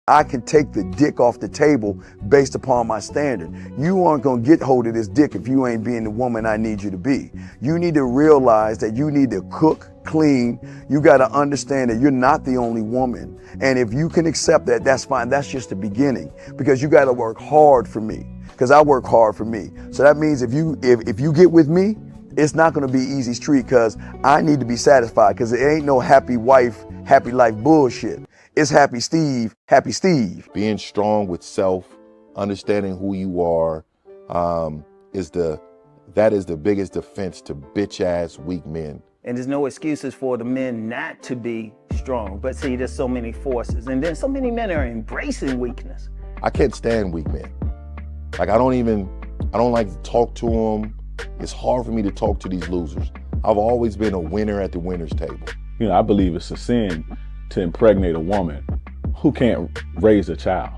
I can take the dick off the table based upon my standard. You aren't gonna get hold of this dick if you ain't being the woman I need you to be. You need to realize that you need to cook, clean. You gotta understand that you're not the only woman. And if you can accept that, that's fine. That's just the beginning, because you gotta work hard for me, because I work hard for me. So that means if you get with me, it's not gonna be easy street, because I need to be satisfied, because it ain't no happy wife, happy life bullshit. It's happy Steve, happy Steve. Being strong with self, understanding who you are, that is the biggest defense to bitch ass weak men. And there's no excuses for the men not to be strong. But see, there's so many forces, and then so many men are embracing weakness. I can't stand weak men. Like I don't like to talk to them. It's hard for me to talk to these losers. I've always been a winner at the winner's table. You know, I believe it's a sin to impregnate a woman who can't raise a child,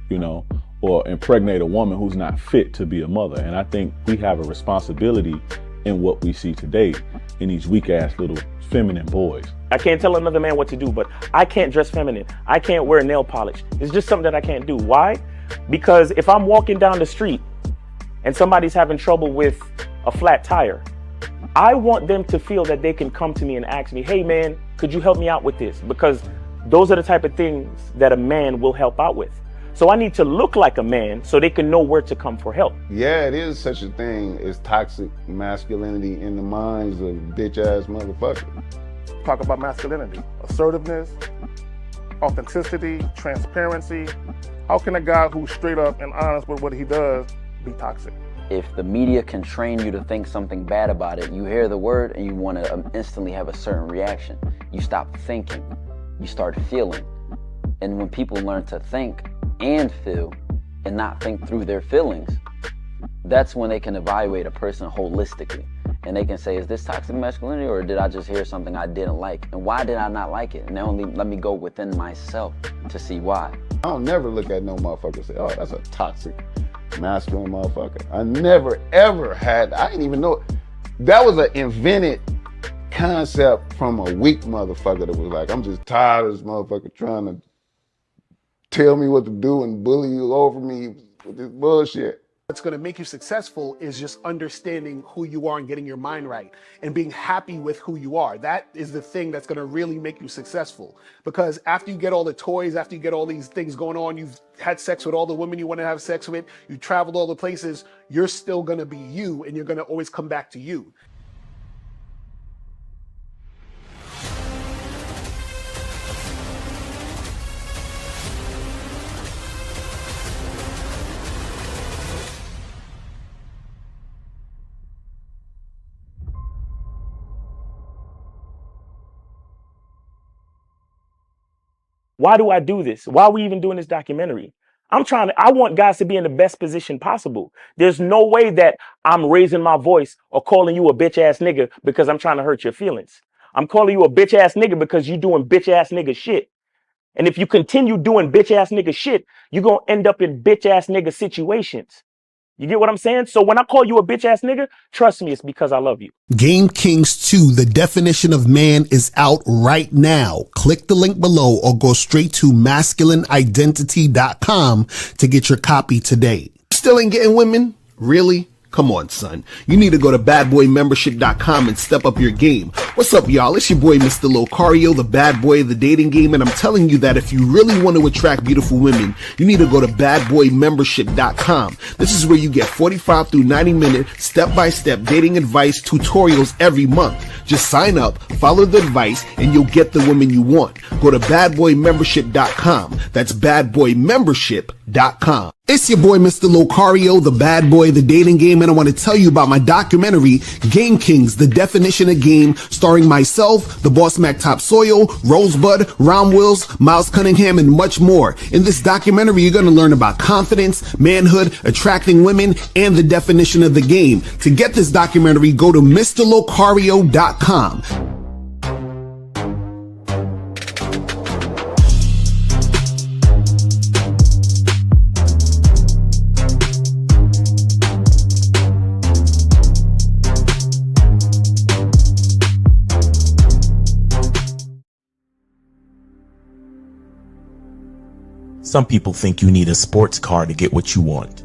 you know, or impregnate a woman who's not fit to be a mother. And I think we have a responsibility in what we see today in these weak ass little feminine boys. I can't tell another man what to do, but I can't dress feminine. I can't wear nail polish. It's just something that I can't do. Why? Because if I'm walking down the street and somebody's having trouble with a flat tire, I want them to feel that they can come to me and ask me, hey man, could you help me out with this? Because those are the type of things that a man will help out with. So I need to look like a man so they can know where to come for help. Yeah, it is such a thing as toxic masculinity in the minds of bitch ass motherfuckers. Talk about masculinity, assertiveness, authenticity, transparency. How can a guy who's straight up and honest with what he does be toxic? If the media can train you to think something bad about it, you hear the word and you want to instantly have a certain reaction. You stop thinking, you start feeling. And when people learn to think and feel and not think through their feelings, that's when they can evaluate a person holistically. And they can say, is this toxic masculinity, or did I just hear something I didn't like? And why did I not like it? And they only let me go within myself to see why. I don't never look at no motherfucker and say, oh, that's a toxic masculine motherfucker. I never ever had, I didn't even know. That was an invented concept from a weak motherfucker that was like, I'm just tired of this motherfucker trying to tell me what to do and bully you over me with this bullshit. What's going to make you successful is just understanding who you are and getting your mind right and being happy with who you are. That is the thing that's going to really make you successful. Because after you get all the toys, after you get all these things going on, you've had sex with all the women you want to have sex with, you traveled all the places, you're still going to be you, and you're going to always come back to you. Why do I do this? Why are we even doing this documentary? I want guys to be in the best position possible. There's no way that I'm raising my voice or calling you a bitch ass nigga because I'm trying to hurt your feelings. I'm calling you a bitch ass nigga because you're doing bitch ass nigga shit. And if you continue doing bitch ass nigga shit, you're going to end up in bitch ass nigga situations. You get what I'm saying? So when I call you a bitch ass nigga, trust me, it's because I love you. Game Kings 2, the definition of man, is out right now. Click the link below or go straight to masculineidentity.com to get your copy today. Still ain't getting women? Really? Come on, son. You need to go to badboymembership.com and step up your game. What's up, y'all? It's your boy, Mr. Locario, the bad boy of the dating game, and I'm telling you that if you really want to attract beautiful women, you need to go to badboymembership.com. This is where you get 45 through 90-minute step-by-step dating advice tutorials every month. Just sign up, follow the advice, and you'll get the woman you want. Go to badboymembership.com. That's badboymembership.com. It's your boy, Mr. Locario, the bad boy of the dating game, and I want to tell you about my documentary, Game Kings, the definition of game, starring myself, the Boss Mac Topsoil, Rosebud, Ron Wills, Miles Cunningham, and much more. In this documentary, you're going to learn about confidence, manhood, attracting women, and the definition of the game. To get this documentary, go to MrLocario.com. Some people think you need a sports car to get what you want.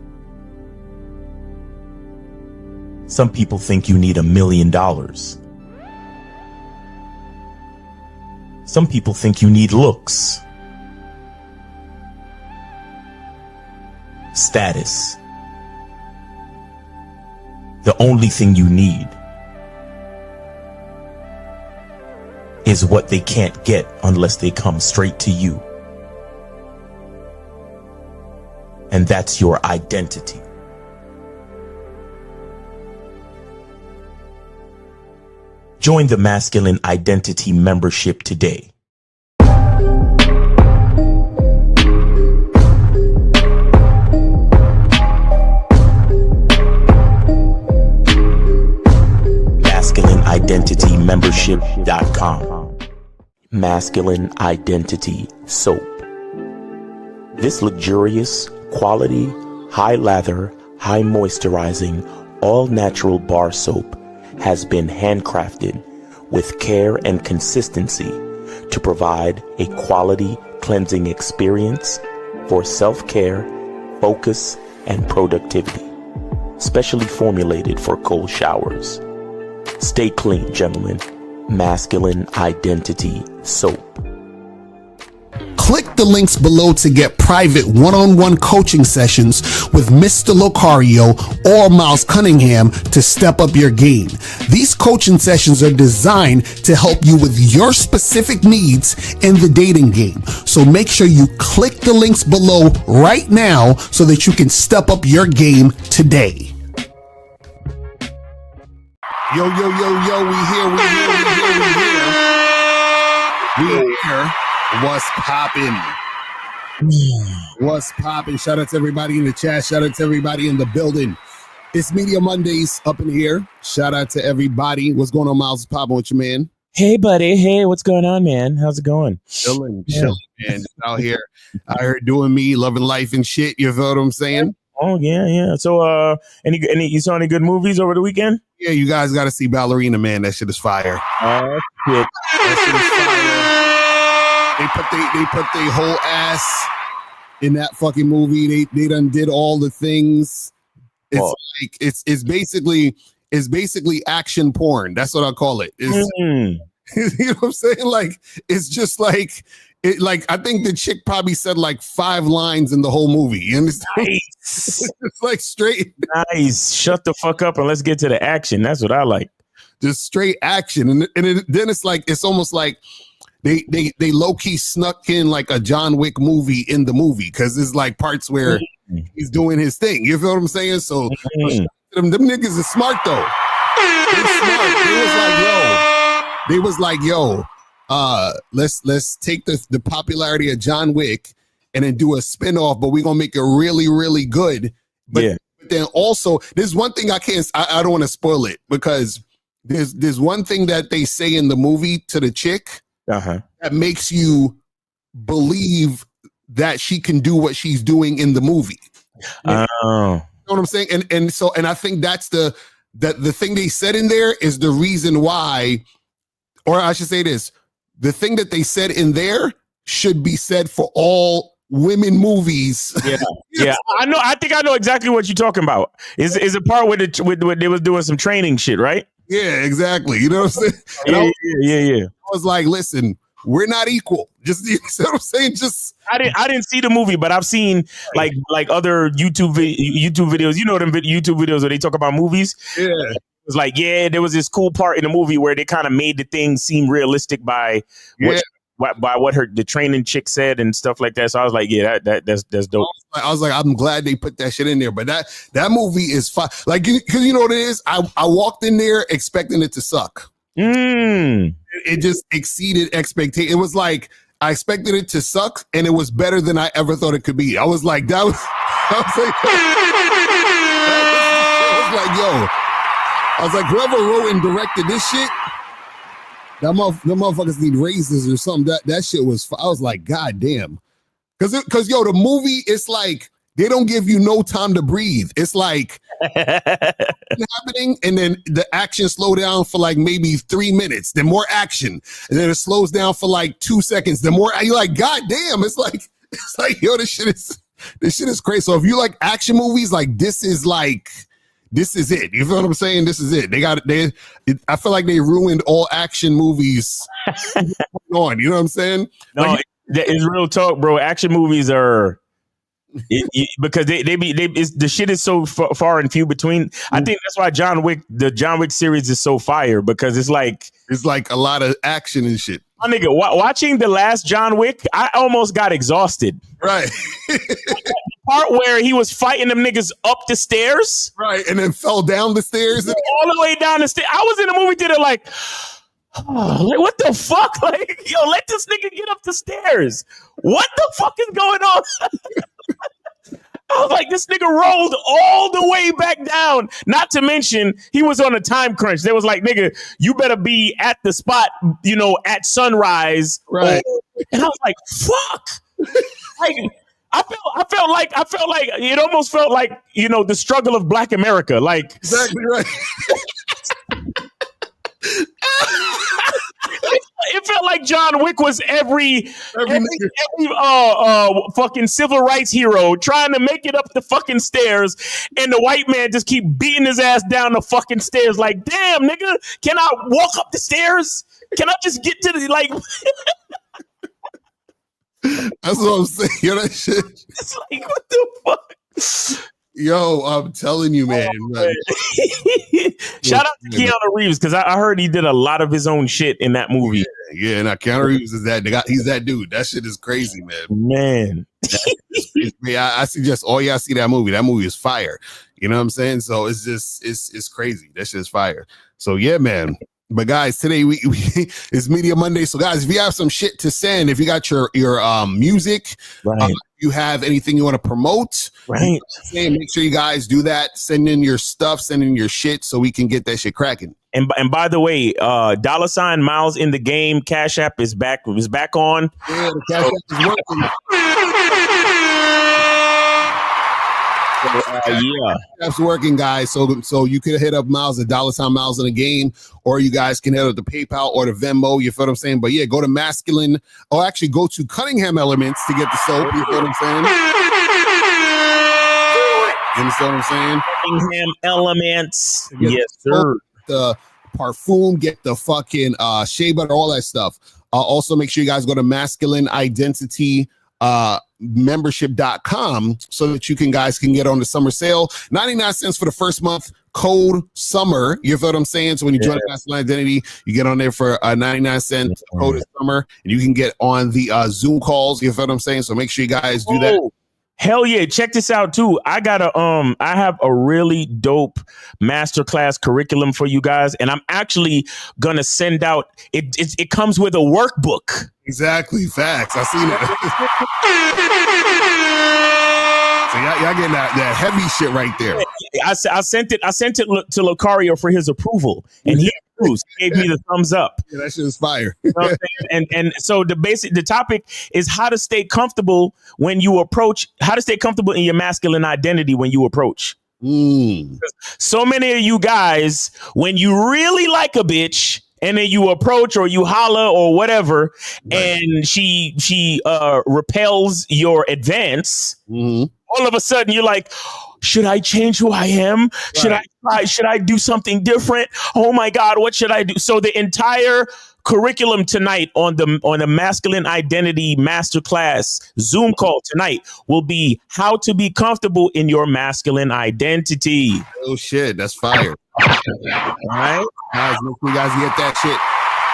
Some people think you need $1 million. Some people think you need looks, status. The only thing you need is what they can't get unless they come straight to you. And that's your identity. Join the Masculine Identity membership today. MasculineIdentityMembership.com. Masculine Identity Soap. This luxurious, quality, high lather, high moisturizing, all natural bar soap has been handcrafted with care and consistency to provide a quality cleansing experience for self-care, focus, and productivity. Specially formulated for cold showers. Stay clean, gentlemen. Masculine Identity Soap. Click the links below to get private one-on-one coaching sessions with Mr. Locario or Miles Cunningham to step up your game. These coaching sessions are designed to help you with your specific needs in the dating game. So make sure you click the links below right now so that you can step up your game today. Yo, we here. What's poppin'? What's poppin'? Shout out to everybody in the chat. Shout out to everybody in the building. It's Media Mondays up in here. Shout out to everybody. What's going on, Miles? Poppin' with you, man? Hey, buddy. Hey, what's going on, man? How's it going? Chilling, man. Just out here. I heard doing me, loving life and shit. You feel what I'm saying? Oh, yeah. So, any you saw any good movies over the weekend? Yeah, you guys got to see Ballerina, man. That shit is fire. Oh, shit. That shit is fire. They put their whole ass in that fucking movie. They done did all the things. It's it's basically action porn. That's what I call it. You know what I'm saying? Like, it's just like it. Like, I think the chick probably said like 5 lines in the whole movie. You understand? Nice. It's like straight. Nice. Shut the fuck up and let's get to the action. That's what I like. Just straight action, and then it's like it's almost like. They low-key snuck in like a John Wick movie in the movie because it's like parts where he's doing his thing. You feel what I'm saying? So them niggas is smart though. They smart. They was like, yo, let's take the popularity of John Wick and then do a spinoff, but we're gonna make it really, really good. But then also there's one thing I don't want to spoil it because there's one thing that they say in the movie to the chick. That makes you believe that she can do what she's doing in the movie. You know what I'm saying? And I think that's the thing they said in there is the reason why, or I should say this, the thing that they said in there should be said for all women movies. Yeah. I think I know exactly what you're talking about. Is a part where they was doing some training shit, right? Yeah, exactly. You know what I'm saying? Yeah. I was like, listen, we're not equal. Just, you know what I'm saying? Just I didn't see the movie, but I've seen like other YouTube videos. You know them YouTube videos where they talk about movies. Yeah. It was like, there was this cool part in the movie where they kind of made the thing seem realistic by what the training chick said and stuff like that. So I was like, that's dope. I was like, I'm glad they put that shit in there. But that movie is fun. Like, because you know what it is? I walked in there expecting it to suck. It just exceeded expectation. It was like I expected it to suck, and it was better than I ever thought it could be. I was like, yo, whoever wrote and directed this shit, the motherfuckers need raises or something. That shit was. I was like, God damn, because the movie, it's like they don't give you no time to breathe. It's like happening, and then the action slow down for like maybe 3 minutes. Then more action, and then it slows down for like 2 seconds. Then more. You're like, God damn, it's like It's like, yo, this shit is crazy. So if you like action movies, like this is it. You feel what I'm saying? This is it. I feel like they ruined all action movies on. You know what I'm saying? No, it's real talk, bro. Action movies are because the shit is so far and few between. I think that's why the John Wick series is so fire, because it's like a lot of action and shit. My nigga, watching the last John Wick, I almost got exhausted. Right. The part where he was fighting them niggas up the stairs. Right. And then fell down the stairs. All the way down the stairs. I was in the movie theater like, what the fuck? Like, yo, let this nigga get up the stairs. What the fuck is going on? I was like, this nigga rolled all the way back down. Not to mention, he was on a time crunch. They was like, nigga, you better be at the spot, at sunrise. Right. And I was like, fuck. Like, I felt like it almost felt like, the struggle of Black America. Like, exactly right. It felt like John Wick was every fucking civil rights hero trying to make it up the fucking stairs, and the white man just keep beating his ass down the fucking stairs. Like, damn, nigga, can I walk up the stairs? Can I just get to the like? That's what I'm saying. Yo, that shit. It's like, what the fuck? Yo, I'm telling you, man. Shout out to Keanu Reeves, because I heard he did a lot of his own shit in that movie. Yeah, now Keanu Reeves is he's that dude. That shit is crazy, man. Man. Yeah, I suggest all y'all see that movie. That movie is fire. You know what I'm saying? So it's just it's crazy. That shit is fire. So yeah, man. But guys, today we it's Media Monday. So guys, if you have some shit to send, if you got your music, right. You have anything you want to promote, right? Make sure you guys do that. Send in your stuff, send in your shit, so we can get that shit cracking. And by the way, $ Miles in the Game Cash App is back on. Yeah, the Cash App is working. Yeah, that's working, guys. So you can hit up Miles at $ Miles in the Game, or you guys can hit up the PayPal or the Venmo. You feel what I'm saying? But yeah, go to Masculine, or actually go to Cunningham Elements to get the soap. You feel what I'm saying? You understand what I'm saying? Cunningham Elements. Yes, sir. The parfum, get the fucking shea butter, all that stuff. Also, make sure you guys go to Masculine Identity membership.com so that you guys can get on the summer sale. 99 cents for the first month, code summer. You feel what I'm saying? So when you join Masculine Identity, you get on there for 99 cents, code is summer, and you can get on the Zoom calls. You feel what I'm saying? So make sure you guys do that. Hell yeah. Check this out too. I have a really dope masterclass curriculum for you guys, and I'm actually gonna send out it comes with a workbook. Exactly. Facts. I seen it. So y'all getting that heavy shit right there. I sent it to Locario for his approval, and he gave me the thumbs up. Yeah, that shit is fire. You know what I'm saying? And so the topic is how to stay comfortable when you approach, how to stay comfortable in your masculine identity when you approach. So many of you guys, when you really like a bitch, and then you approach or you holler or whatever, and she repels your advance. All of a sudden you're like, should I change who I am? Should I do something different? Oh my God, what should I do? So the entire curriculum tonight on the Masculine Identity Masterclass Zoom call tonight will be how to be comfortable in your masculine identity. Oh shit, that's fire. All right, guys, make sure you guys get that shit.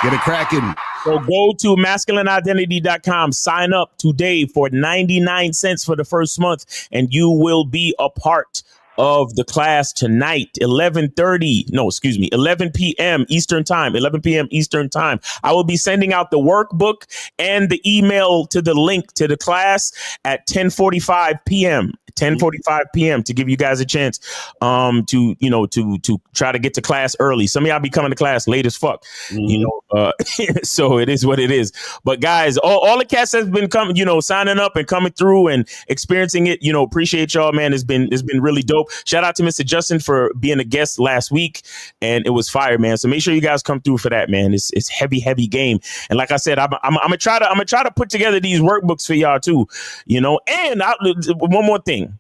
Get it cracking. So go to masculineidentity.com, sign up today for 99 cents for the first month, and you will be a part of the class tonight, 11 p.m. Eastern time, 11 p.m. Eastern time. I will be sending out the workbook and the email to the link to the class at 10:45 p.m. 10:45 p.m. to give you guys a chance to try to get to class early. Some of y'all be coming to class late as fuck, so it is what it is. But guys, all the cats that's been coming, signing up and coming through and experiencing it, appreciate y'all, man. It's been really dope. Shout out to Mr. Justin for being a guest last week, and it was fire, man. So make sure you guys come through for that, man. It's heavy game. And like I said, I'm gonna try to put together these workbooks for y'all too, and one more thing.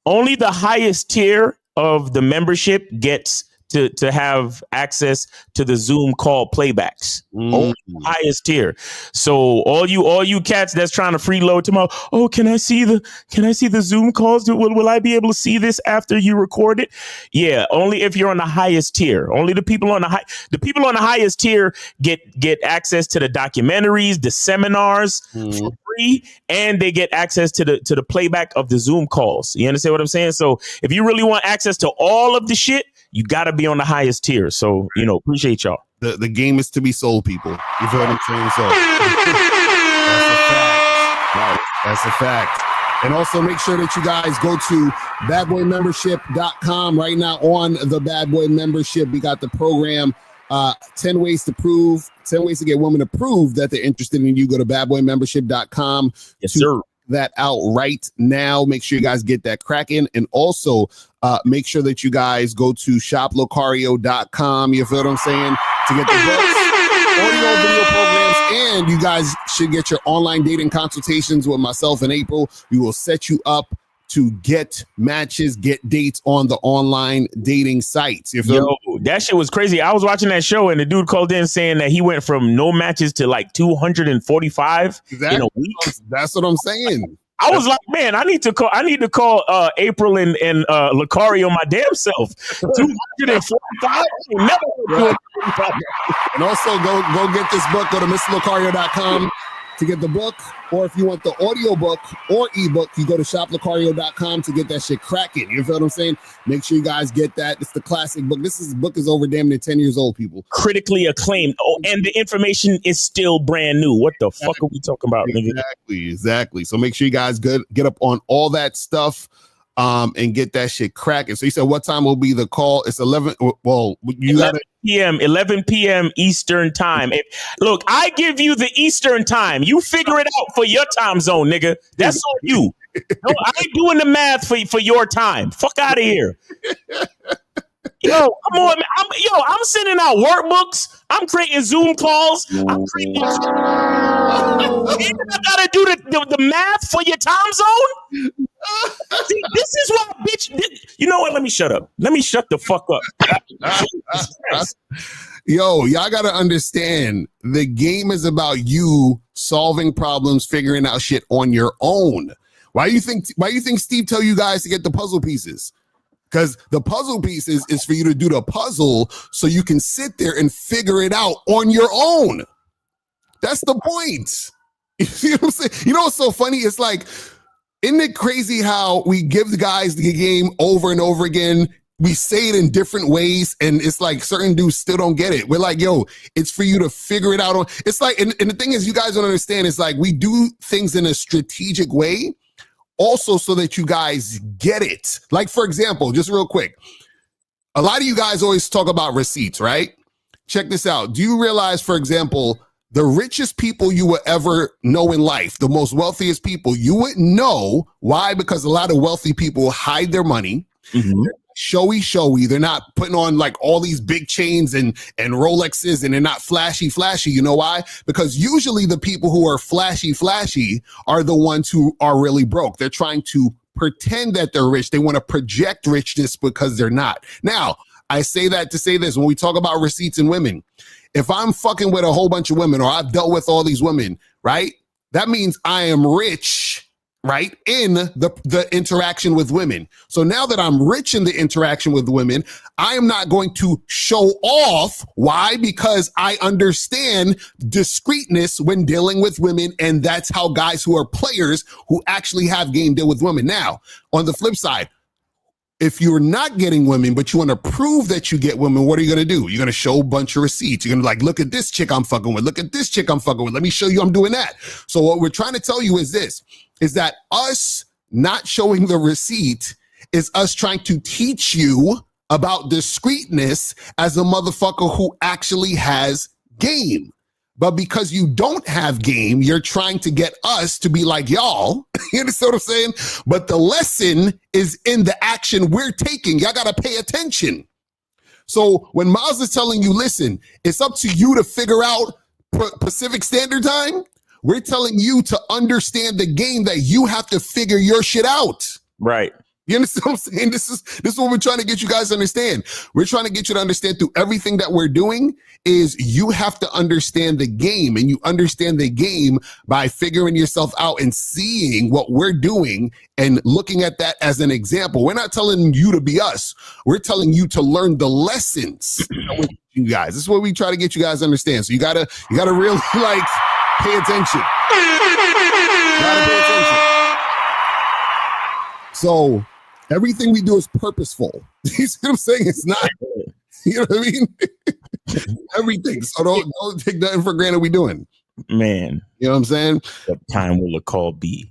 Only the highest tier of the membership gets to have access to the Zoom call playbacks. Only the highest tier. So all you cats that's trying to freeload tomorrow, can I see the Zoom calls? Will I be able to see this after you record it? Yeah, only if you're on the highest tier. Only the people on the highest tier get access to the documentaries, the seminars for free, and they get access to the playback of the Zoom calls. You understand what I'm saying? So if you really want access to all of the shit, you got to be on the highest tier. So, appreciate y'all. The game is to be sold, people. You feel what I'm saying? So that's a fact. And also make sure that you guys go to badboymembership.com right now. On the Bad Boy Membership, we got the program 10 ways to get women to prove that they're interested in you. Go to badboymembership.com. Yes, sir. That out right now. Make sure you guys get that cracking, and also make sure that you guys go to shoplocario.com. You feel what I'm saying? To get the books, audio, video programs, and you guys should get your online dating consultations with myself in April. We will set you up to get matches, get dates on the online dating sites. That shit was crazy. I was watching that show and the dude called in saying that he went from no matches to like 245 in a week. That's what I'm saying. I was like, man, I need to call April and Lucario my damn self. 245. And also go get this book. Go to MrLucario.com to get the book, or if you want the audio book or ebook, you go to shoplocario.com to get that shit cracking. You feel what I'm saying? Make sure you guys get that. It's the classic book. This book is over damn near 10 years old, people. Critically acclaimed. And the information is still brand new. What the fuck are we talking about, nigga? Exactly. So make sure you guys get up on all that stuff and get that shit cracking. So you said what time will be the call? It's 11. Well, you got it. 11 p.m. Eastern time. Look, I give you the Eastern time. You figure it out for your time zone, nigga. That's on you. No, I ain't doing the math for your time. Fuck out of here. Yo, come on, man. I'm sending out workbooks. I'm creating Zoom calls. I'm creating. And I gotta do the math for your time zone. See, this is why, bitch. You know what? Let me shut up. Let me shut the fuck up. Yo, y'all gotta understand. The game is about you solving problems, figuring out shit on your own. Why do you think Steve tell you guys to get the puzzle pieces? Because the puzzle pieces is for you to do the puzzle so you can sit there and figure it out on your own. That's the point. You see what I'm saying? You know what's so funny? It's like, isn't it crazy how we give the guys the game over and over again? We say it in different ways, and it's like certain dudes still don't get it. We're like, yo, it's for you to figure it out on. It's like, and the thing is, you guys don't understand. It's like we do things in a strategic way, also so that you guys get it. Like, for example, just real quick, a lot of you guys always talk about receipts, right? Check this out. Do you realize, for example, the richest people you will ever know in life, the most wealthiest people, you wouldn't know. Why? Because a lot of wealthy people hide their money. Mm-hmm. Showy. They're not putting on like all these big chains and Rolexes, and they're not flashy. You know why? Because usually the people who are flashy are the ones who are really broke. They're trying to pretend that they're rich. They want to project richness because they're not. Now, I say that to say this. When we talk about receipts and women, if I'm fucking with a whole bunch of women, or I've dealt with all these women, right? That means I am rich, right, in the interaction with women. So now that I'm rich in the interaction with women, I am not going to show off. Why? Because I understand discreetness when dealing with women, and that's how guys who are players who actually have game deal with women. Now, on the flip side, if you're not getting women, but you want to prove that you get women, what are you going to do? You're going to show a bunch of receipts. You're going to like, look at this chick I'm fucking with. Look at this chick I'm fucking with. Let me show you I'm doing that. So what we're trying to tell you is this, is that us not showing the receipt is us trying to teach you about discreetness as a motherfucker who actually has game. But because you don't have game, you're trying to get us to be like y'all. You understand what I'm saying? But the lesson is in the action we're taking. Y'all got to pay attention. So when Miles is telling you, listen, it's up to you to figure out Pacific Standard Time, we're telling you to understand the game that you have to figure your shit out. Right. You understand what I'm saying? This is what we're trying to get you guys to understand. We're trying to get you to understand through everything that we're doing is you have to understand the game, and you understand the game by figuring yourself out and seeing what we're doing and looking at that as an example. We're not telling you to be us. We're telling you to learn the lessons that we're teaching you guys. This is what we try to get you guys to understand. So you gotta really like pay attention. You gotta pay attention. So everything we do is purposeful. You see what I'm saying? It's not, you know what I mean? Everything. So don't take nothing for granted we doing. Man. You know what I'm saying? What time will a call be?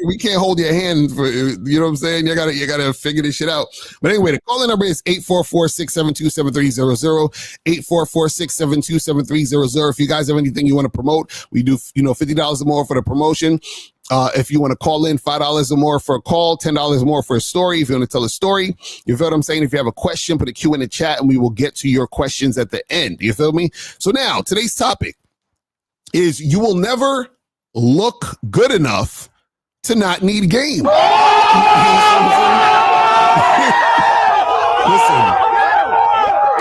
We can't hold your hand for, you know what I'm saying? You gotta figure this shit out. But anyway, the call-in number is 844-672-7300, 844-672-7300. If you guys have anything you want to promote, we do, $50 or more for the promotion. If you want to call in, $5 or more for a call, $10 more for a story. If you want to tell a story, you feel what I'm saying? If you have a question, put a Q in the chat and we will get to your questions at the end. You feel me? So now, today's topic is you will never look good enough to not need game. Listen,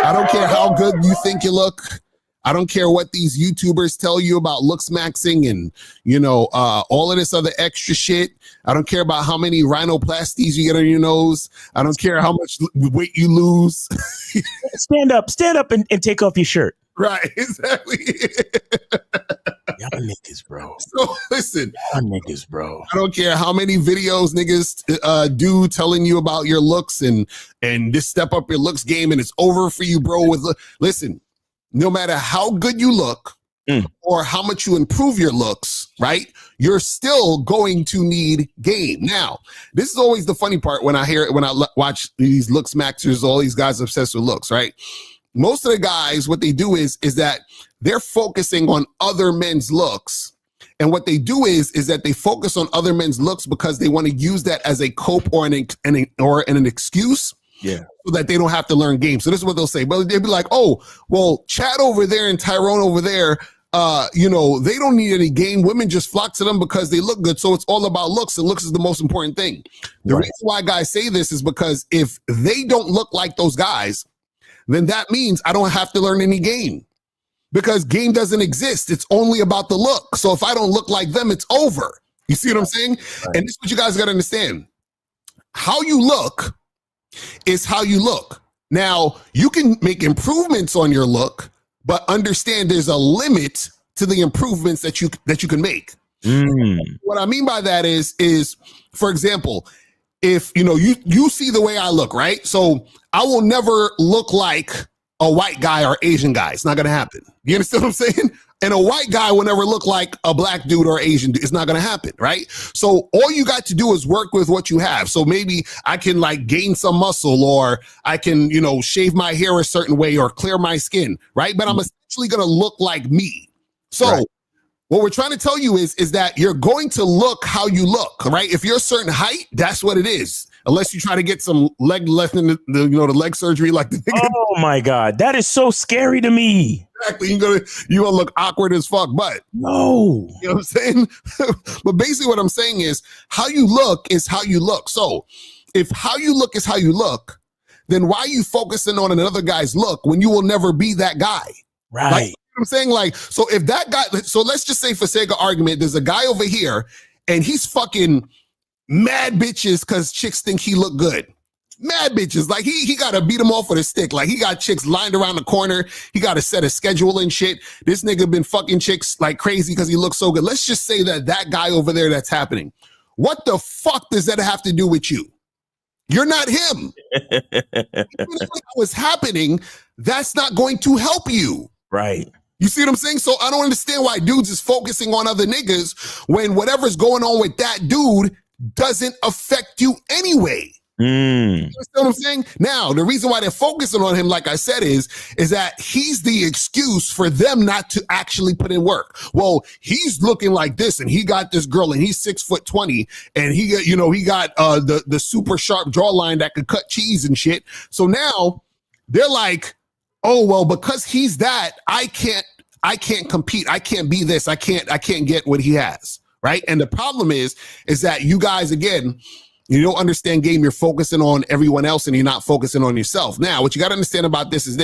I don't care how good you think you look. I don't care what these YouTubers tell you about looks maxing and, all of this other extra shit. I don't care about how many rhinoplasties you get on your nose. I don't care how much weight you lose. Stand up and take off your shirt. Right, exactly. Y'all niggas, bro. So listen, y'all niggas, bro. I don't care how many videos niggas do telling you about your looks and just step up your looks game and it's over for you, bro. Listen, no matter how good you look or how much you improve your looks, right? You're still going to need game. Now, this is always the funny part when I hear it, when I watch these looks maxers, all these guys obsessed with looks, right? Most of the guys, what they do is that they're focusing on other men's looks. And what they do is that they focus on other men's looks because they want to use that as a cope or an excuse. Yeah. So that they don't have to learn game. So this is what they'll say. But they'll be like, oh, well, Chad over there and Tyrone over there, they don't need any game. Women just flock to them because they look good. So it's all about looks, and looks is the most important thing. The reason why guys say this is because if they don't look like those guys, then that means I don't have to learn any game because game doesn't exist. It's only about the look. So if I don't look like them, it's over. You see what I'm saying? Right. And this is what you guys got to understand. How you look is how you look. Now, you can make improvements on your look, but understand there's a limit to the improvements that you can make. What I mean by that is, for example, if you see the way I look, right? So I will never look like a white guy or Asian guy. It's not going to happen. You understand what I'm saying? And a white guy will never look like a black dude or Asian dude. It's not going to happen, right? So all you got to do is work with what you have. So maybe I can gain some muscle, or I can, shave my hair a certain way or clear my skin, right? But I'm essentially going to look like me. So what we're trying to tell you is that you're going to look how you look, right? If you're a certain height, that's what it is. Unless you try to get some leg left in the leg surgery like the nigga. Oh my God, that is so scary to me. Exactly. You gonna look awkward as fuck, but no. You know what I'm saying? But basically what I'm saying is how you look is how you look. So if how you look is how you look, then why are you focusing on another guy's look when you will never be that guy? Right. I'm saying so if that guy, so let's just say for sake of argument, there's a guy over here and he's fucking mad bitches because chicks think he look good. Mad bitches. He got to beat them off with a stick. He got chicks lined around the corner. He got to set a schedule and shit. This nigga been fucking chicks like crazy because he looks so good. Let's just say that guy over there that's happening. What the fuck does that have to do with you? You're not him. Even if that was happening, that's not going to help you. Right. You see what I'm saying? So I don't understand why dudes is focusing on other niggas when whatever's going on with that dude doesn't affect you anyway. You understand what I'm saying? Now, the reason why they're focusing on him, like I said, is that he's the excuse for them not to actually put in work. Well, he's looking like this, and he got this girl, and he's 6'20", and he got the super sharp jawline that could cut cheese and shit. So now they're like, oh well, because he's that, I can't compete. I can't be this. I can't get what he has, right? And the problem is that you guys, again, you don't understand game. You're focusing on everyone else and you're not focusing on yourself. Now, what you got to understand about this is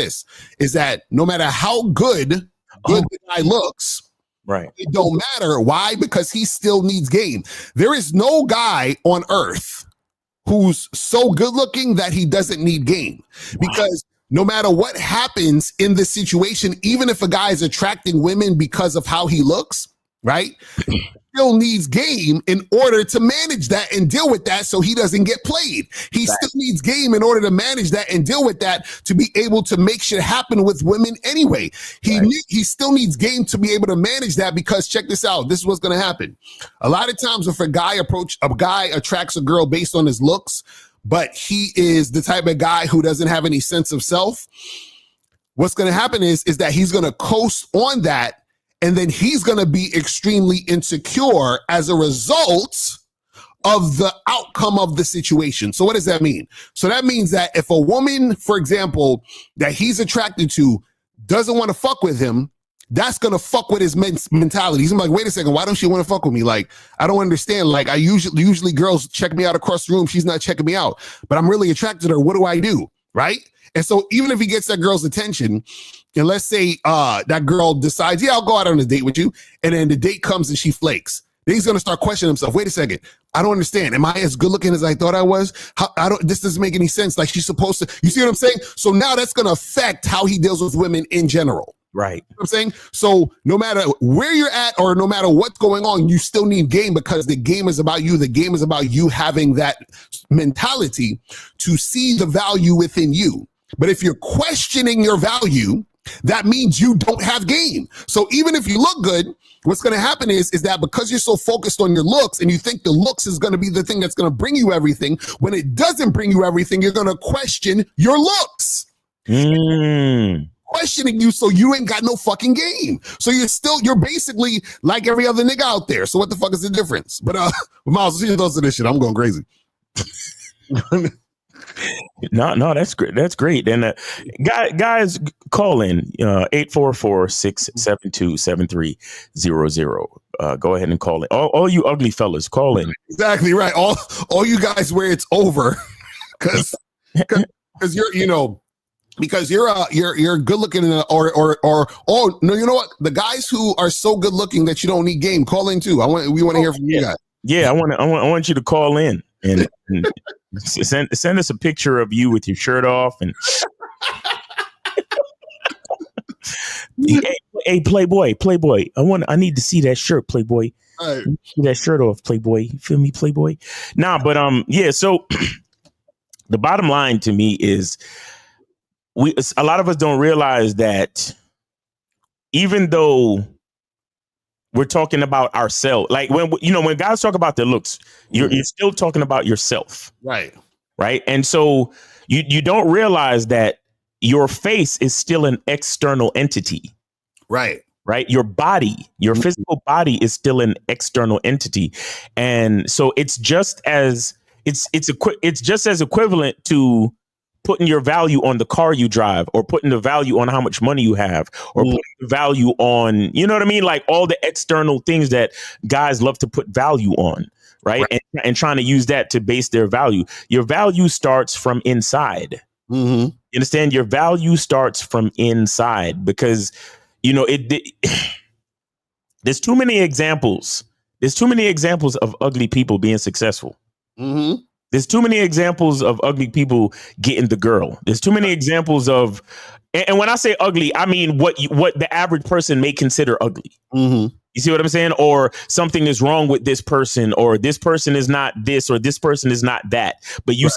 that no matter how good the guy looks, right, it don't matter. Why? Because he still needs game. There is no guy on earth who's so good looking that he doesn't need game, because no matter what happens in this situation, even if a guy is attracting women because of how he looks, right? Still needs game in order to manage that and deal with that so he doesn't get played. He still needs game in order to manage that and deal with that to be able to make shit happen with women anyway. He still needs game to be able to manage that, because check this out. This is what's going to happen. A lot of times if a guy attracts a girl based on his looks, but he is the type of guy who doesn't have any sense of self, what's going to happen is that he's going to coast on that. And then he's going to be extremely insecure as a result of the outcome of the situation. So what does that mean? So that means that if a woman, for example, that he's attracted to doesn't want to fuck with him, that's going to fuck with his mentality. He's like, wait a second, why don't she want to fuck with me? Like, I don't understand. Like, I usually girls check me out across the room. She's not checking me out, but I'm really attracted to her. What do I do? Right? And so even if he gets that girl's attention, and let's say that girl decides, yeah, I'll go out on a date with you, and then the date comes and she flakes, then he's going to start questioning himself. Wait a second. I don't understand. Am I as good looking as I thought I was? This doesn't make any sense. Like, she's supposed to, you see what I'm saying? So now that's going to affect how he deals with women in general. Right. You know what I'm saying? So no matter where you're at or no matter what's going on, you still need game, because the game is about you. The game is about you having that mentality to see the value within you. But if you're questioning your value, that means you don't have game. So even if you look good, what's going to happen is that because you're so focused on your looks and you think the looks is going to be the thing that's going to bring you everything, when it doesn't bring you everything, you're going to question your looks. Questioning you, so you ain't got no fucking game. So you're basically like every other nigga out there. So what the fuck is the difference? But Miles, see your thoughts on this shit. I'm going crazy. No, that's great. That's great. And guys, call in 844-672-7300. Go ahead and call in. All you ugly fellas, call in. Exactly right. All you guys where it's over, because you're because you're good looking, or oh no, you know what? The guys who are so good looking that you don't need game, call in too. We want to hear from you guys. Yeah, I want you to call in and send us a picture of you with your shirt off and hey, Playboy, I need to see that shirt, Playboy. Right. See that shirt off, Playboy. You feel me, Playboy? Nah, but yeah. So the bottom line to me is, a lot of us don't realize that even though we're talking about ourselves, like when guys talk about their looks, you're still talking about yourself. Right. And so you don't realize that your face is still an external entity. Right. Your body, your physical body is still an external entity. And so it's just as equivalent to putting your value on the car you drive, or putting the value on how much money you have, or putting the value on, you know what I mean? Like all the external things that guys love to put value on, right? And trying to use that to base their value. Your value starts from inside. You understand? Your value starts from inside, because, there's too many examples. There's too many examples of ugly people being successful. There's too many examples of ugly people getting the girl. There's too many examples of, and when I say ugly, I mean what the average person may consider ugly. You see what I'm saying? Or something is wrong with this person, or this person is not this, or this person is not that. But you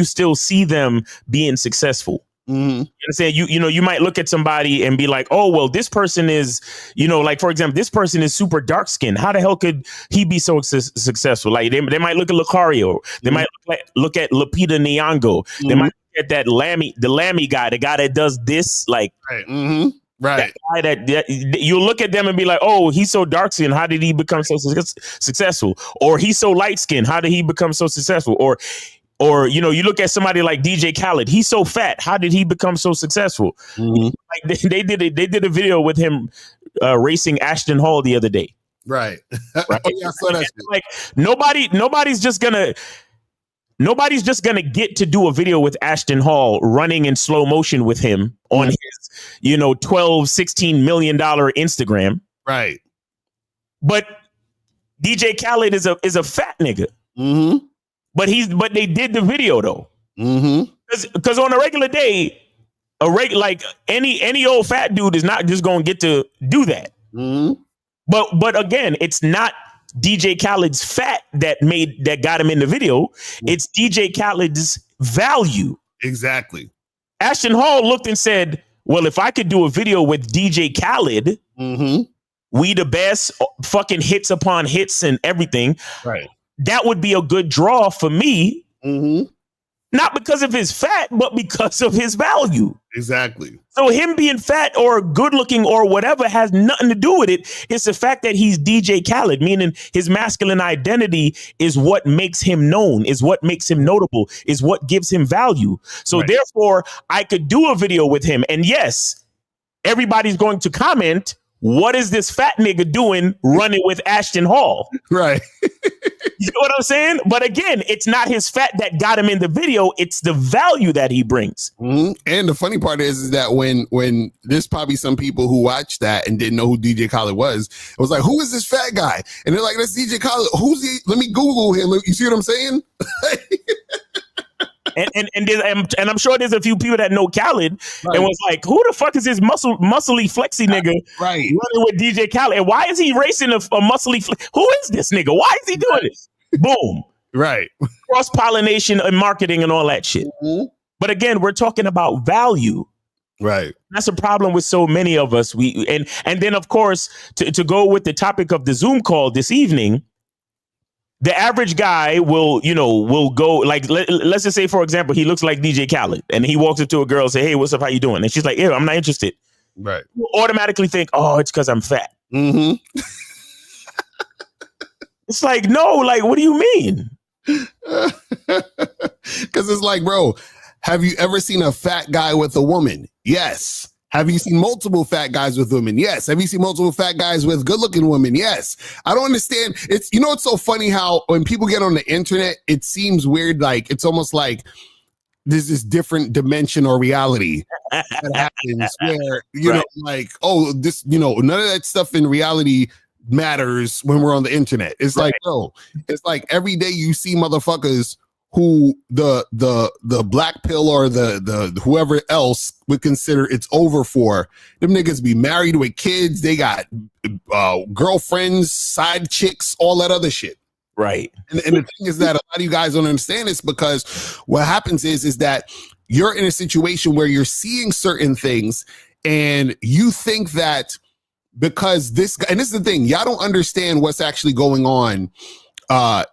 still see them being successful. You understand? You might look at somebody and be like, oh, well, this person is, like, for example, this person is super dark skinned. How the hell could he be so successful? Like, they might look at Lucario. They might look at Lupita Nyong'o. They might look at the Lammy guy, the guy that does this, like, Right. that guy that you look at them and be like, oh, he's so dark skinned. How did he become so successful? Or he's so light skinned. How did he become so successful? Or you look at somebody like DJ Khaled. He's so fat. How did he become so successful? Like they did a video with him racing Ashton Hall the other day. Right. Right? Oh, yeah, I saw that shit. Like nobody's just gonna get to do a video with Ashton Hall running in slow motion with him on his 12-16 million dollar Instagram. Right. But DJ Khaled is a fat nigga. But they did the video though. Because on a regular day, like any old fat dude is not just gonna get to do that. But again, it's not DJ Khaled's fat that got him in the video. It's DJ Khaled's value. Exactly. Ashton Hall looked and said, well, if I could do a video with DJ Khaled, we the best, fucking hits upon hits and everything. Right. That would be a good draw for me. Not because of his fat, but because of his value. Exactly. So him being fat or good looking or whatever has nothing to do with it. It's the fact that he's DJ Khaled, meaning his masculine identity is what makes him known, is what makes him notable, is what gives him value. So therefore, I could do a video with him. And yes, everybody's going to comment, what is this fat nigga doing running with Ashton Hall? Right. You know what I'm saying? But again, it's not his fat that got him in the video. It's the value that he brings. And the funny part is that when there's probably some people who watched that and didn't know who DJ Khaled was, it was like, who is this fat guy? And they're like, that's DJ Khaled. Who's he? Let me Google him. You see what I'm saying? And I'm sure there's a few people that know Khaled and was like, who the fuck is this muscly flexy nigga running with DJ Khaled? And why is he racing a muscly who is this nigga? Why is he doing it? Boom. Right. Cross-pollination and marketing and all that shit. But again, we're talking about value. Right. That's a problem with so many of us. And then of course, to go with the topic of the Zoom call this evening, the average guy will go like, let's just say, for example, he looks like DJ Khaled and he walks up to a girl and say, hey, what's up? How you doing? And she's like, yeah, I'm not interested. Right. You automatically think, oh, it's because I'm fat. It's like, no, like, what do you mean? Because it's like, bro, have you ever seen a fat guy with a woman? Yes. Have you seen multiple fat guys with women? Yes. Have you seen multiple fat guys with good-looking women? Yes. I don't understand. It's so funny how when people get on the internet, it seems weird. Like, it's almost like there's this different dimension or reality that happens where, know, like, oh, this, none of that stuff in reality matters when we're on the internet. It's like, bro, it's like every day you see motherfuckers who the black pill or the whoever else would consider it's over for. Them niggas be married with kids. They got girlfriends, side chicks, all that other shit. Right. And the thing is that a lot of you guys don't understand this because what happens is that you're in a situation where you're seeing certain things and you think that because this guy, and this is the thing, y'all don't understand what's actually going on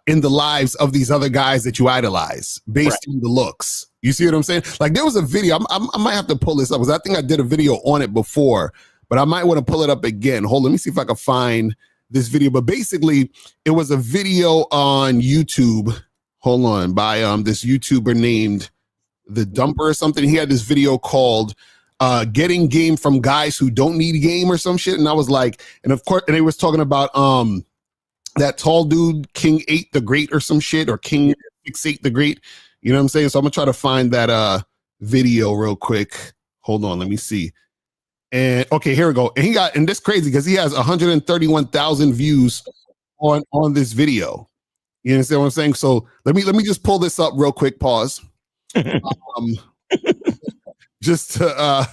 in the lives of these other guys that you idolize based on the looks. You see what I'm saying? Like there was a video, I might have to pull this up because I think I did a video on it before, but I might want to pull it up again. Hold on, let me see if I can find this video. But basically, it was a video on YouTube. Hold on, by this YouTuber named The Dumper or something. He had this video called Getting Game from Guys Who Don't Need Game or some shit. And I was like, and of course, and he was talking about that tall dude, King 8 the Great or some shit, or King 6-8 the Great. You know what I'm saying? So I'm gonna try to find that video real quick. Hold on, let me see. And okay, here we go. And this crazy because he has 131,000 views on this video. You understand what I'm saying? So let me just pull this up real quick. Pause. Just to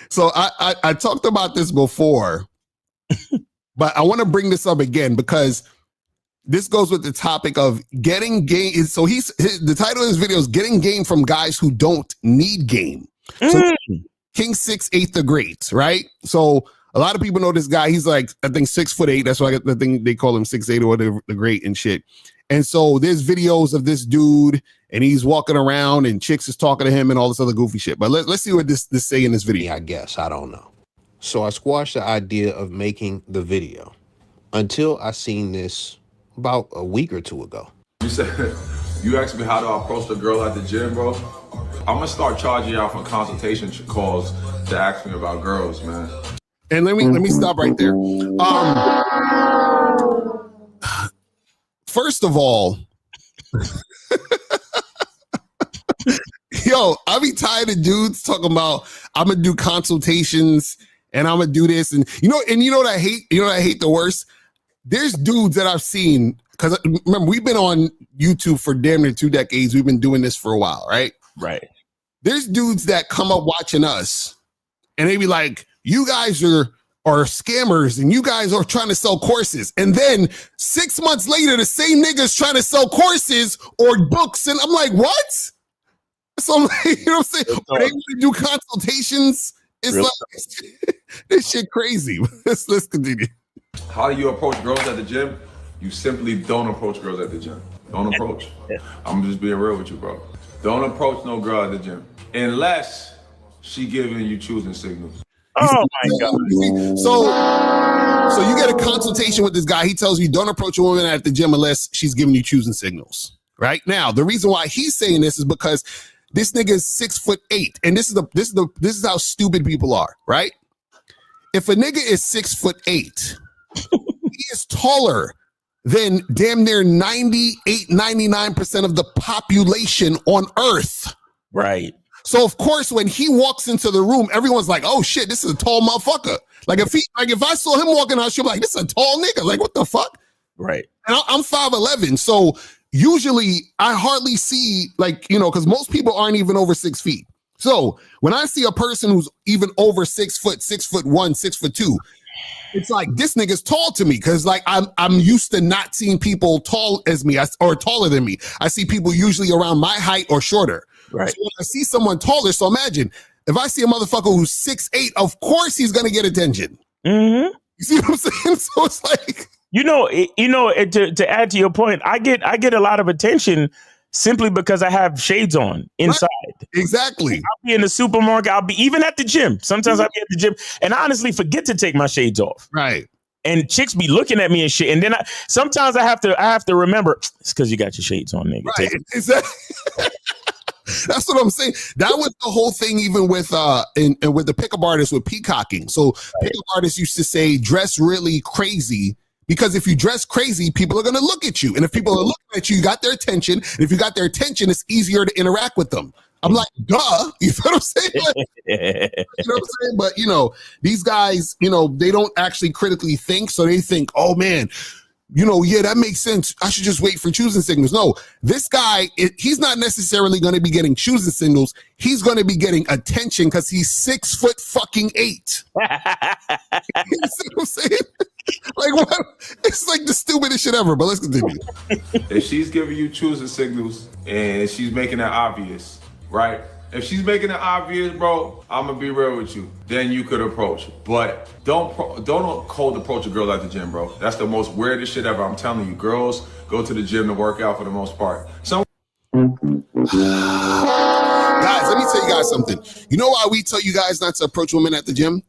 so I talked about this before, but I want to bring this up again because this goes with the topic of getting game. So the title of this video is "Getting Game from Guys Who Don't Need Game." So King 6'8" the Great, right? So a lot of people know this guy. He's like, I think 6'8". That's why I think they call him 6'8" or the Great and shit. And so there's videos of this dude, and he's walking around, and chicks is talking to him, and all this other goofy shit. But let's see what this say in this video. I guess I don't know. So I squashed the idea of making the video until I seen this about a week or two ago. You said, you asked me how do I approach the girl at the gym, bro? I'm gonna start charging y'all for consultation calls to ask me about girls, man. And let me stop right there. First of all, yo, I be tired of dudes talking about I'm gonna do consultations and I'm gonna do this, and you know what I hate? You know what I hate the worst? There's dudes that I've seen, because remember, we've been on YouTube for damn near 2 decades. We've been doing this for a while, right? Right. There's dudes that come up watching us and they be like, you guys are scammers and you guys are trying to sell courses. And then 6 months later, the same niggas trying to sell courses or books. And I'm like, what? So I'm like, you know what I'm saying? When they want to do consultations, it's really like, this shit crazy. Let's continue. How do you approach girls at the gym? You simply don't approach girls at the gym. Don't approach. I'm just being real with you, bro. Don't approach no girl at the gym unless she giving you choosing signals. Oh my God. So you get a consultation with this guy. He tells you don't approach a woman at the gym unless she's giving you choosing signals. Right now, the reason why he's saying this is because this nigga is 6'8", and this is how stupid people are, right? If a nigga is 6'8", he is taller than damn near 99% of the population on Earth. Right. So of course, when he walks into the room, everyone's like, "Oh shit, this is a tall motherfucker." Like if I saw him walking out, she'd be like, "This is a tall nigga." Like, what the fuck? Right. And I'm 5'11", so usually I hardly see, like, you know, because most people aren't even over 6 feet. So when I see a person who's even over 6 foot, 6'1", 6'2", it's like, this nigga's tall to me, because like I'm used to not seeing people tall as me or taller than me. I see people usually around my height or shorter. Right. So when I see someone taller, so imagine if I see a motherfucker who's 6'8", of course he's gonna get attention. Mm-hmm. You see what I'm saying? So it's like, to add to your point, I get a lot of attention simply because I have shades on inside. Right. Exactly. I'll be in the supermarket. I'll be even at the gym. Sometimes I'll be at the gym and I honestly forget to take my shades off. Right. And chicks be looking at me and shit. And then sometimes I have to remember, it's because you got your shades on, nigga. Right. Exactly. That's what I'm saying. That was the whole thing, even with and with the pickup artists with peacocking. So pickup artists used to say, dress really crazy, because if you dress crazy, people are going to look at you. And if people are looking at you, you got their attention. And if you got their attention, it's easier to interact with them. I'm like, duh. You know what I'm saying? Like, you know what I'm saying? But, you know, these guys, you know, they don't actually critically think. So they think, oh, man, you know, yeah, that makes sense. I should just wait for choosing signals. No, this guy, he's not necessarily going to be getting choosing signals. He's going to be getting attention because he's 6'8". You see what I'm saying? Like, what? It's like the stupidest shit ever, but let's continue. If she's giving you choosing signals and she's making it obvious, right? If she's making it obvious, bro, I'm gonna be real with you. Then you could approach, but don't cold approach a girl at the gym, bro. That's the most weirdest shit ever. I'm telling you, girls go to the gym to work out for the most part. Guys, let me tell you guys something. You know why we tell you guys not to approach women at the gym?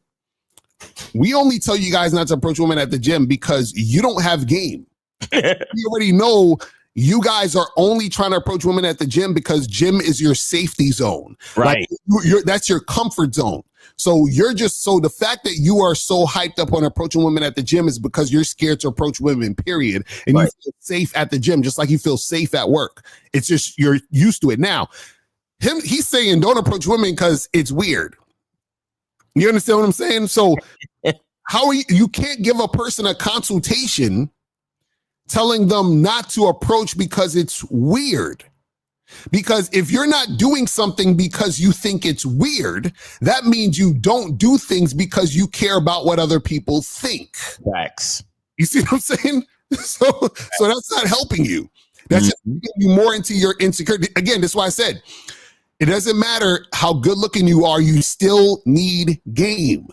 We only tell you guys not to approach women at the gym because you don't have game. We already know. You guys are only trying to approach women at the gym because gym is your safety zone. Right. Like that's your comfort zone. So the fact that you are so hyped up on approaching women at the gym is because you're scared to approach women, period. And you feel safe at the gym, just like you feel safe at work. It's just, you're used to it. Now, he's saying don't approach women because it's weird. You understand what I'm saying? So how are you can't give a person a consultation telling them not to approach because it's weird. Because if you're not doing something because you think it's weird, that means you don't do things because you care about what other people think. Facts. You see what I'm saying? So that's not helping you. That's just getting you more into your insecurity. Again, that's why I said it doesn't matter how good looking you are. You still need game,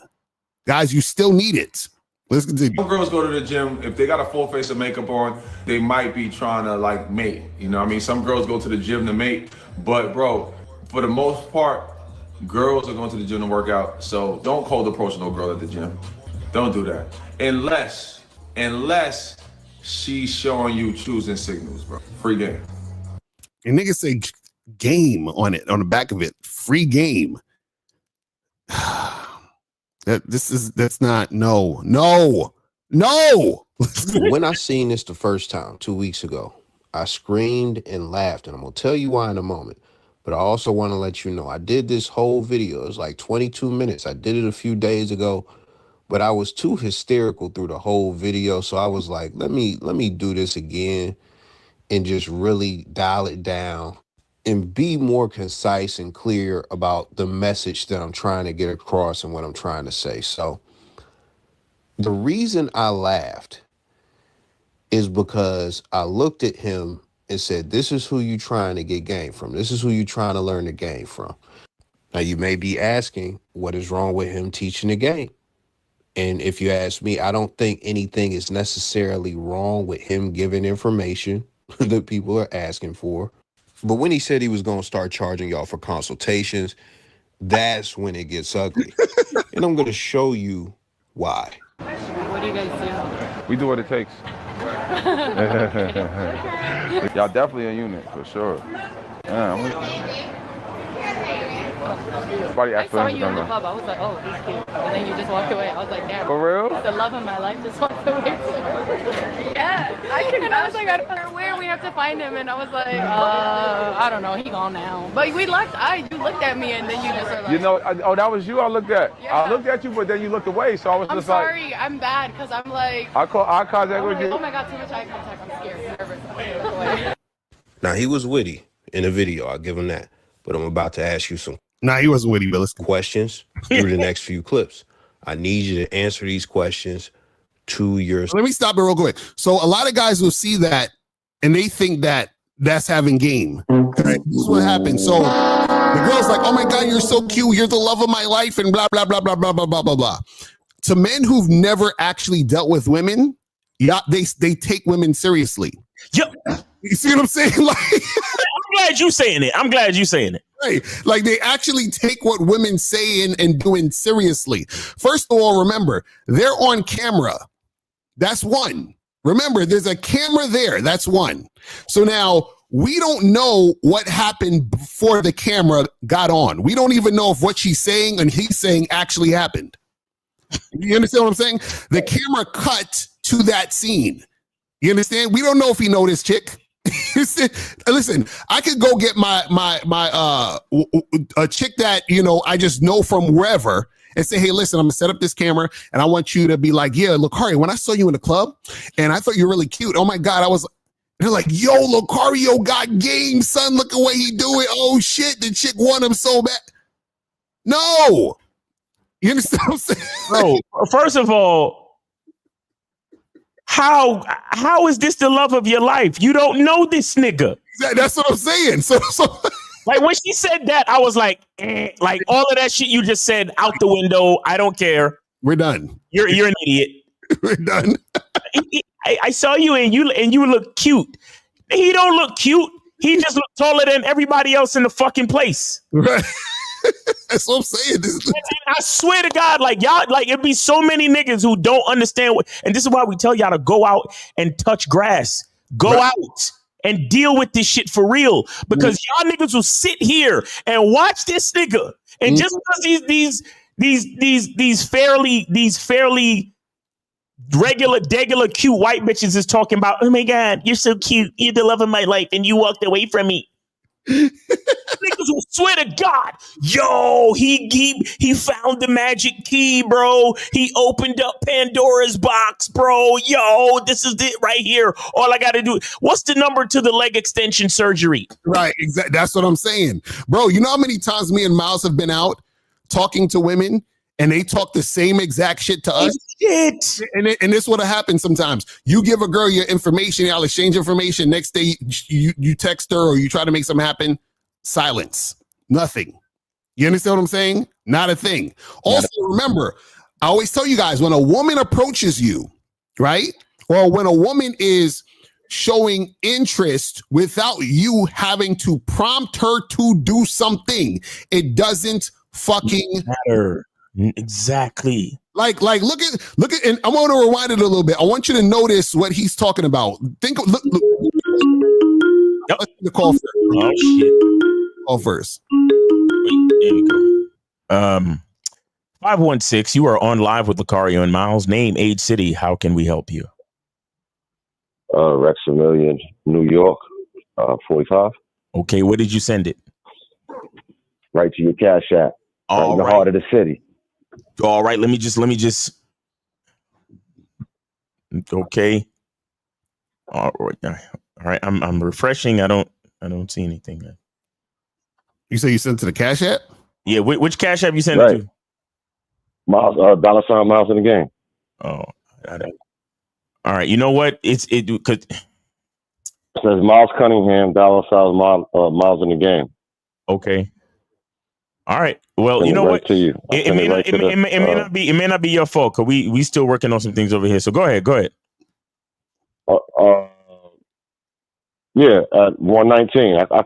guys. You still need it. Let's continue. Some girls go to the gym, if they got a full face of makeup on, they might be trying to like mate. You know what I mean? Some girls go to the gym to mate, but bro, for the most part, girls are going to the gym to work out. So don't cold approach no girl at the gym. Don't do that. Unless she's showing you choosing signals, bro. Free game. And niggas say game on it, on the back of it. Free game. That's not, no. When I seen this the first time 2 weeks ago, I screamed and laughed, and I'm gonna tell you why in a moment. But I also want to let you know I did this whole video. It was like 22 minutes. I did it a few days ago, but I was too hysterical through the whole video. So I was like, let me do this again and just really dial it down and be more concise and clear about the message that I'm trying to get across and what I'm trying to say. So the reason I laughed is because I looked at him and said, this is who you trying to get game from. This is who you trying to learn the game from. Now you may be asking, what is wrong with him teaching the game? And if you ask me, I don't think anything is necessarily wrong with him giving information that people are asking for. But when he said he was going to start charging y'all for consultations, that's when it gets ugly. And I'm going to show you why. What do you guys do? We do what it takes. Y'all definitely a unit, for sure. Somebody I saw you in the club. I was like, oh, he's cute. And then you just walked away. I was like, damn. For real? The love of my life just walked away. Yeah. I was like, I don't know where we have to find him. And I was like, I don't know. He gone now. But we left. You looked at me and then you just were like. You know, oh, that was you I looked at. Yeah. I looked at you, but then you looked away. So I was just like. I'm sorry. I'm bad because I'm like. Eye contact with you. Oh my God, too much eye contact. I'm scared. I'm nervous. I'm look away. Now, he was witty in the video. I'll give him that. But I'm about to ask you some. Nah, he wasn't witty, but let's questions through the next few clips. I need you to answer these questions to your. Let me stop it real quick. So a lot of guys will see that and they think that that's having game. Right? This is what happens. So the girl's like, oh my God, you're so cute. You're the love of my life and blah, blah, blah, blah, blah, blah, blah, blah, blah. To men who've never actually dealt with women, yeah, they take women seriously. Yep. You see what I'm saying? Like, I'm glad you saying it. Right. Like they actually take what women say and doing seriously. First of all, remember, they're on camera. That's one. Remember, there's a camera there. That's one. So now we don't know what happened before the camera got on. We don't even know if what she's saying and he's saying actually happened. You understand what I'm saying? The camera cut to that scene. You understand? We don't know if he know this chick. Listen, I could go get a chick that, you know, I just know from wherever and say, hey, listen, I'm gonna set up this camera and I want you to be like, yeah, Lucario, when I saw you in the club and I thought you were really cute. Oh my God, they're like, yo, Lucario got game, son. Look the way he do it. Oh shit, the chick want him so bad. No. You understand what I'm saying? Bro, first of all, how is this the love of your life? You don't know this nigga. That's what I'm saying. So like when she said that, I was like, like all of that shit you just said out the window. I don't care. We're done. You're an idiot. We're done. I saw you and you look cute. He don't look cute. He just look taller than everybody else in the fucking place. Right. That's what I'm saying. I swear to God, like y'all, like it'd be so many niggas who don't understand and this is why we tell y'all to go out and touch grass. Go out and deal with this shit for real. Because y'all niggas will sit here and watch this nigga. And just because these fairly regular cute white bitches is talking about, oh my God, you're so cute, you're the love of my life, and you walked away from me. Niggas will swear to God, yo, he found the magic key, bro. He opened up Pandora's box, bro. Yo, this is it right here. All I gotta do. What's the number to the leg extension surgery? Right, exactly. That's what I'm saying, bro. You know how many times me and Miles have been out talking to women, and they talk the same exact shit to us. Shit. And this would have happened sometimes. You give a girl your information, y'all exchange information. Next day, you text her or you try to make something happen. Silence. Nothing. You understand what I'm saying? Not a thing. Also, remember, I always tell you guys, when a woman approaches you, right? Or when a woman is showing interest without you having to prompt her to do something, it doesn't fucking matter. Exactly. Like look at, and I want to rewind it a little bit. I want you to notice what he's talking about. Look. Yep. Let's the call first. Oh shit. Call first. Wait, there we go. 516, you are on live with Lucario and Miles. Name, age, city. How can we help you? Rexamillion, New York, 45. Okay, where did you send it? Right to your Cash App. Right in the heart of the city. All right, let me just. Okay. All right. I'm refreshing. I don't see anything. You say you sent to the Cash App? Yeah. Which Cash App you sent it to? Miles, $ Miles in the game. Oh. All right. You know what? It says Miles Cunningham, $ Miles in the game. Okay. All right. Well, you know what? It may not be your fault because we still working on some things over here. So go ahead. Yeah, at 119. I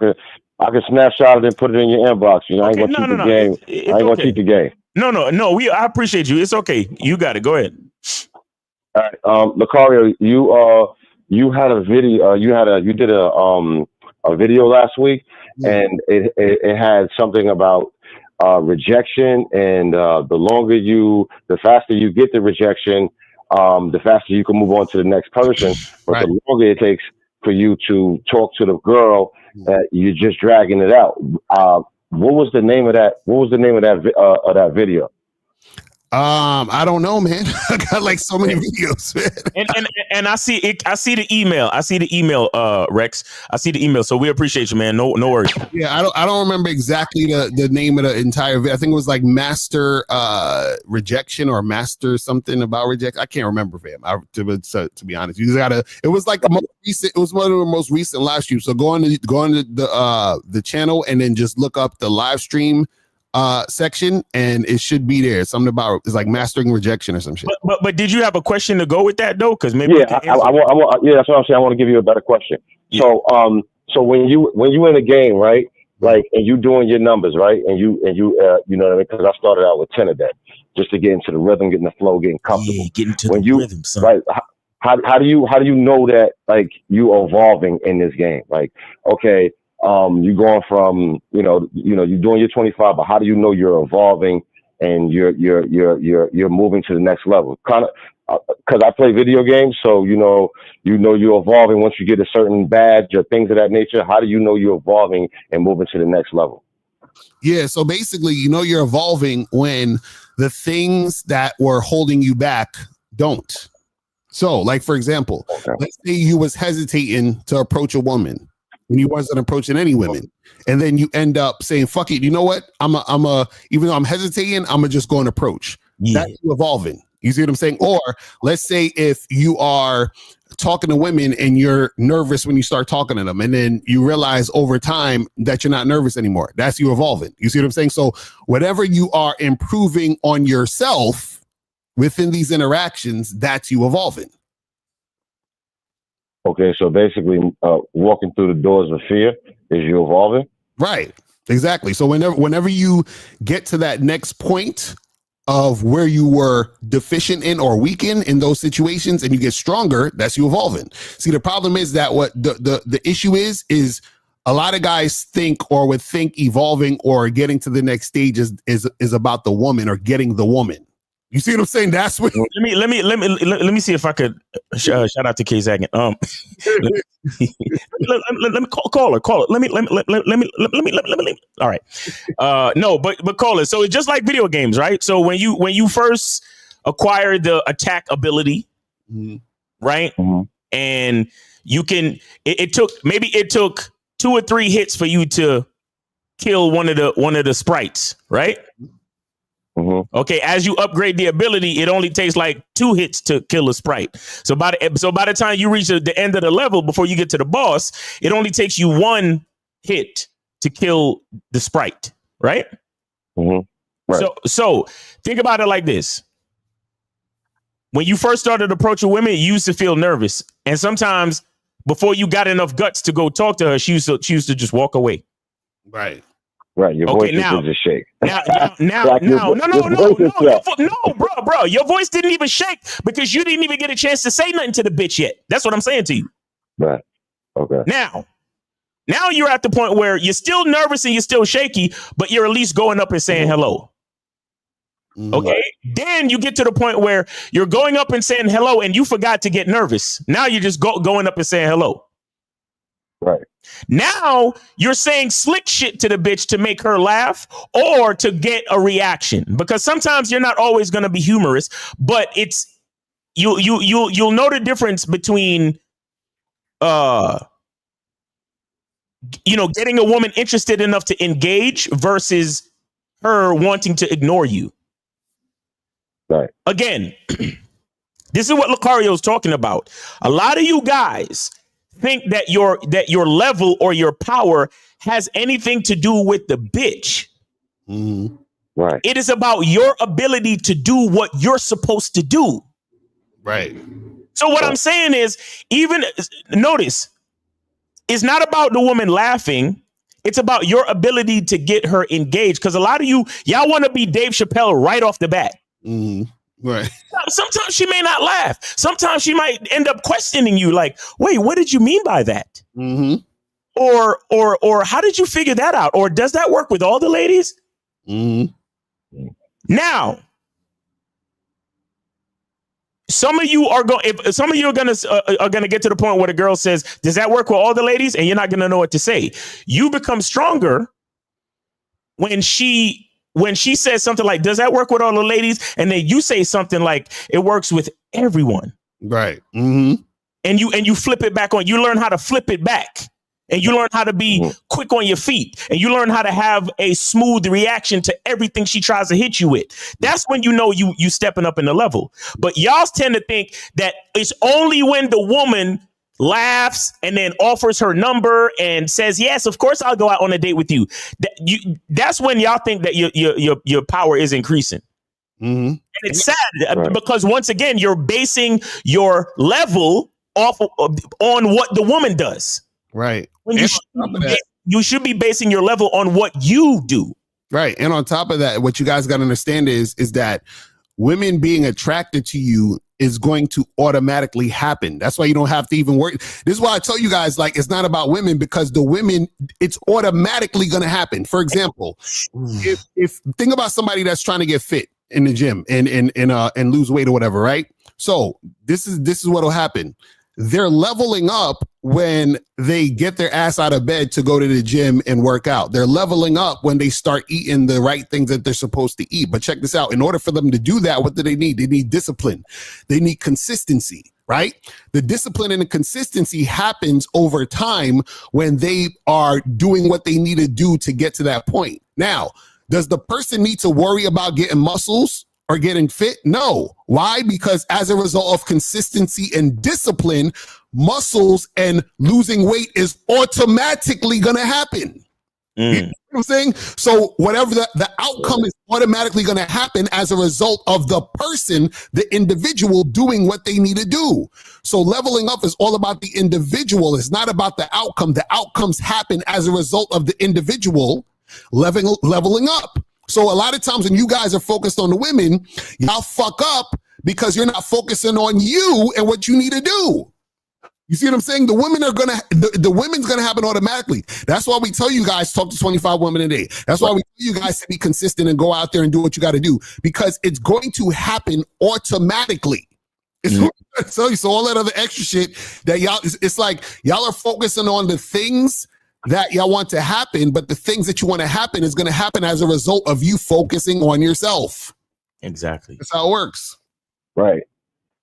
could snapshot it and put it in your inbox. You know, I ain't gonna keep the game. I ain't gonna keep the game. No. I appreciate you. It's okay. You got it. Go ahead. All right. Lucario, you had a video. You did a video last week, and it had something about rejection, and the faster you get the rejection, the faster you can move on to the next person. But the longer it takes for you to talk to the girl, you're just dragging it out. What was the name of that? What was the name of that video? I don't know, man. I got like so many videos, man. and I see it. I see the email. Rex. I see the email. So we appreciate you, man. No worries. Yeah, I don't remember exactly the name of the entire video. I think it was like Master Rejection or Master something about rejection. I can't remember, fam. To be honest, you just gotta. It was like the most recent. It was one of the most recent live streams. So go on to the channel and then just look up the live stream section, and it should be there. Something about it's like mastering rejection or some shit. But did you have a question to go with that though? Because maybe that's what I'm saying. I want to give you a better question. Yeah. So when you in a game, right? Like, and you doing your numbers, right? And you know what I mean? Because I started out with 10 of that just to get into the rhythm, getting the flow, getting comfortable. Yeah, getting to the rhythm, son. Right? How do you know that like you evolving in this game? Like, okay. You going from you're doing your 25, but how do you know you're evolving and you're moving to the next level? Kind of because I play video games, so you know you're evolving once you get a certain badge or things of that nature. How do you know you're evolving and moving to the next level? Yeah, so basically, you're evolving when the things that were holding you back don't. So, like for example, let's say you was hesitating to approach a woman. When you wasn't approaching any women, and then you end up saying, "Fuck it," you know what? Even though I'm hesitating, I'm just going to approach. Yeah. That's you evolving. You see what I'm saying? Or let's say if you are talking to women and you're nervous when you start talking to them, and then you realize over time that you're not nervous anymore. That's you evolving. You see what I'm saying? So whatever you are improving on yourself within these interactions, that's you evolving. Okay, so basically, walking through the doors of fear is you evolving? Right, exactly. So whenever you get to that next point of where you were deficient in or weak in those situations and you get stronger, that's you evolving. See, the problem is that what the issue is a lot of guys think or would think evolving or getting to the next stage is about the woman or getting the woman. You see what I'm saying? That's what. Let me see if I could shout out to K Zagan. Let me call her. Let me. All right. No, but call it. So it's just like video games, right? So when you first acquire the attack ability, right, and you can, it took 2 or 3 hits for you to kill one of the sprites, right? Okay, as you upgrade the ability, it only takes like 2 hits to kill a sprite. So by the time you reach the end of the level before you get to the boss, it only takes you 1 hit to kill the sprite, right? Right. So think about it like this. When you first started approaching women, you used to feel nervous. And sometimes before you got enough guts to go talk to her, she used to just walk away. Right. Right. Your voice used to just shake. Bro. Your voice didn't even shake because you didn't even get a chance to say nothing to the bitch yet. That's what I'm saying to you. Right. Okay. Now you're at the point where you're still nervous and you're still shaky, but you're at least going up and saying hello. Okay. Then you get to the point where you're going up and saying hello and you forgot to get nervous. Now you're just going up and saying hello. Right. Now you're saying slick shit to the bitch to make her laugh or to get a reaction, because sometimes you're not always going to be humorous, but it's you'll know the difference between getting a woman interested enough to engage versus her wanting to ignore you. Right. Again, this is what Lucario's talking about. A lot of you guys think that your level or your power has anything to do with the bitch. Right. It is about your ability to do what you're supposed to do. Right. So what I'm saying is, even notice, it's not about the woman laughing. It's about your ability to get her engaged. Because a lot of y'all want to be Dave Chappelle right off the bat. Right. Sometimes she may not laugh. Sometimes she might end up questioning you like, wait, what did you mean by that? Or how did you figure that out? Or does that work with all the ladies? Now, some of you are going to get to the point where the girl says, does that work with all the ladies? And you're not going to know what to say. You become stronger when she says something like, does that work with all the ladies? And then you say something like, it works with everyone. Right. And you flip it back on. You learn how to flip it back. And you learn how to be quick on your feet. And you learn how to have a smooth reaction to everything she tries to hit you with. That's when you know you stepping up in the level. But y'all tend to think that it's only when the woman laughs and then offers her number and says, yes, of course I'll go out on a date with you. That's when y'all think that your power is increasing. And it's sad because once again, you're basing your level off on what the woman does. Right. When you should be basing your level on what you do. Right. And on top of that, what you guys got to understand is that women being attracted to you is going to automatically happen. That's why you don't have to even worry. This is why I tell you guys, like, it's not about women, because the women, it's automatically going to happen. For example, if think about somebody that's trying to get fit in the gym and lose weight or whatever, right? So this is what will happen. They're leveling up when they get their ass out of bed to go to the gym and work out. They're leveling up when they start eating the right things that they're supposed to eat. But check this out. In order for them to do that, what do they need? They need discipline. They need consistency, right? The discipline and the consistency happens over time when they are doing what they need to do to get to that point. Now, does the person need to worry about getting muscles or getting fit? No. Why? Because as a result of consistency and discipline, muscles and losing weight is automatically going to happen. You know what I'm saying? So whatever the outcome is automatically going to happen as a result of the person, the individual doing what they need to do. So leveling up is all about the individual. It's not about the outcome. The outcomes happen as a result of the individual leveling up. So a lot of times when you guys are focused on the women, y'all fuck up because you're not focusing on you and what you need to do. You see what I'm saying? The women's gonna happen automatically. That's why we tell you guys talk to 25 women a day. That's why we tell you guys to be consistent and go out there and do what you got to do, because it's going to happen automatically. So all that other extra shit that y'all, it's like y'all are focusing on the things that y'all want to happen, but the things that you want to happen is going to happen as a result of you focusing on yourself. Exactly. That's how it works. Right.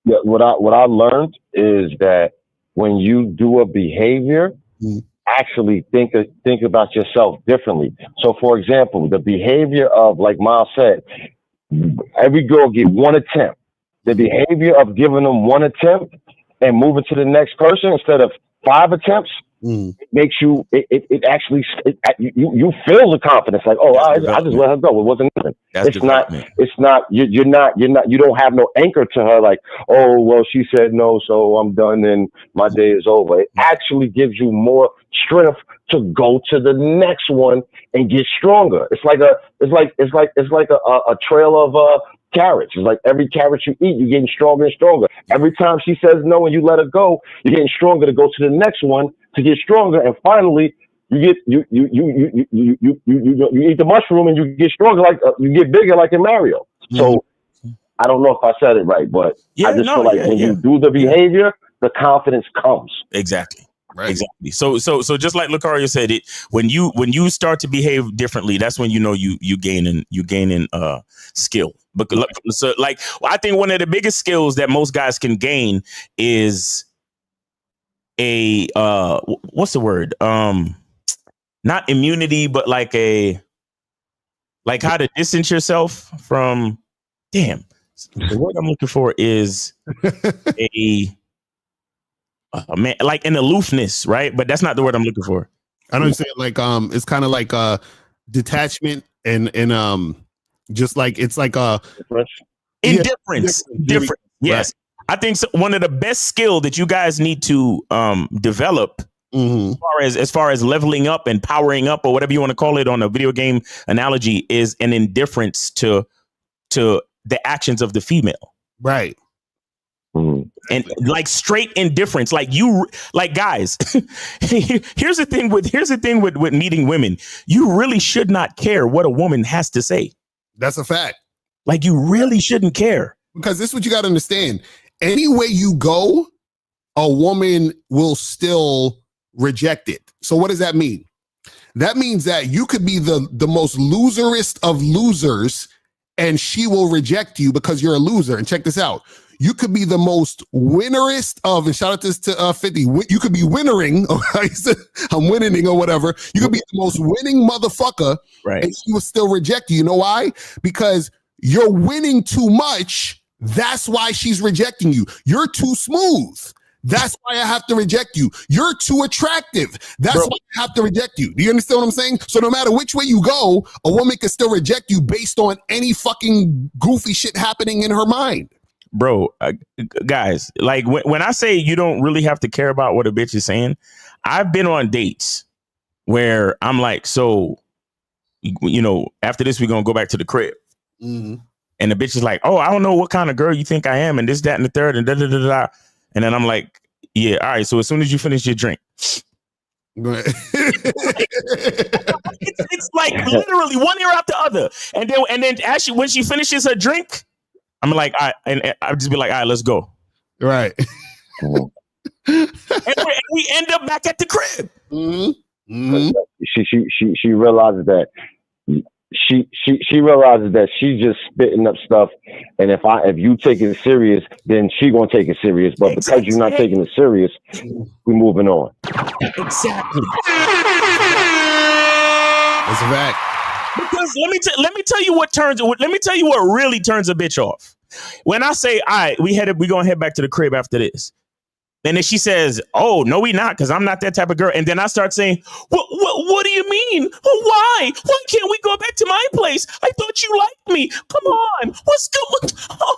Yeah. What I learned is that when you do a behavior, actually think about yourself differently. So, for example, the behavior of, like Miles said, every girl get one attempt. The behavior of giving them one attempt and moving to the next person instead of 5 attempts it makes you. It actually you feel the confidence. Like, oh, I just let her go. It wasn't nothing. It's not. You're not. You don't have no anchor to her. Like, oh, well, she said no, so I'm done and my day is over. It actually gives you more strength to go to the next one and get stronger. It's like a trail of carrots. It's like every carrot you eat, you're getting stronger and stronger. Every time she says no and you let her go, you're getting stronger to go to the next one to get stronger. And finally, you eat the mushroom and you get stronger, like you get bigger, like in Mario. So I don't know if I said it right, but I just feel like when you do the behavior, the confidence comes. Exactly. Right. Exactly. So just like Lucario said, it when you start to behave differently, that's when you know you gain in skill. But so like I think one of the biggest skills that most guys can gain is a what's the word? Not immunity, but like how to distance yourself from. Damn, the word I'm looking for is man, like an aloofness, right? But that's not the word I'm looking for. I know what you're saying. Like it's kind of like detachment and just like it's like indifference. Different. Yes. Right. I think one of the best skill that you guys need to develop as far as leveling up and powering up or whatever you want to call it on a video game analogy is an indifference to the actions of the female. Right. And like straight indifference, like guys, here's the thing with meeting women. You really should not care what a woman has to say. That's a fact. Like you really shouldn't care. Because this is what you got to understand. Any way you go, a woman will still reject it. So what does that mean? That means that you could be the most loserist of losers and she will reject you because you're a loser. And check this out. You could be the most winnerist of, and shout out this to 50. You could be winnering. I'm winning or whatever. You could be the most winning motherfucker, right? And she will still reject you. You know why? Because you're winning too much. That's why she's rejecting you. You're too smooth. That's why I have to reject you. You're too attractive. That's why I have to reject you. Do you understand what I'm saying? So no matter which way you go, a woman can still reject you based on any fucking goofy shit happening in her mind. Bro, guys, like when I say you don't really have to care about what a bitch is saying, I've been on dates where I'm like, so, you know, after this, we're going to go back to the crib. Mm-hmm. And the bitch is like, oh, I don't know what kind of girl you think I am and this, that, and the third and da, da, da, da, da. And then I'm like, yeah, all right. So as soon as you finish your drink. it's like literally one ear out the other. And then actually when she finishes her drink, I'm like, all right, and I'll just be like, all right, let's go. Right. and we end up back at the crib. Mm-hmm. Mm-hmm. She realizes that she realizes that she's just spitting up stuff, and if you take it serious, then she gonna take it serious. But because you're not taking it serious, we're moving on. Exactly. That's a fact. Because let me tell you what really turns a bitch off. When I say, all right, we gonna head back to the crib after this. And then she says, oh, no, we not, because I'm not that type of girl. And then I start saying, what do you mean? Why? Why can't we go back to my place? I thought you liked me. Come on. What's going on? Oh.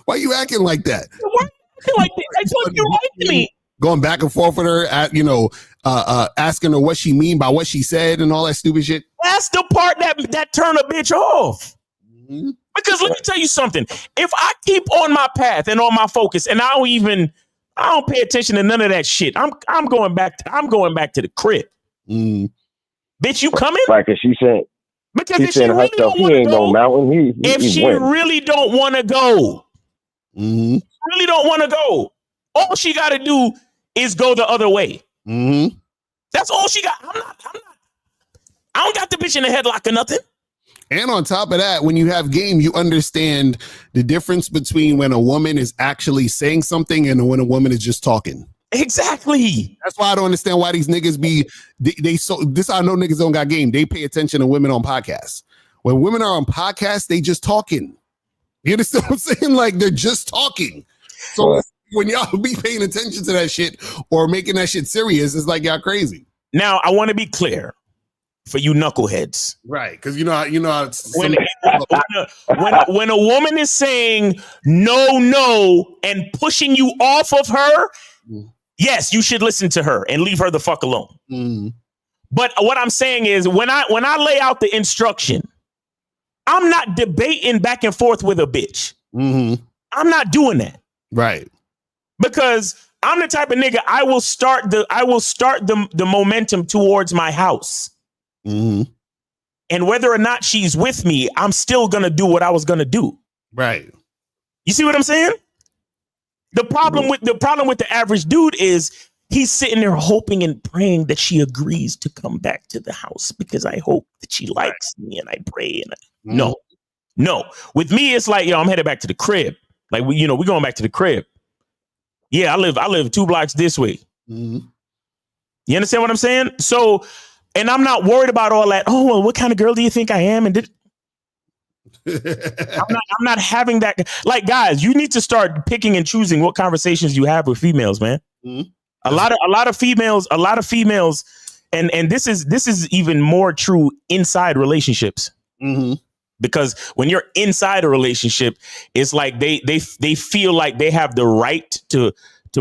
Why are you acting like that? Why are you acting like that? I thought you liked me. Going back and forth with her, asking her what she mean by what she said and all that stupid shit. That's the part that turn a bitch off. Mm-hmm. Because let me tell you something. If I keep on my path and on my focus, and I don't pay attention to none of that shit, I'm going back to the crib. Mm. Bitch, you coming? Right, because she said. Because if she really don't want to go, mountain, if she really don't want to go, really don't want to go, all she got to do is go the other way. Mm-hmm. That's all she got. I don't got the bitch in the headlock or nothing. And on top of that, when you have game, you understand the difference between when a woman is actually saying something and when a woman is just talking. Exactly. That's why I don't understand why these niggas I know niggas don't got game. They pay attention to women on podcasts. When women are on podcasts, they just talking. You understand what I'm saying? Like they're just talking. So when y'all be paying attention to that shit or making that shit serious, it's like y'all crazy. Now I want to be clear for you knuckleheads, right? Because you know how when a woman is saying no and pushing you off of her, yes, you should listen to her and leave her the fuck alone. But what I'm saying is when I lay out the instruction, I'm not debating back and forth with a bitch. I'm not doing that. Right. Because I'm the type of nigga I will start the momentum towards my house. And whether or not she's with me, I'm still gonna do what I was gonna do. Right. You see what I'm saying? The problem with the average dude is he's sitting there hoping and praying that she agrees to come back to the house because I hope that she likes me and I pray and no. With me, it's like, yo, I'm headed back to the crib. Like we going back to the crib. Yeah, I live 2 blocks this way. You understand what I'm saying? So, and I'm not worried about all that. Oh, well, what kind of girl do you think I am? And I'm not having that. Like, guys, you need to start picking and choosing what conversations you have with females, man. A lot of females, and this is even more true inside relationships. Because when you're inside a relationship, it's like they feel like they have the right to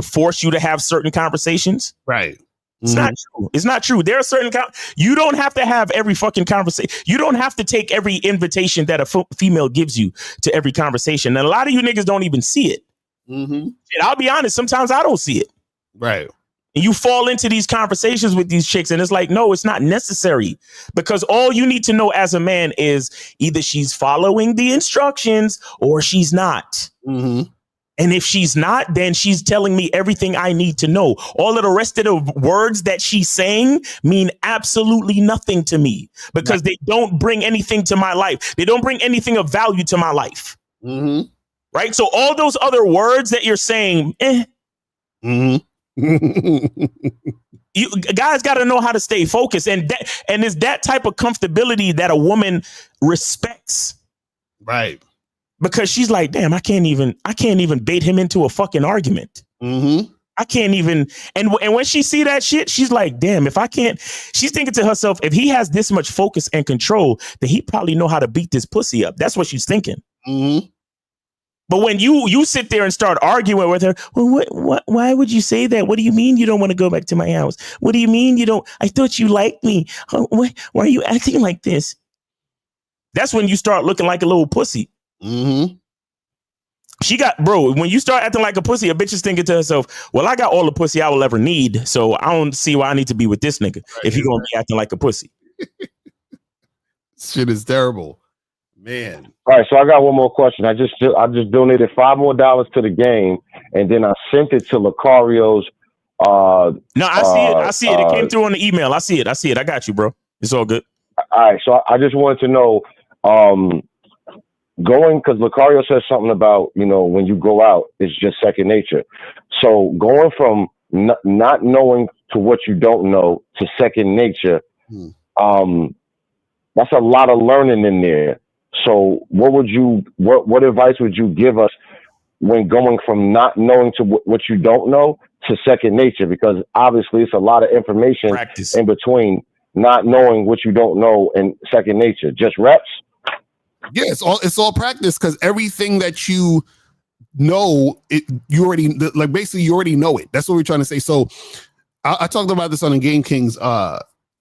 force you to have certain conversations. Right. It's not true. It's not true. There are certain you don't have to have every fucking conversation. You don't have to take every invitation that a female gives you to every conversation. And a lot of you niggas don't even see it. And I'll be honest, sometimes I don't see it. Right. And you fall into these conversations with these chicks and it's like, no, it's not necessary, because all you need to know as a man is either she's following the instructions or she's not. And if she's not, then she's telling me everything I need to know. All of the rest of the words that she's saying mean absolutely nothing to me because they don't bring anything to my life. They don't bring anything of value to my life. Right. So all those other words that you're saying, you guys got to know how to stay focused, and it's that type of comfortability that a woman respects, right? Because she's like, damn, I can't even bait him into a fucking argument. I can't even, and when she see that shit, she's like, damn, if I can't, she's thinking to herself, if he has this much focus and control, then he probably know how to beat this pussy up. That's what she's thinking. But when you sit there and start arguing with her, well, why would you say that? What do you mean you don't want to go back to my house? What do you mean you don't? I thought you liked me. Why are you acting like this? That's when you start looking like a little pussy. When you start acting like a pussy, a bitch is thinking to herself, well, I got all the pussy I will ever need, so I don't see why I need to be with this nigga if he's gonna be acting like a pussy. Shit is terrible. Man. All right, so I got one more question. I just donated $5 more to the game, and then I sent it to Lucario's. No, I see it. It came through on the email. I see it. I got you, bro. It's all good. All right, so I just wanted to know, because Lucario says something about, when you go out, it's just second nature. So going from not knowing to what you don't know to second nature, that's a lot of learning in there. So what advice would you give us when going from not knowing to what you don't know to second nature? Because obviously it's a lot of information in between not knowing what you don't know and second nature. Just reps? Yeah, it's all practice, because everything that you know, you already know it. That's what we're trying to say. So I talked about this on the Game Kings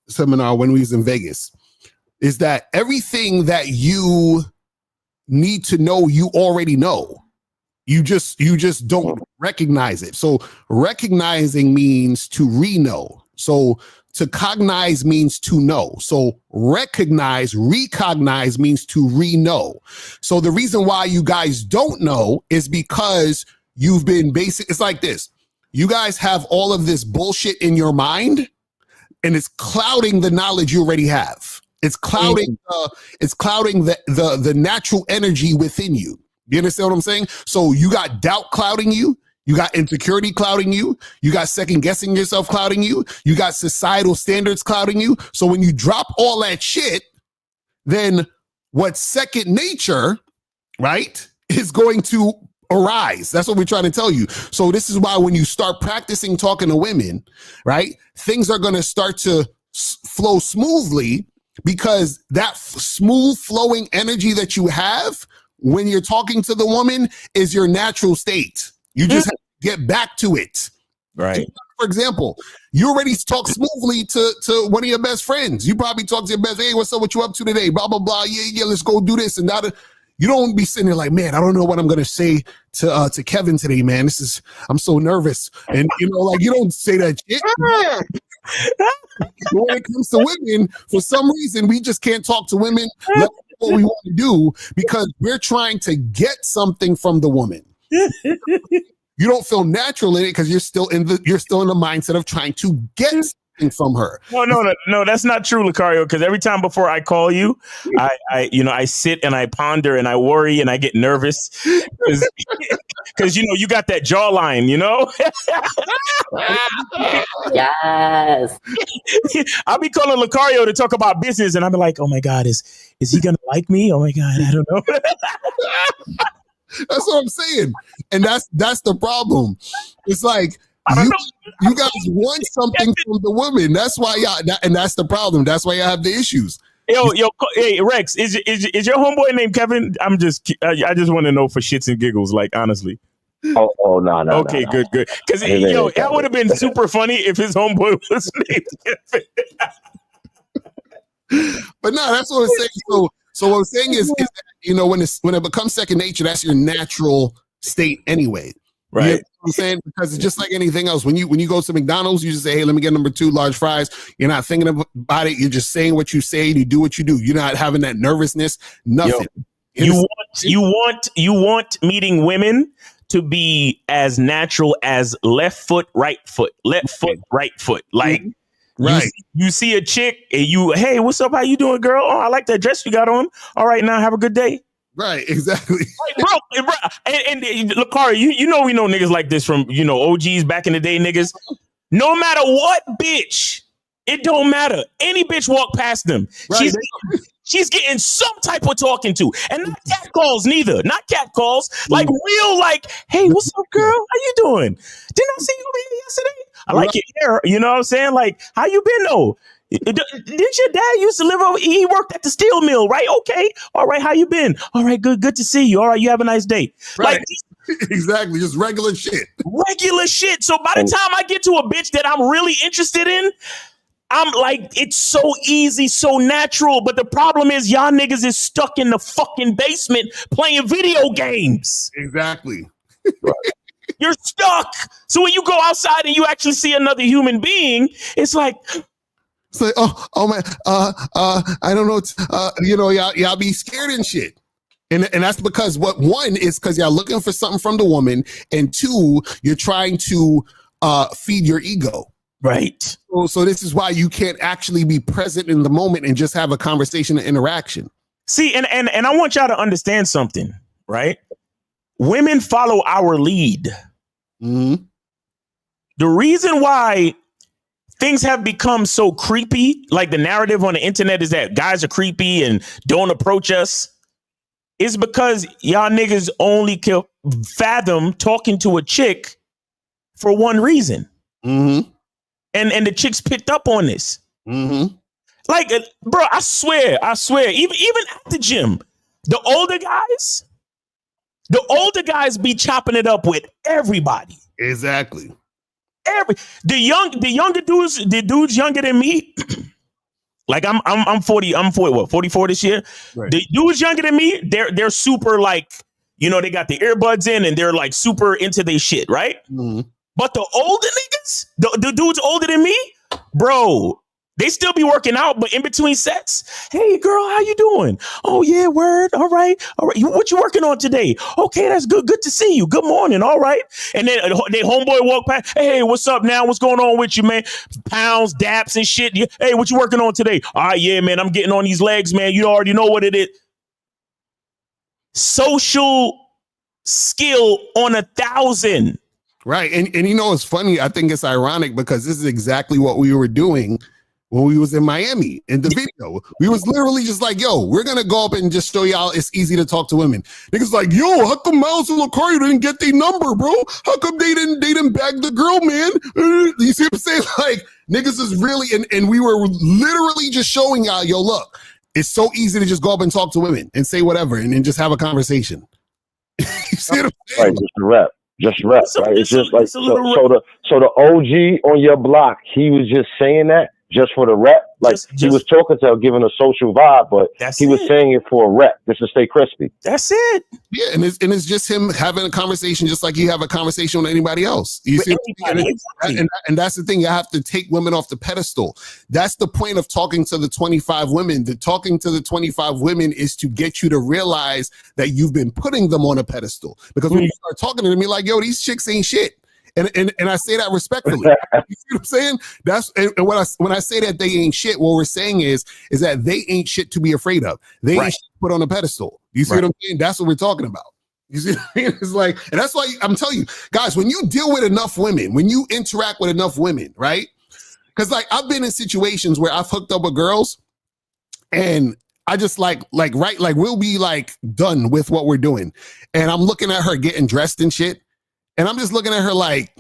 seminar when we was in Vegas. Is that everything that you need to know, you already know. You just don't recognize it. So recognizing means to re-know. So to cognize means to know. So recognize means to re-know. So the reason why you guys don't know is because you've been it's like this. You guys have all of this bullshit in your mind, and it's clouding the knowledge you already have. It's clouding the natural energy within you. You understand what I'm saying? So you got doubt clouding you. You got insecurity clouding you. You got second guessing yourself clouding you. You got societal standards clouding you. So when you drop all that shit, then what second nature, right, is going to arise. That's what we're trying to tell you. So this is why when you start practicing talking to women, right, things are going to start to flow smoothly, because that smooth flowing energy that you have when you're talking to the woman is your natural state. You just have to get back to it. Right. For example, you already talk smoothly to one of your best friends. You probably talk to your best, hey, what's up, what you up to today? Blah, blah, blah. Yeah, let's go do this and that. You don't be sitting there like, man, I don't know what I'm gonna say to Kevin today, man. I'm so nervous. And you know, like, you don't say that shit. When it comes to women, for some reason, we just can't talk to women like what we want to do, because we're trying to get something from the woman. You don't feel natural in it because you're still in the mindset of trying to get something from her. No, that's not true, Lucario. Because every time before I call you, I sit and I ponder and I worry and I get nervous because you got that jawline, Yes. I'll be calling Lucario to talk about business, and I'm like, oh my God, is he gonna like me? Oh my God, I don't know. That's what I'm saying, and that's the problem. It's like you guys want something from the woman. That's why and that's the problem. That's why you have the issues. Hey Rex, is your homeboy named Kevin? I just want to know for shits and giggles, like, honestly. Oh no. Okay, good. Because that would have been super funny if his homeboy was named Kevin. But no, that's what I'm saying. So what I'm saying is that, when it becomes second nature, that's your natural state anyway. Right. You know what I'm saying? Because it's just like anything else. When you go to McDonald's, you just say, hey, let me get number 2 large fries. You're not thinking about it. You're just saying what you say, and you do what you do. You're not having that nervousness, nothing. You want meeting women to be as natural as left foot, right foot, left foot, right foot. Like, right. You see a chick and hey, what's up? How you doing, girl? Oh, I like that dress you got on. All right, now have a good day. Right, exactly. Bro, and Lucario, we know niggas like this from, OGs back in the day, niggas. No matter what bitch, it don't matter. Any bitch walk past them. Right. She's getting some type of talking to. And not cat calls neither. Not cat calls. Like real, like, hey, what's up, girl? How you doing? Didn't I see you over here yesterday? I like your hair. You know what I'm saying? Like, how you been though? Didn't your dad used to live over? He worked at the steel mill, right? Okay. All right. How you been? All right. Good to see you. All right. You have a nice day. Right. Like, exactly. Just regular shit. Regular shit. So by the time I get to a bitch that I'm really interested in, I'm like, it's so easy, so natural. But the problem is y'all niggas is stuck in the fucking basement playing video games. Exactly. You're stuck. So when you go outside and you actually see another human being, it's like, oh man, I don't know. Y'all be scared and shit. And that's because one is because y'all looking for something from the woman, and 2, you're trying to feed your ego. Right. So this is why you can't actually be present in the moment and just have a conversation and interaction. See, and I want y'all to understand something, right? Women follow our lead. Mm-hmm. The reason why things have become so creepy, like the narrative on the internet is that guys are creepy and don't approach us, is because y'all niggas only can fathom talking to a chick for one reason. Mm-hmm. And the chicks picked up on this. Mm-hmm. Like, bro, I swear, even at the gym, the older guys be chopping it up with everybody. Exactly. The younger dudes, the dudes younger than me, like I'm 44 this year. Right. The dudes younger than me, they're super, like, they got the earbuds in and they're like super into their shit, right? Mm-hmm. But the older niggas, the dudes older than me, bro, they still be working out, but in between sets, hey girl, how you doing? Oh yeah, word. All right. What you working on today? Okay, that's good. Good to see you. Good morning. All right. And then they homeboy walk past. Hey, what's up now? What's going on with you, man? Pounds, daps, and shit. Hey, what you working on today? All right, yeah, man. I'm getting on these legs, man. You already know what it is. Social skill on 1,000. Right. And it's funny. I think it's ironic because this is exactly what we were doing when we was in Miami in the video. We was literally just like, yo, we're gonna go up and just show y'all it's easy to talk to women. Niggas like, yo, how come Miles and Lucario didn't get their number, bro? How come they didn't bag the girl, man? You see what I'm saying? Like, niggas is really, and we were literally just showing y'all, yo, look, it's so easy to just go up and talk to women and say whatever and then just have a conversation. You see what I'm saying? Right, just rap, right? It's just like so the OG on your block, he was just saying that just for the rep. Like he was talking to her, giving a social vibe, but he was saying it for a rep, just to stay crispy. That's it. Yeah, and it's just him having a conversation, just like you have a conversation with anybody else. You see, and that's the thing. You have to take women off the pedestal. That's the point of talking to the 25 women. The talking to the 25 women is to get you to realize that you've been putting them on a pedestal. Because when you start talking to them, you're like, yo, these chicks ain't shit. And I say that respectfully. You see what I'm saying? That's and when I say that they ain't shit, what we're saying is that they ain't shit to be afraid of. They ain't shit to put on a pedestal. You see what I'm saying? That's what we're talking about. You see what I mean? It's like, and that's why I'm telling you, guys, when you deal with enough women, when you interact with enough women, right? Because like I've been in situations where I've hooked up with girls and I just like we'll be like done with what we're doing. And I'm looking at her getting dressed and shit. And I'm just looking at her like,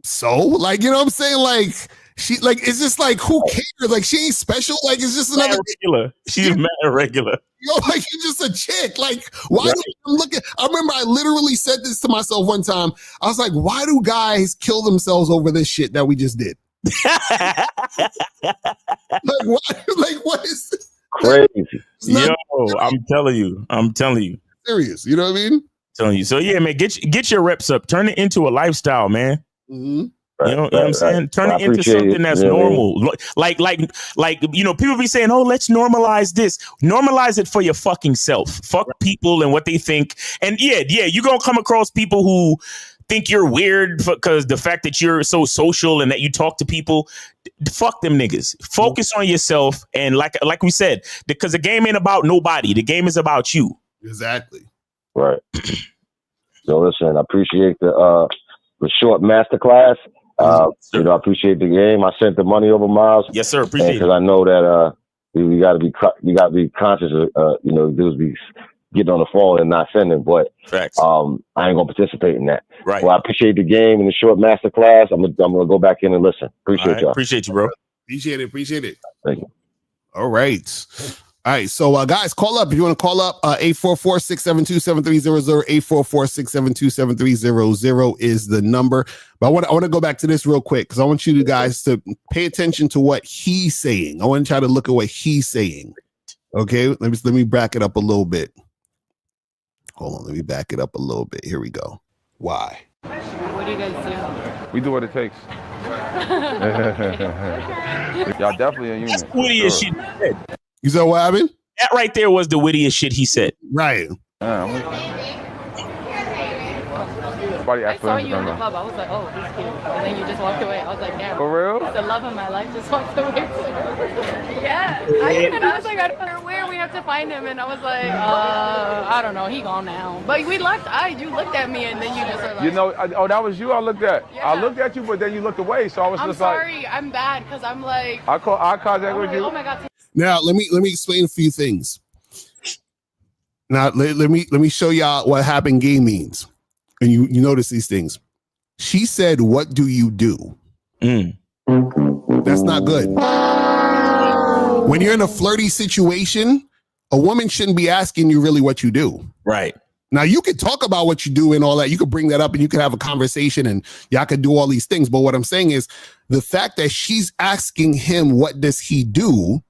so? Like, you know what I'm saying? Like, she, like, it's just like, who cares? Like, she ain't special. Like, it's just another regular. She's mad regular. Yo, like, you're just a chick. Like, why do you look at, I remember I literally said this to myself one time. I was like, why do guys kill themselves over this shit that we just did? what is this? Crazy. Yo, I'm telling you. Serious. You know what I mean? Telling you. So yeah, man, get your reps up. Turn it into a lifestyle, man. Mm-hmm. You know what I'm saying? Turn it into something that's normal. Like, people be saying, oh, let's normalize this. Normalize it for your fucking self. Fuck people and what they think. And yeah, you're going to come across people who think you're weird because the fact that you're so social and that you talk to people. Fuck them niggas. Focus on yourself. And like we said, because the game ain't about nobody. The game is about you. Exactly. Right. So listen, I appreciate the short masterclass. I appreciate the game. I sent the money over, Miles. Yes, sir. Appreciate it. Because I know that you got to be conscious of dudes be getting on the phone and not sending. But I ain't gonna participate in that. Right. Well, I appreciate the game and the short masterclass. I'm gonna go back in and listen. Appreciate y'all. Appreciate you, bro. Appreciate it. Thank you. All right. All right, so guys, call up if you want to call up. 844-672-7300. 844-672-7300 is the number. But I want to go back to this real quick because I want you guys to pay attention to what he's saying. I want to try to look at what he's saying. Okay, let me back it up a little bit. Hold on, let me back it up a little bit. Here we go. Why? What do you guys do? We do what it takes. Y'all definitely a unit. That's the wittiest shit he said. You said what happened? That right there was the wittiest shit he said. Right. I saw you in the club. I was like, oh, he's cute. And then you just walked away. I was like, damn. For real? The love of my life just walked away. Yeah. I was like, I don't know where we have to find him. And I was like, I don't know. He gone now. But we left. You looked at me and then you just were like. You know, that was you I looked at. Yeah. I looked at you, but then you looked away. So I was just like. I'm sorry. I'm bad because I'm like. I contact with you. Oh my God. Now, let me explain a few things. Now, let me show y'all what having game means. And you notice these things. She said, what do you do? That's not good. When you're in a flirty situation, a woman shouldn't be asking you really what you do. Right. Now, you could talk about what you do and all that. You could bring that up and you could have a conversation and y'all could do all these things. But what I'm saying is the fact that she's asking him, what does he do?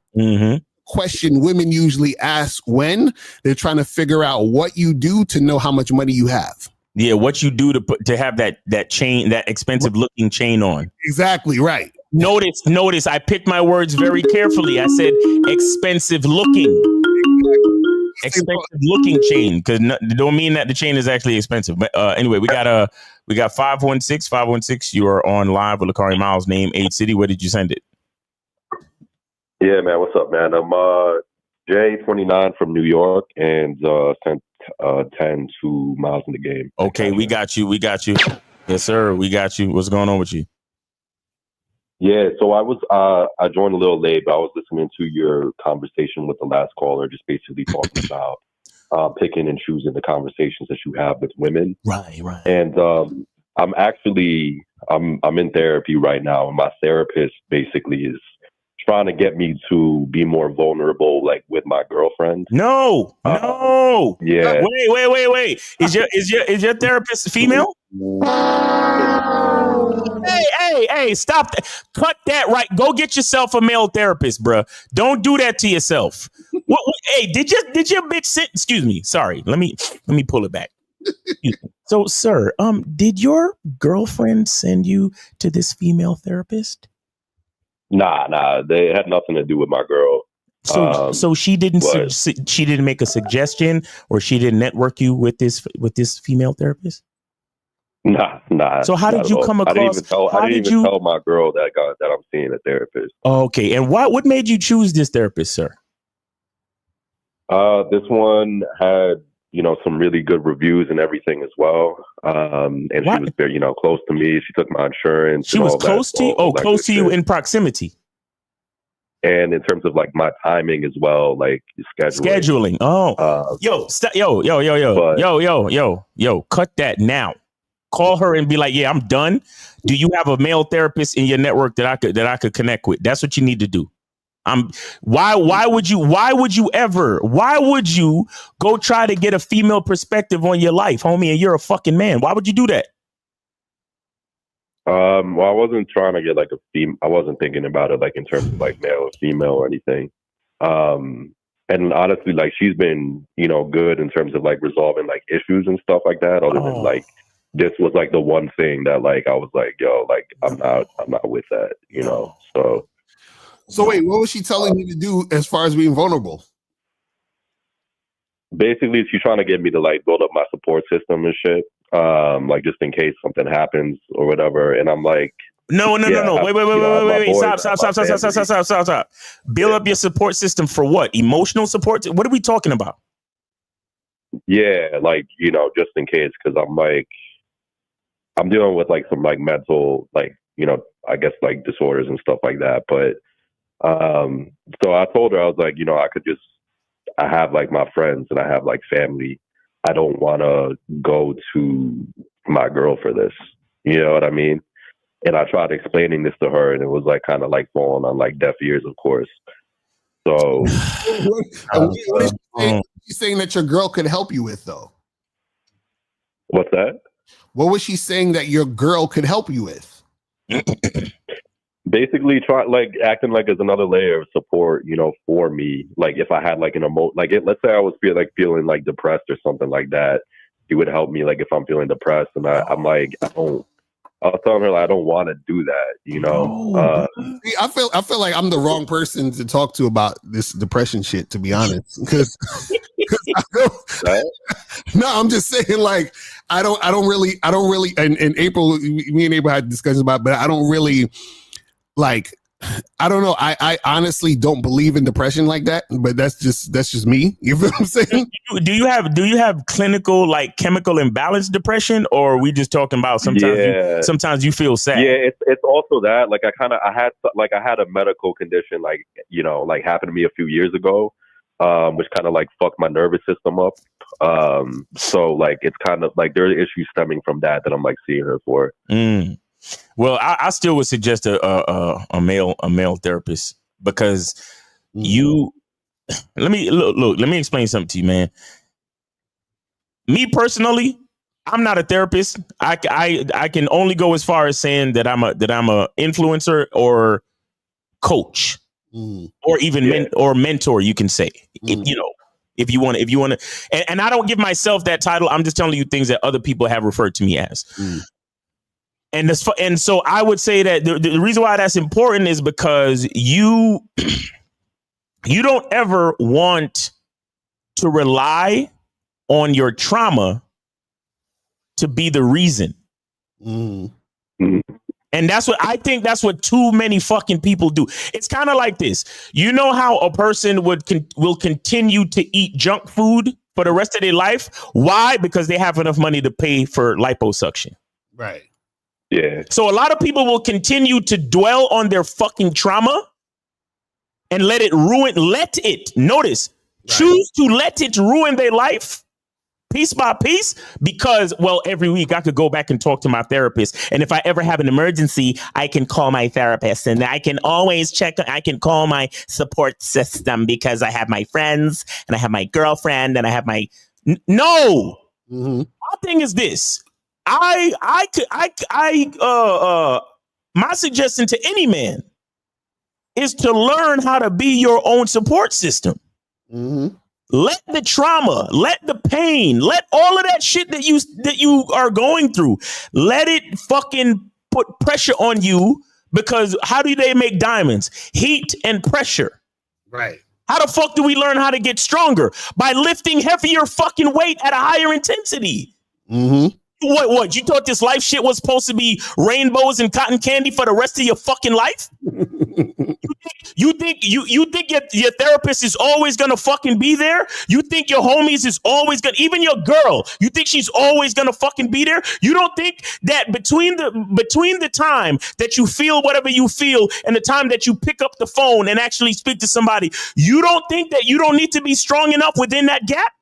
Question women usually ask when they're trying to figure out what you do to know how much money you have. Yeah, what you do to have that chain, that expensive looking chain on. Exactly right. Notice. I picked my words very carefully. I said expensive looking chain because don't mean that the chain is actually expensive. But anyway, we got 516. You are on live with Lucario Miles. Name, age, city. Where did you send it? Yeah, man. What's up, man? I'm J29 from New York and sent 10 to Miles in the game. Okay, we got you. Yes, sir. We got you. What's going on with you? Yeah, so I joined a little late, but I was listening to your conversation with the last caller, just basically talking about picking and choosing the conversations that you have with women. Right. And I'm in therapy right now, and my therapist basically is trying to get me to be more vulnerable, like with my girlfriend. No. Yeah. Wait. Is your therapist female? Hey, stop that. Cut that right. Go get yourself a male therapist, bruh. Don't do that to yourself. Hey, did your bitch sit? Excuse me. Sorry. Let me pull it back. So, sir, did your girlfriend send you to this female therapist? Nah. They had nothing to do with my girl. So she didn't she didn't make a suggestion, or she didn't network you with this female therapist? Nah. So how did you come across? I didn't even tell my girl that I'm seeing a therapist. Okay, and what made you choose this therapist, sir? This one had some really good reviews and everything as well. And she was very close to me. She took my insurance. She was close to you. Close to you in proximity. And in terms of like my timing as well, like scheduling. Oh, yo, cut that now. Call her and be like, yeah, I'm done. Do you have a male therapist in your network that I could connect with? That's what you need to do. Why would you go try to get a female perspective on your life, homie, and you're a fucking man? Why would you do that? Well, I wasn't trying to get like a female. I wasn't thinking about it like in terms of like male or female or anything. And honestly, like she's been, good in terms of like resolving like issues and stuff like that. Other than like, this was like the one thing that like I was like, yo, like I'm not with that, So wait, what was she telling you to do as far as being vulnerable? Basically, she's trying to get me to like build up my support system and shit. Like just in case something happens or whatever. And I'm like, no. Wait. Stop. Build up your support system for what? Emotional support? What are we talking about? Yeah, like, just in case, because I'm dealing with like some like mental, like, I guess like disorders and stuff like that. But so I told her, I was like, I have like my friends and I have like family. I don't want to go to my girl for this. You know what I mean? And I tried explaining this to her, and it was like kind of like falling on like deaf ears, of course. So what is she saying that your girl could help you with, though? What's that? What was she saying that your girl could help you with? Basically, acting like as another layer of support, for me. Like if I had like let's say I was feeling like depressed or something like that, it would help me. Like if I'm feeling depressed, and I'm like, I was telling her like, I don't want to do that, I feel like I'm the wrong person to talk to about this depression shit, to be honest. Because no, I'm just saying, like, I don't really, and April, me and April had discussions about it, but I don't really, like, I don't know. I honestly don't believe in depression like that, but that's just me. You feel what I'm saying? Do you have clinical, like, chemical imbalance depression, or are we just talking about sometimes you feel sad? Yeah, it's also that. Like I had a medical condition, like happened to me a few years ago, which kind of like fucked my nervous system up. So like it's kind of like there are issues stemming from that I'm like seeing her for. Well, I still would suggest a male therapist, because let me explain something to you, man. Me personally, I'm not a therapist. I can only go as far as saying that I'm a influencer or coach, or even mentor. You can say, if you want to, and I don't give myself that title. I'm just telling you things that other people have referred to me as. And so I would say that the reason why that's important is because you don't ever want to rely on your trauma to be the reason. And that's what too many fucking people do. It's kind of like this. You know how a person will continue to eat junk food for the rest of their life? Why? Because they have enough money to pay for liposuction. Right. Yeah. So a lot of people will continue to dwell on their fucking trauma and let it, notice, choose to let it ruin their life piece by piece, because, well, every week I could go back and talk to my therapist. And if I ever have an emergency, I can call my therapist, and I can always I can call my support system because I have my friends and I have my girlfriend and I have my, no. My thing is this. My suggestion to any man is to learn how to be your own support system. Let the trauma, let the pain, let all of that shit that you are going through, let it fucking put pressure on you, because how do they make diamonds? Heat and pressure. Right. How the fuck do we learn how to get stronger? By lifting heavier fucking weight at a higher intensity. What? You thought this life shit was supposed to be rainbows and cotton candy for the rest of your fucking life? You think your therapist is always gonna fucking be there? You think your homies is always gonna, even your girl, you think she's always gonna fucking be there? You don't think that between the time that you feel whatever you feel and the time that you pick up the phone and actually speak to somebody, you don't think that you don't need to be strong enough within that gap?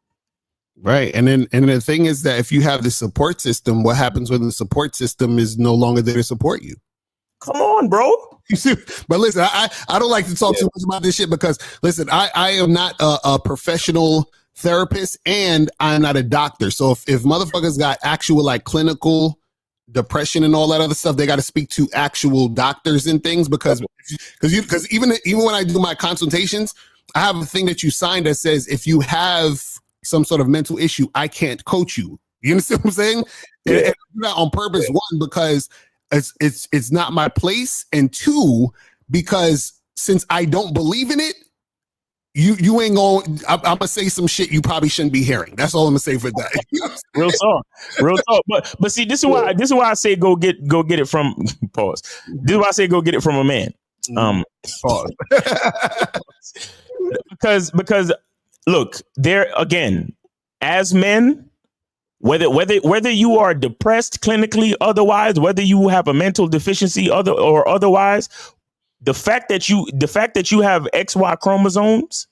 Right. And the thing is that if you have the support system, what happens when the support system is no longer there to support you? Come on, bro. But listen, I don't like to talk too much about this shit because, listen, I am not a professional therapist and I'm not a doctor. So if motherfuckers got actual like clinical depression and all that other stuff, they got to speak to actual doctors and things, because even when I do my consultations, I have a thing that you sign that says if you have some sort of mental issue, I can't coach you. You understand what I'm saying? Yeah. And not on purpose. One, because it's not my place, and two, because since I don't believe in it, you ain't going. I'm gonna say some shit you probably shouldn't be hearing. That's all I'm gonna say for that. Real talk. But see, this is why I say go get it from pause. This is why I say go get it from a man. Pause. because look, there again, as men, whether you are depressed clinically, otherwise, whether you have a mental deficiency or otherwise, the fact that you have XY chromosomes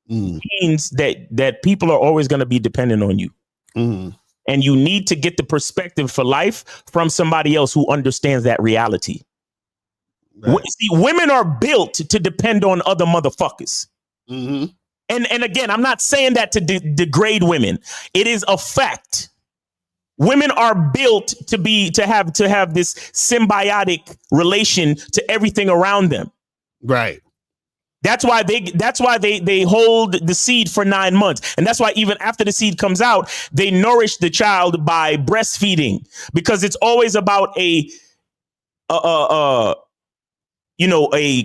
means that people are always going to be dependent on you. And you need to get the perspective for life from somebody else who understands that reality. Right. See, women are built to depend on other motherfuckers. And again, I'm not saying that to degrade women. It is a fact. Women are built to have this symbiotic relation to everything around them. Right. That's why they hold the seed for 9 months. And that's why even after the seed comes out, they nourish the child by breastfeeding, because it's always about a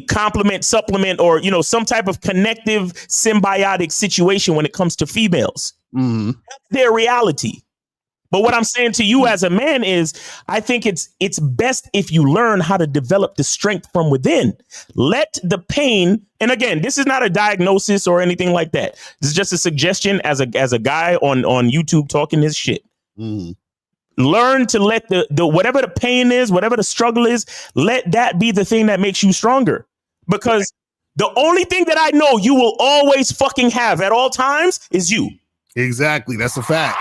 complement, supplement, or, some type of connective symbiotic situation when it comes to females. That's their reality. But what I'm saying to you as a man is, I think it's best if you learn how to develop the strength from within. Let the pain, and again, this is not a diagnosis or anything like that. This is just a suggestion as a guy on YouTube talking this shit. Learn to let the whatever the pain is, whatever the struggle is, let that be the thing that makes you stronger. Because the only thing that I know you will always fucking have at all times is you. Exactly. That's a fact.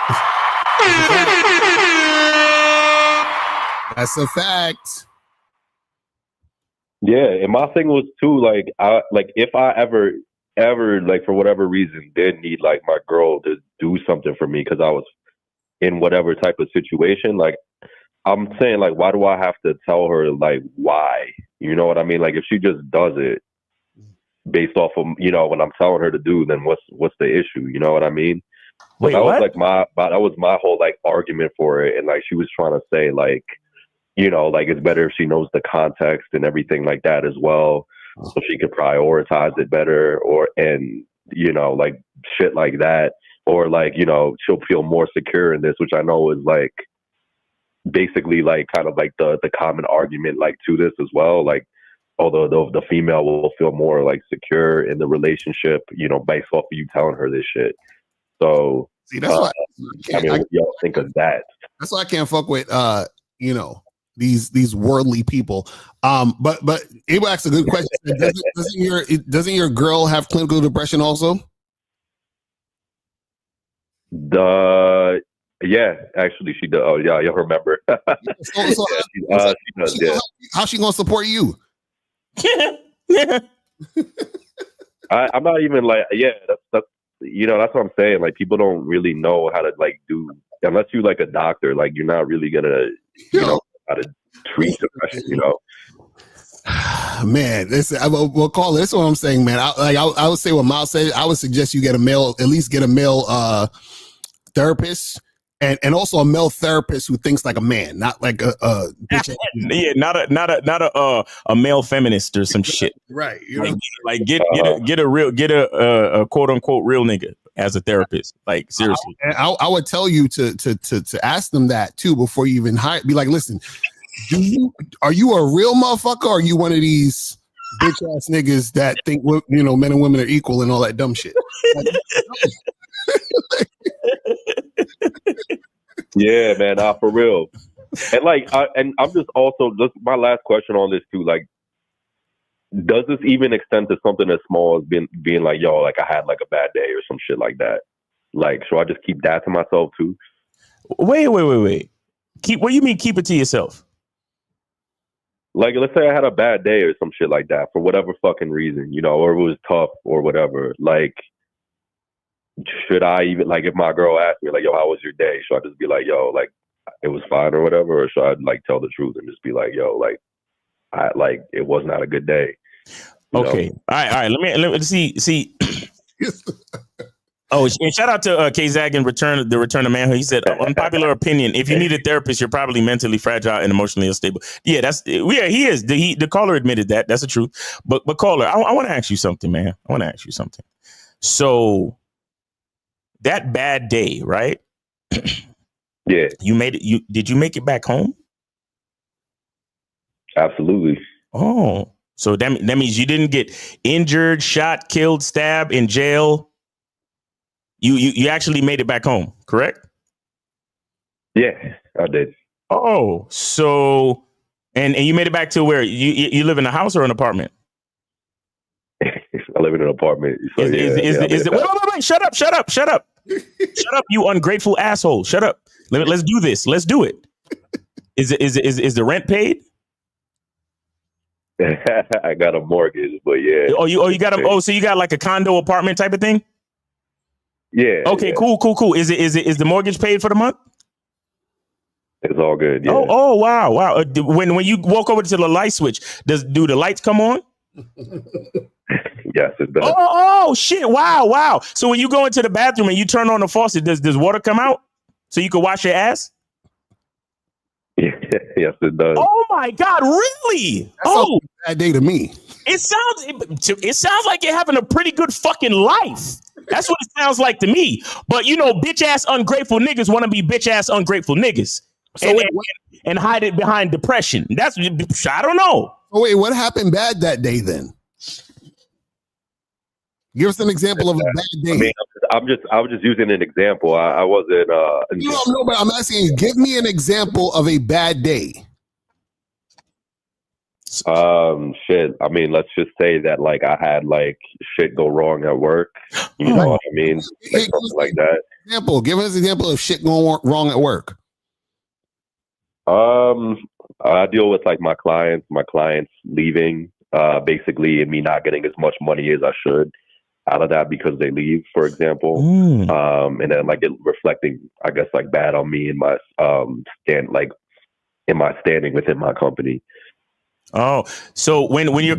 That's a fact. Yeah, and my thing was too, if I ever like for whatever reason did need like my girl to do something for me because I was in whatever type of situation, like I'm saying, like, why do I have to tell her like why? You know what I mean? Like if she just does it based off of what I'm telling her to do, then what's the issue? You know what I mean? Wait, that what? was like that was my whole like argument for it, and like she was trying to say like, like it's better if she knows the context and everything like that as well, so she could prioritize it better, like shit like that, or like she'll feel more secure in this, which I know is like basically like kind of like the common argument like to this as well, like although the female will feel more like secure in the relationship, based off of you telling her this shit. So see, that's why y'all think of that. That's why I can't fuck with these worldly people. But Abel asked a good question. Doesn't your girl have clinical depression also? Yeah, actually she does. Oh yeah, you'll remember. So she does. Yeah. How's she gonna support you? I'm not even like, yeah, that's that's what I'm saying. Like, people don't really know how to like do, unless you like a doctor, like you're not really gonna know how to treat depression, Man, listen, we'll call it. That's what I'm saying, man. I would say what Miles said. I would suggest you get at least get a male therapist, and also a male therapist who thinks like a man, not like a bitch. Yeah, not a male feminist or some shit. Right. Get a quote unquote real nigga as a therapist. Like, seriously. I would tell you to ask them that too before you even hire. Be like, listen, are you a real motherfucker, or are you one of these bitch ass niggas that think men and women are equal and all that dumb shit? Yeah, man, for real. And I'm just my last question on this too. Like, does this even extend to something as small as being like, yo, like I had like a bad day or some shit like that? Like, should I just keep that to myself too? Wait. What do you mean keep it to yourself? Like, let's say I had a bad day or some shit like that for whatever fucking reason, or it was tough or whatever. Like, should I even, like, if my girl asked me, like, yo, how was your day? Should I just be like, yo, like, it was fine or whatever? Or should I, like, tell the truth and just be like, yo, like, it was not a good day? Okay. All right. Let me see. Oh, and shout out to K-Zag and Return of Manhood. He said, unpopular opinion, if you need a therapist, you're probably mentally fragile and emotionally unstable. Yeah, he is. The caller admitted that. That's the truth. But caller, I want to ask you something, man. So that bad day, right? Yeah. You made it. Did you make it back home? Absolutely. Oh, so that means you didn't get injured, shot, killed, stabbed, in jail. You actually made it back home, correct? Yeah, I did. Oh, so and you made it back to where you live in a house or an apartment? I live in an apartment. So wait, shut up. Shut up, you ungrateful asshole. Shut up. Let's do this. Let's do it. Is the rent paid? I got a mortgage, but yeah. You got so you got like a condo apartment type of thing? Yeah. Okay, yeah. Cool. Is the mortgage paid for the month? It's all good. Yeah. Oh, wow. When you walk over to the light switch, do the lights come on? Yes, it does. Oh shit! Wow. So when you go into the bathroom and you turn on the faucet, does water come out so you can wash your ass? Yes, it does. Oh my God! Really? That's a bad day to me. It sounds like you're having a pretty good fucking life. That's what it sounds like to me. But bitch ass ungrateful niggas want to be bitch ass ungrateful niggas, and hide it behind depression. That's, I don't know. Oh wait, what happened bad that day then? Give us an example of a bad day. I mean, I was just using an example. I wasn't. No, but I'm asking you. Give me an example of a bad day. Shit. I mean, let's just say that like I had like shit go wrong at work. You know what I mean? Like something like that. Example. Give us an example of shit going wrong at work. I deal with like my clients leaving, basically, and me not getting as much money as I should out of that because they leave, for example. And then like it reflecting, I guess, like bad on me and my in my standing within my company. Oh, so when your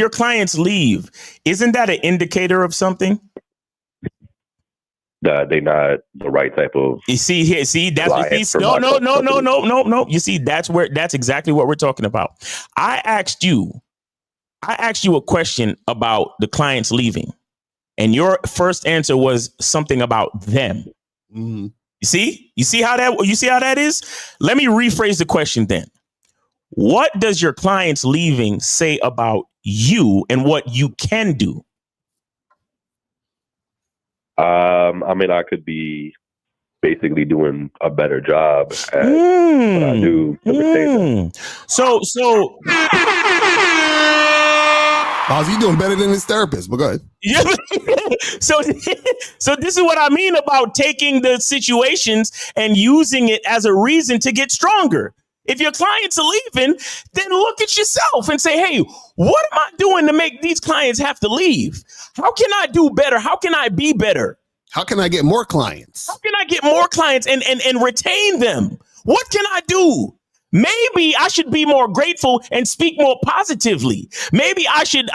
clients leave, isn't that an indicator of something? That they're not the right type of. You see here, no. You see, that's exactly what we're talking about. I asked you a question about the clients leaving, and your first answer was something about them. Mm-hmm. You see how that is? Let me rephrase the question then. What does your clients leaving say about you and what you can do? I mean, I could be basically doing a better job at what I do. So Miles, you doing better than his therapist, but go ahead. Yeah. so this is what I mean about taking the situations and using it as a reason to get stronger. If your clients are leaving, then look at yourself and say, hey, what am I doing to make these clients have to leave? How can I do better? How can I be better? How can I get more clients? How can I get more clients and retain them? What can I do? Maybe I should be more grateful and speak more positively. Maybe I should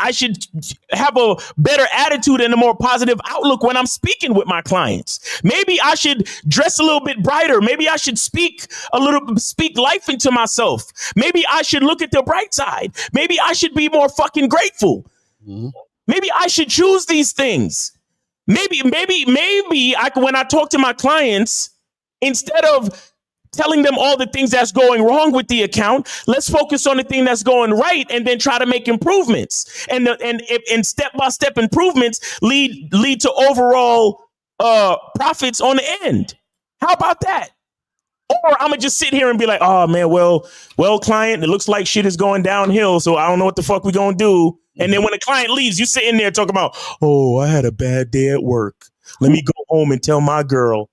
have a better attitude and a more positive outlook when I'm speaking with my clients. Maybe I should dress a little bit brighter. Maybe I should speak life into myself. Maybe I should look at the bright side. Maybe I should be more fucking grateful. Maybe I should choose these things. Maybe when I talk to my clients, instead of telling them all the things that's going wrong with the account, let's focus on the thing that's going right and then try to make improvements. And step-by-step improvements lead to overall profits on the end. How about that? Or I'm gonna just sit here and be like, oh man, well, client, it looks like shit is going downhill, so I don't know what the fuck we gonna do. And then when the client leaves, you sitting there talking about, oh, I had a bad day at work. Let me go home and tell my girl.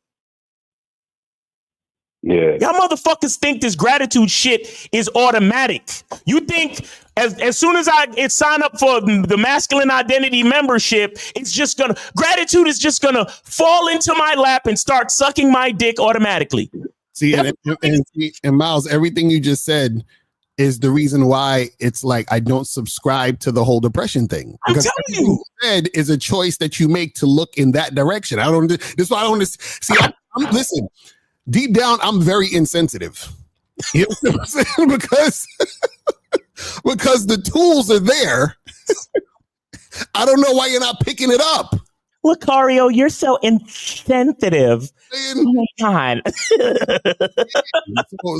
Yeah. Y'all motherfuckers think this gratitude shit is automatic. You think as soon as I sign up for the masculine identity membership, gratitude is just gonna fall into my lap and start sucking my dick automatically. See, and Miles, everything you just said is the reason why it's like I don't subscribe to the whole depression thing. Because everything you said is a choice that you make to look in that direction. This is why I don't see. Listen. Deep down, I'm very insensitive. You know what I'm saying? Because the tools are there. I don't know why you're not picking it up. Lucario, you're so insensitive. Oh my God.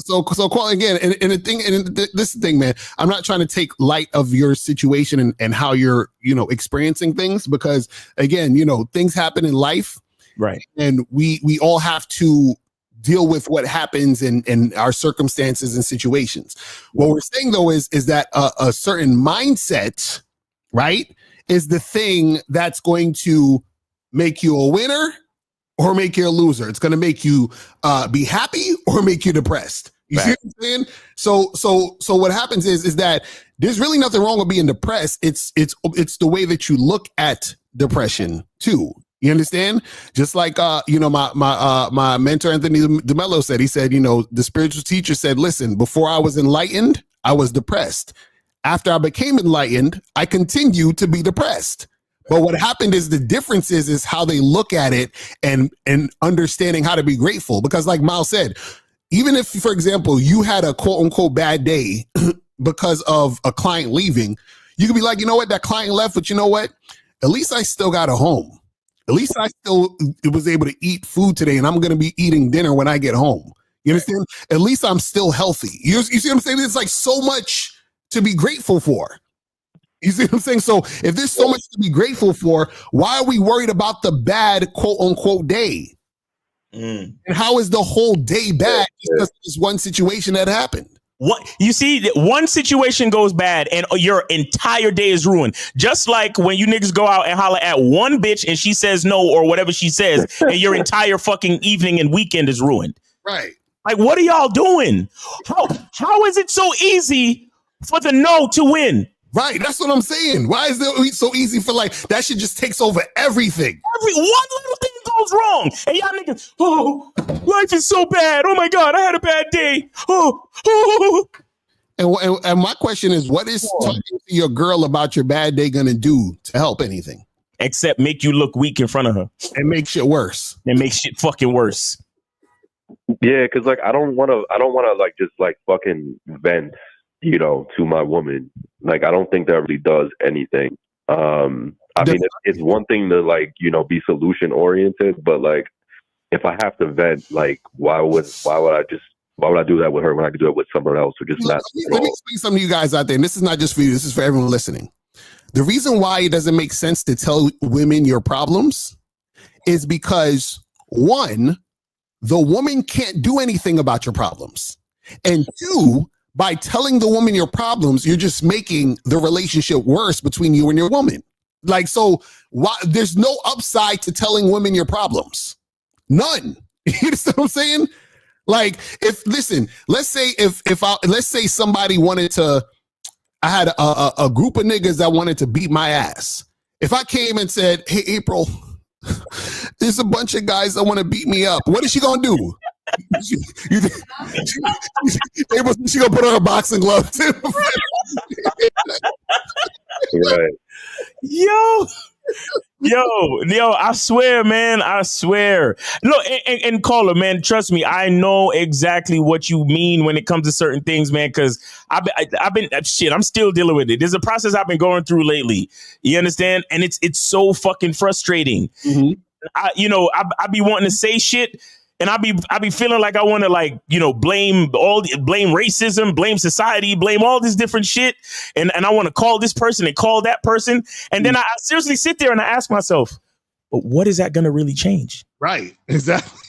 so again, and the thing, and this thing, man, I'm not trying to take light of your situation and how you're, experiencing things, because again, things happen in life. Right. And we all have to deal with what happens in our circumstances and situations. What we're saying though is that a certain mindset, right, is the thing that's going to make you a winner or make you a loser. It's going to make you be happy or make you depressed. You see what I'm saying? So what happens is that there's really nothing wrong with being depressed. It's the way that you look at depression too. You understand? Just like my mentor Anthony DeMello said. He said, the spiritual teacher said, listen, before I was enlightened, I was depressed. After I became enlightened, I continued to be depressed. But what happened is the difference is how they look at it and understanding how to be grateful. Because like Miles said, even if, for example, you had a quote unquote bad day because of a client leaving, you could be like, you know what, that client left, but you know what? At least I still got a home. At least I still was able to eat food today, and I'm going to be eating dinner when I get home. You understand? At least I'm still healthy. You see what I'm saying? It's like so much to be grateful for. You see what I'm saying? So if there's so much to be grateful for, why are we worried about the bad quote unquote day? And how is the whole day bad because of this one situation that happened? What you see, one situation goes bad and your entire day is ruined. Just like when you niggas go out and holler at one bitch and she says no or whatever she says, and your entire fucking evening and weekend is ruined. Right. Like, what are y'all doing? How is it so easy for the no to win? Right. That's what I'm saying. Why is it so easy for that shit just takes over everything? One little thing goes wrong. And y'all niggas, oh, life is so bad. Oh my God, I had a bad day. Oh. And my question is, what is talking to your girl about your bad day going to do to help anything? Except make you look weak in front of her. And make shit worse. And make shit fucking worse. Yeah, because I don't want to just fucking vent, to my woman. I don't think that really does anything. I mean, it's one thing to be solution oriented, but if I have to vent, why would I do that with her when I could do it with someone else? Or just not. Let me explain something to you guys out there. And this is not just for you. This is for everyone listening. The reason why it doesn't make sense to tell women your problems is because, one, the woman can't do anything about your problems. And two, by telling the woman your problems, you're just making the relationship worse between you and your woman. Like, so why, there's no upside to telling women your problems. None. You understand what I'm saying? Like, let's say somebody wanted to, I had a group of niggas that wanted to beat my ass. If I came and said, hey, April, there's a bunch of guys that want to beat me up, what is she going to do? She gonna put on her boxing gloves. Right. Yo, I swear, man, I swear. Look, and caller, man, trust me, I know exactly what you mean when it comes to certain things, man, because I've been shit, I'm still dealing with it. There's a process I've been going through lately. You understand? And it's so fucking frustrating. Mm-hmm. I be wanting to say shit, and I be feeling like I want to, like, blame racism, blame society, blame all this different shit, and I want to call this person and call that person, and then I seriously sit there and I ask myself, but what is that going to really change? Right, exactly.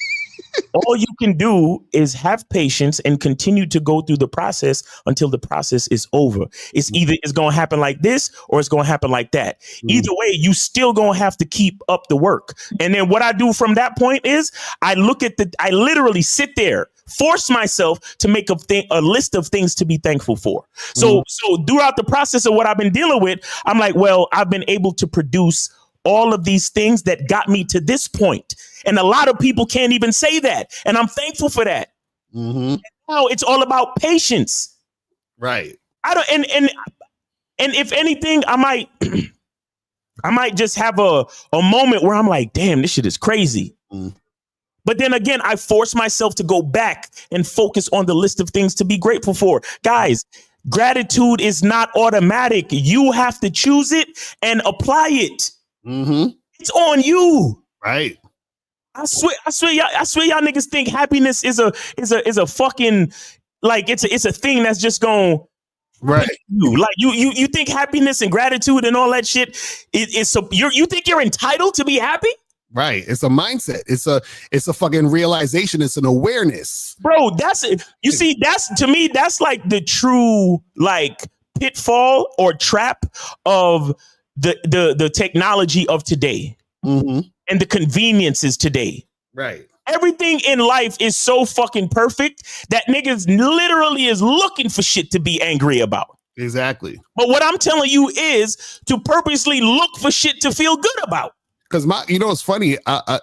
All you can do is have patience and continue to go through the process until the process is over. It's either it's going to happen like this or it's going to happen like that. Either way, you still going to have to keep up the work. And then what I do from that point is I literally sit there, force myself to make a list of things to be thankful for. So throughout the process of what I've been dealing with, I'm like, well, I've been able to produce all of these things that got me to this point. And a lot of people can't even say that. And I'm thankful for that. Mm-hmm. Now it's all about patience. Right. And if anything, I might just have a moment where I'm like, damn, this shit is crazy. But then again, I force myself to go back and focus on the list of things to be grateful for. Guys, gratitude is not automatic. You have to choose it and apply it. Mm-hmm. It's on you. Right. I swear y'all niggas think happiness is a fucking, like, it's a thing that's just going right. You think happiness and gratitude and all that shit you think you're entitled to be happy? Right. It's a mindset. It's a fucking realization. It's an awareness. Bro, that's it. You see, to me, that's like the true, like, pitfall or trap of the technology of today. Mm-hmm. And the conveniences today. Right. Everything in life is so fucking perfect that niggas literally is looking for shit to be angry about. Exactly. But what I'm telling you is to purposely look for shit to feel good about. Because it's funny. I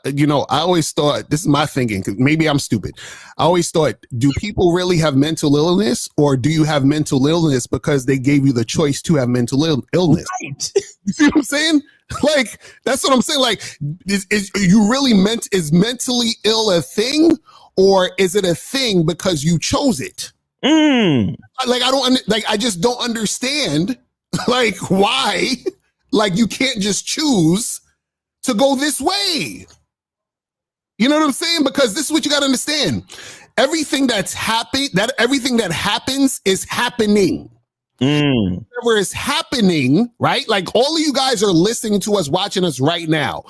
always thought, this is my thinking, because maybe I'm stupid. I always thought, do people really have mental illness, or do you have mental illness because they gave you the choice to have mental illness? Right. You see what I'm saying? Like, that's what I'm saying. Like, is mentally ill a thing, or is it a thing because you chose it? Like, I just don't understand, like, why, like, you can't just choose to go this way. You know what I'm saying? Because this is what you got to understand. Everything that happens is happening. Whatever is happening, right? Like, all of you guys are listening to us, watching us right now.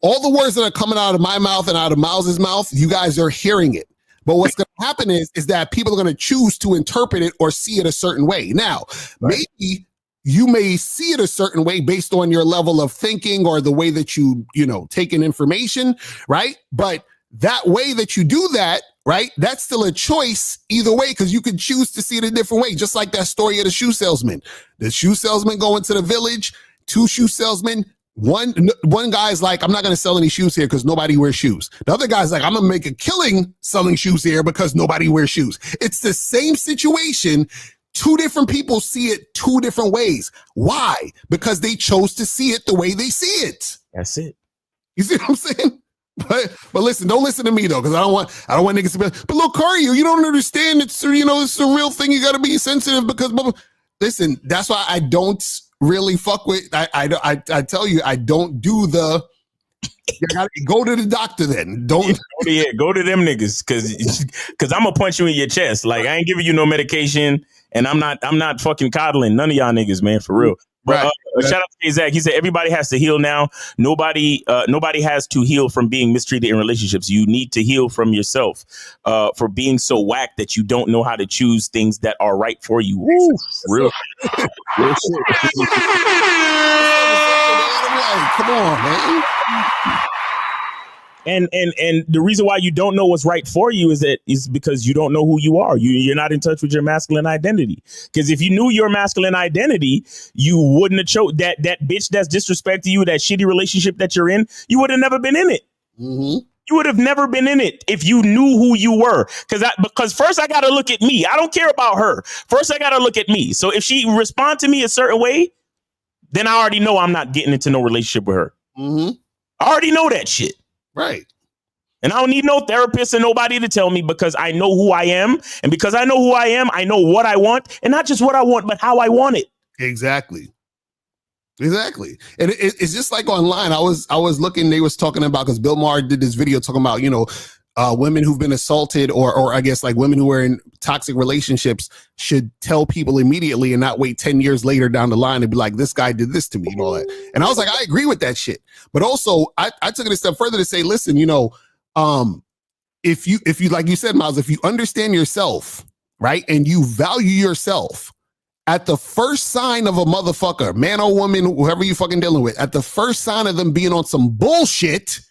All the words that are coming out of my mouth and out of Miles's mouth, you guys are hearing it. But what's going to happen is that people are going to choose to interpret it or see it a certain way. Now, maybe you may see it a certain way based on your level of thinking or the way that you take in information, right? But that way that you do that, right? That's still a choice either way, because you can choose to see it a different way. Just like that story of the shoe salesman. The shoe salesman going to the village, two shoe salesmen. One guy's like, I'm not going to sell any shoes here because nobody wears shoes. The other guy's like, I'm going to make a killing selling shoes here because nobody wears shoes. It's the same situation. Two different people see it two different ways. Why? Because they chose to see it the way they see it. That's it. You see what I'm saying? But listen, don't listen to me though, because I don't want niggas to be like, but look, Cario, you don't understand. It's it's a real thing. You got to be sensitive because listen, that's why I don't really fuck with. I tell you, I don't do the. You gotta go to the doctor then. Don't go to them niggas because I'm gonna punch you in your chest. Like, I ain't giving you no medication, and I'm not fucking coddling none of y'all niggas, man, for real. But shout out to Zach. He said everybody has to heal now. Nobody has to heal from being mistreated in relationships. You need to heal from yourself for being so whack that you don't know how to choose things that are right for you. Woo, real shit. Come on, man. And the reason why you don't know what's right for you is because you don't know who you are. You're not in touch with your masculine identity. Because if you knew your masculine identity, you wouldn't have chose that bitch that's disrespecting you, that shitty relationship that you're in. You would have never been in it. Mm-hmm. You would have never been in it if you knew who you were. Because first I got to look at me. I don't care about her. First I got to look at me. So if she respond to me a certain way, then I already know I'm not getting into no relationship with her. Mm-hmm. I already know that shit. Right. And I don't need no therapist and nobody to tell me, because I know who I am. And because I know who I am, I know what I want. And not just what I want, but how I want it. Exactly. And it's just like online. I was looking, they was talking about, because Bill Maher did this video talking about, women who've been assaulted or I guess like women who are in toxic relationships should tell people immediately and not wait 10 years later down the line and be like, this guy did this to me and all that. And I was like, I agree with that shit. But also I took it a step further to say, listen, if you, like you said, Miles, if you understand yourself, right, and you value yourself, at the first sign of a motherfucker, man or woman, whoever you fucking dealing with, at the first sign of them being on some bullshit,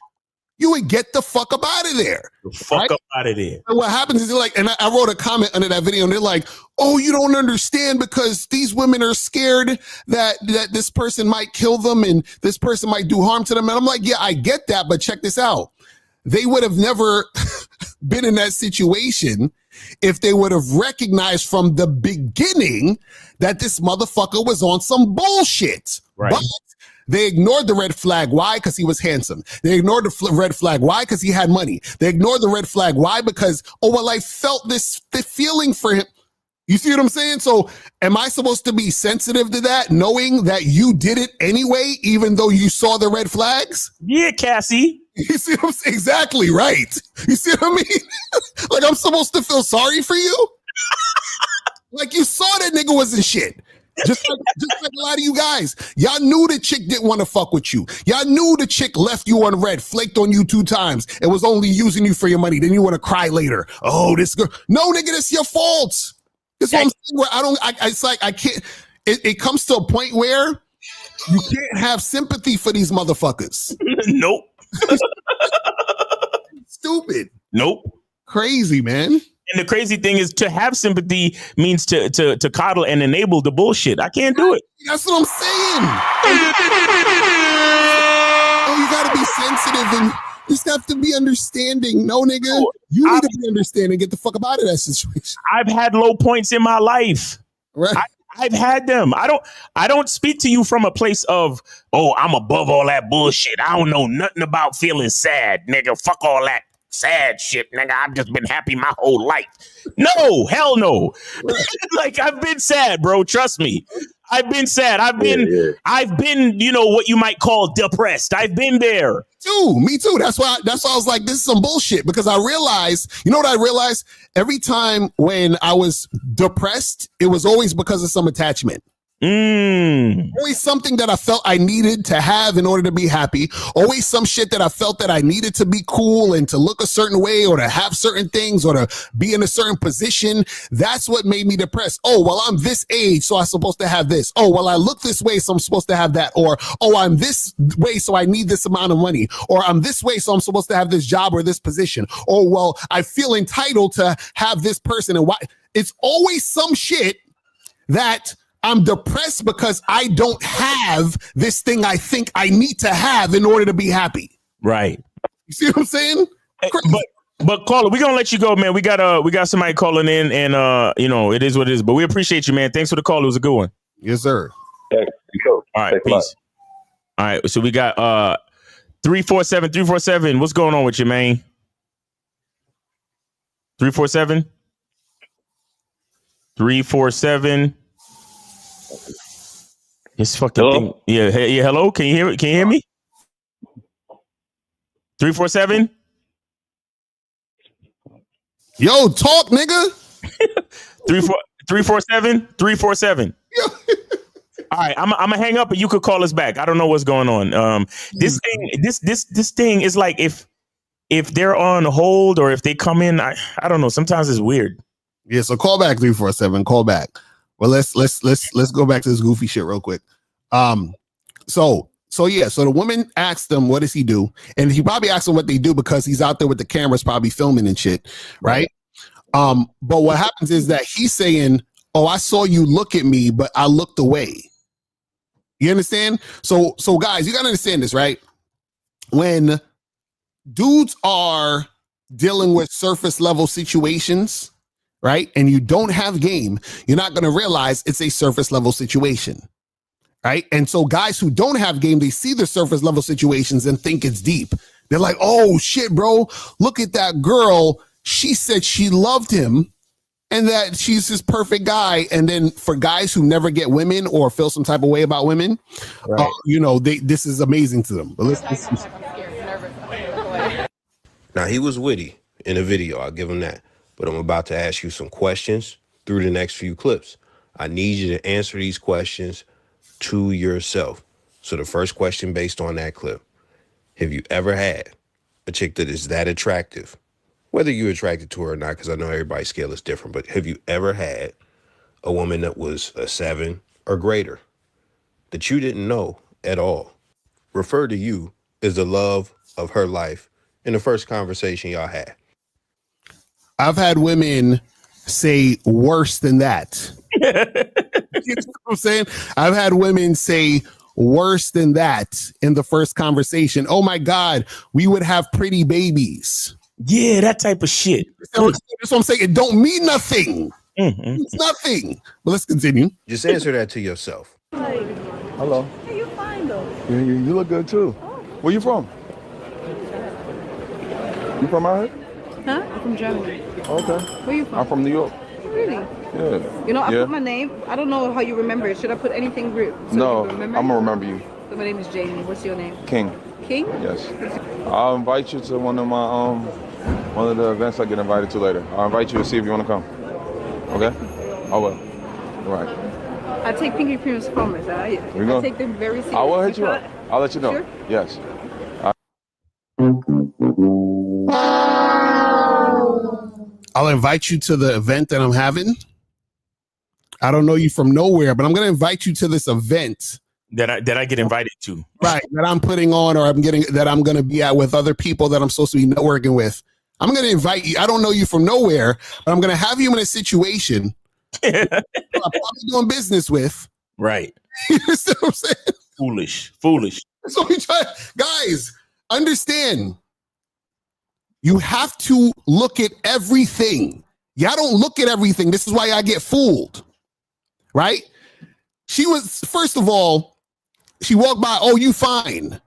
you would get the fuck up out of there. Fuck up out of there. And what happens is, and I wrote a comment under that video, and they're like, oh, you don't understand because these women are scared that this person might kill them and this person might do harm to them. And I'm like, yeah, I get that, but check this out. They would have never been in that situation if they would have recognized from the beginning that this motherfucker was on some bullshit. Right. But they ignored the red flag. Why? Because he was handsome. They ignored the red flag. Why? Because he had money. They ignored the red flag. Why? Because, I felt the feeling for him. You see what I'm saying? So am I supposed to be sensitive to that, knowing that you did it anyway, even though you saw the red flags? Yeah, Cassie. You see what I'm saying? Exactly right. You see what I mean? Like, I'm supposed to feel sorry for you? Like, you saw that nigga wasn't shit. Just like a lot of you guys. Y'all knew the chick didn't want to fuck with you. Y'all knew the chick left you on red, flaked on you 2 times, and was only using you for your money. Then you want to cry later. Oh, this girl. No, nigga, that's your fault. That's what I'm saying. Where it's like, I can't. It comes to a point where you can't have sympathy for these motherfuckers. Nope. Stupid. Nope. Crazy, man. And the crazy thing is, to have sympathy means to coddle and enable the bullshit. I can't do it. That's what I'm saying. Oh, you gotta be sensitive and just have to be understanding. No, nigga, you need to be understanding. Get the fuck out of that situation. I've had low points in my life. Right. I've had them. I don't speak to you from a place of, oh, I'm above all that bullshit. I don't know nothing about feeling sad, nigga. Fuck all that sad shit, nigga. I've just been happy my whole life. No, hell no. Like, I've been sad, bro. Trust me. I've been sad. I've been, what you might call depressed. I've been there. Me too. That's why I was like, this is some bullshit, because I realized, what I realized? Every time when I was depressed, it was always because of some attachment. Always something that I felt I needed to have in order to be happy. Always some shit that I felt that I needed to be cool and to look a certain way or to have certain things or to be in a certain position. That's what made me depressed. Oh, well, I'm this age, so I'm supposed to have this. Oh, well, I look this way, so I'm supposed to have that. Or, oh, I'm this way, so I need this amount of money. Or I'm this way, so I'm supposed to have this job or this position. Or, well, I feel entitled to have this person. And why? It's always some shit that I'm depressed because I don't have this thing I think I need to have in order to be happy. Right. You see what I'm saying? But caller, we're gonna let you go, man. We got somebody calling in, and it is what it is. But we appreciate you, man. Thanks for the call. It was a good one. Yes, sir. Thanks. All right, peace. All right, so we got 347. What's going on with you, man? 347. This fucking thing. Yeah, hello. Can you hear it? Can you hear me? 347. Yo, talk, nigga. 347. All All right, I'm gonna hang up, and you could call us back. I don't know what's going on. This thing is like if they're on hold or if they come in, I don't know. Sometimes it's weird. Yeah, so call back 347. Call back. Well, let's go back to this goofy shit real quick. So the woman asked him, what does he do? And he probably asked him what they do because he's out there with the cameras probably filming and shit, right? But what happens is that he's saying, oh, I saw you look at me, but I looked away. You understand? So guys, you gotta understand this, right? When dudes are dealing with surface level situations, right? And you don't have game, you're not gonna realize it's a surface level situation. Right. And so guys who don't have game, they see the surface level situations and think it's deep. They're like, oh shit, bro, look at that girl. She said she loved him and that she's this perfect guy. And then for guys who never get women or feel some type of way about women, right. This is amazing to them. But let's Now, he was witty in the video. I'll give him that. But I'm about to ask you some questions through the next few clips. I need you to answer these questions to yourself. So the first question based on that clip: have you ever had a chick that is that attractive, whether you're attracted to her or not, because I know everybody's scale is different, but have you ever had a woman that was a 7 or greater that you didn't know at all refer to you as the love of her life in the first conversation y'all had? I've had women say worse than that. You know what I'm saying? I've had women say worse than that in the first conversation. Oh my God, we would have pretty babies. Yeah, that type of shit. That's what I'm saying. It don't mean nothing. Mm-hmm. It's nothing. But let's continue. Just answer that to yourself. Hi. Hello. Hey, you're fine though. You look good too. Oh. Where you from? You from out here? Huh? I'm from Germany. Okay. Where you from? I'm from New York. Really? Yeah. You know, I put my name. I don't know how you remember it. Should I put anything real? No, I'm gonna remember you. So my name is Jamie. What's your name? King. King? Yes. I'll invite you to one of my one of the events I get invited to later. I'll invite you to see if you want to come. Okay? I will. All right. I take pinky promise. I take them very seriously. I will hit you up. I'll let you know. Sure? Yes. I'll invite you to the event that I'm having. I don't know you from nowhere, but I'm going to invite you to this event that I get invited to. Right, that I'm putting on, or I'm going to be at with other people that I'm supposed to be networking with. I'm going to invite you. I don't know you from nowhere, but I'm going to have you in a situation I'm probably doing business with. Right. You know what I'm saying? Foolish. So we try, guys, understand. You have to look at everything. Y'all don't look at everything. This is why I get fooled, right? She was, first of all, she walked by, oh, you fine,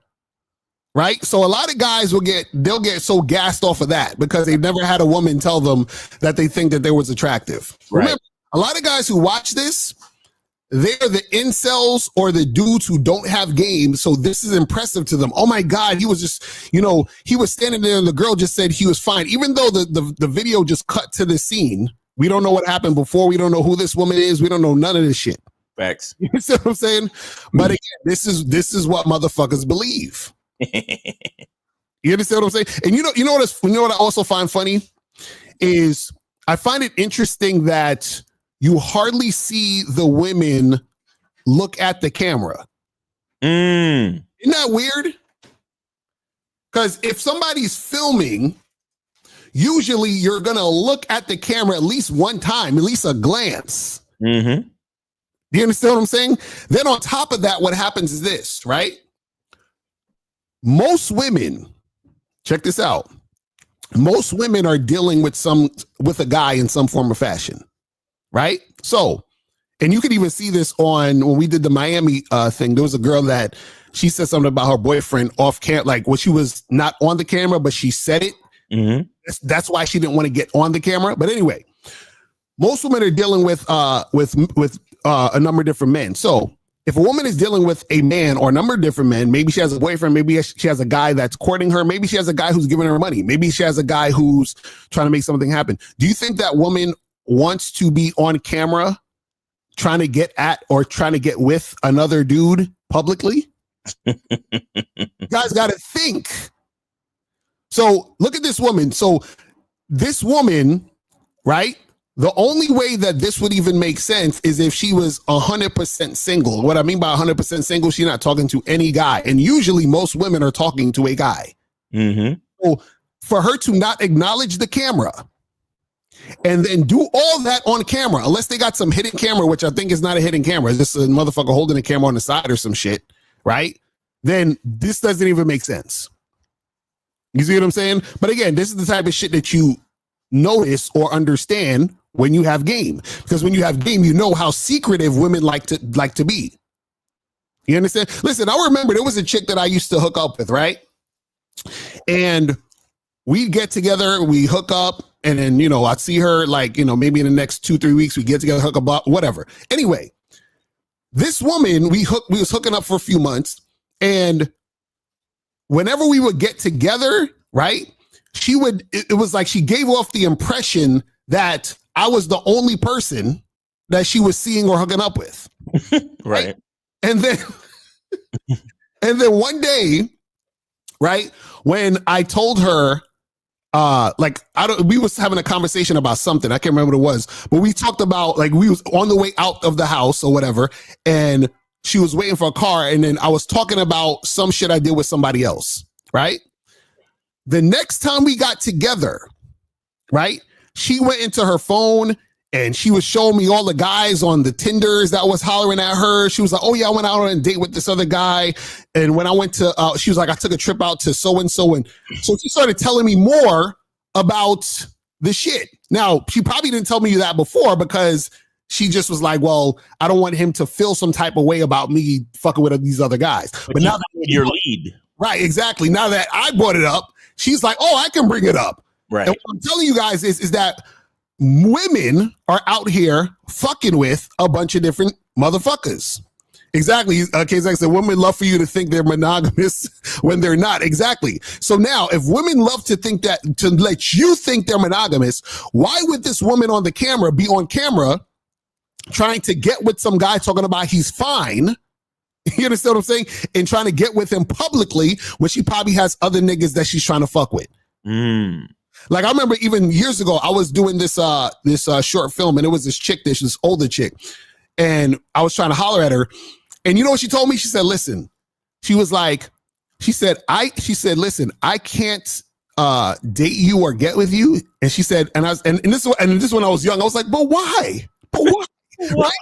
right? So a lot of guys they'll get so gassed off of that because they've never had a woman tell them that they think that they was attractive. Right. Remember, a lot of guys who watch this, they're the incels or the dudes who don't have game. So this is impressive to them. Oh my God, he was just, he was standing there and the girl just said he was fine. Even though the video just cut to the scene. We don't know what happened before. We don't know who this woman is. We don't know none of this shit. Facts. You see what I'm saying? But again, this is what motherfuckers believe. You understand what I'm saying? And you know what I also find funny is I find it interesting that you hardly see the women look at the camera. Isn't that weird? Because if somebody's filming, usually you're going to look at the camera at least one time, at least a glance. Mm-hmm. Do you understand what I'm saying? Then on top of that, what happens is this, right? Most women, check this out. Most women are dealing with a guy in some form or fashion. Right? So, and you could even see this when we did the Miami thing. There was a girl that she said something about her boyfriend off camera, like when she was not on the camera, but she said it. Mm-hmm. That's why she didn't want to get on the camera. But anyway, most women are dealing with a number of different men. So if a woman is dealing with a man or a number of different men, maybe she has a boyfriend, maybe she has a guy that's courting her, maybe she has a guy who's giving her money, maybe she has a guy who's trying to make something happen. Do you think that woman wants to be on camera trying to get at or trying to get with another dude publicly? You guys got to think. So look at this woman. So this woman, right? The only way that this would even make sense is if she was 100% single. What I mean by 100% single, she's not talking to any guy. And usually most women are talking to a guy. So for her to not acknowledge the camera and then do all that on camera, unless they got some hidden camera, which I think is not a hidden camera, it's just a motherfucker holding a camera on the side or some shit, right? Then this doesn't even make sense. You see what I'm saying? But again, this is the type of shit that you notice or understand when you have game. Because when you have game, you know how secretive women like to be. You understand? Listen, I remember there was a chick that I used to hook up with, right? And we'd get together, we hook up, and then, I'd see her like, maybe in the next 2-3 weeks, we get together, hook up, whatever. Anyway, this woman, we was hooking up for a few months, and whenever we would get together, right, it was like she gave off the impression that I was the only person that she was seeing or hooking up with. Right. And then one day, right, when I told her, we was having a conversation about something. I can't remember what it was, but we talked about, like, we was on the way out of the house or whatever, and she was waiting for a car, and then I was talking about some shit I did with somebody else, right? The next time we got together, right, she went into her phone and she was showing me all the guys on the Tinders that was hollering at her. She was like, oh yeah, I went out on a date with this other guy. And when I went to, she was like, I took a trip out to so-and-so. And so she started telling me more about the shit. Now, she probably didn't tell me that before because she just was like, well, I don't want him to feel some type of way about me fucking with these other guys. But now that your lead. Right, exactly. Now that I brought it up, she's like, oh, I can bring it up. Right. And what I'm telling you guys is that women are out here fucking with a bunch of different motherfuckers. Exactly. Kazak said, women love for you to think they're monogamous when they're not. Exactly. So now, if women love to think that, to let you think they're monogamous, why would this woman on the camera be on camera trying to get with some guy talking about he's fine? You understand what I'm saying? And trying to get with him publicly when she probably has other niggas that she's trying to fuck with. Like, I remember even years ago, I was doing this short film, and it was this chick, this older chick, and I was trying to holler at her. And you know what she told me? She said, listen, she was like, she said, listen, I can't date you or get with you. And she said, and this when I was young, I was like, but why? But why? Right?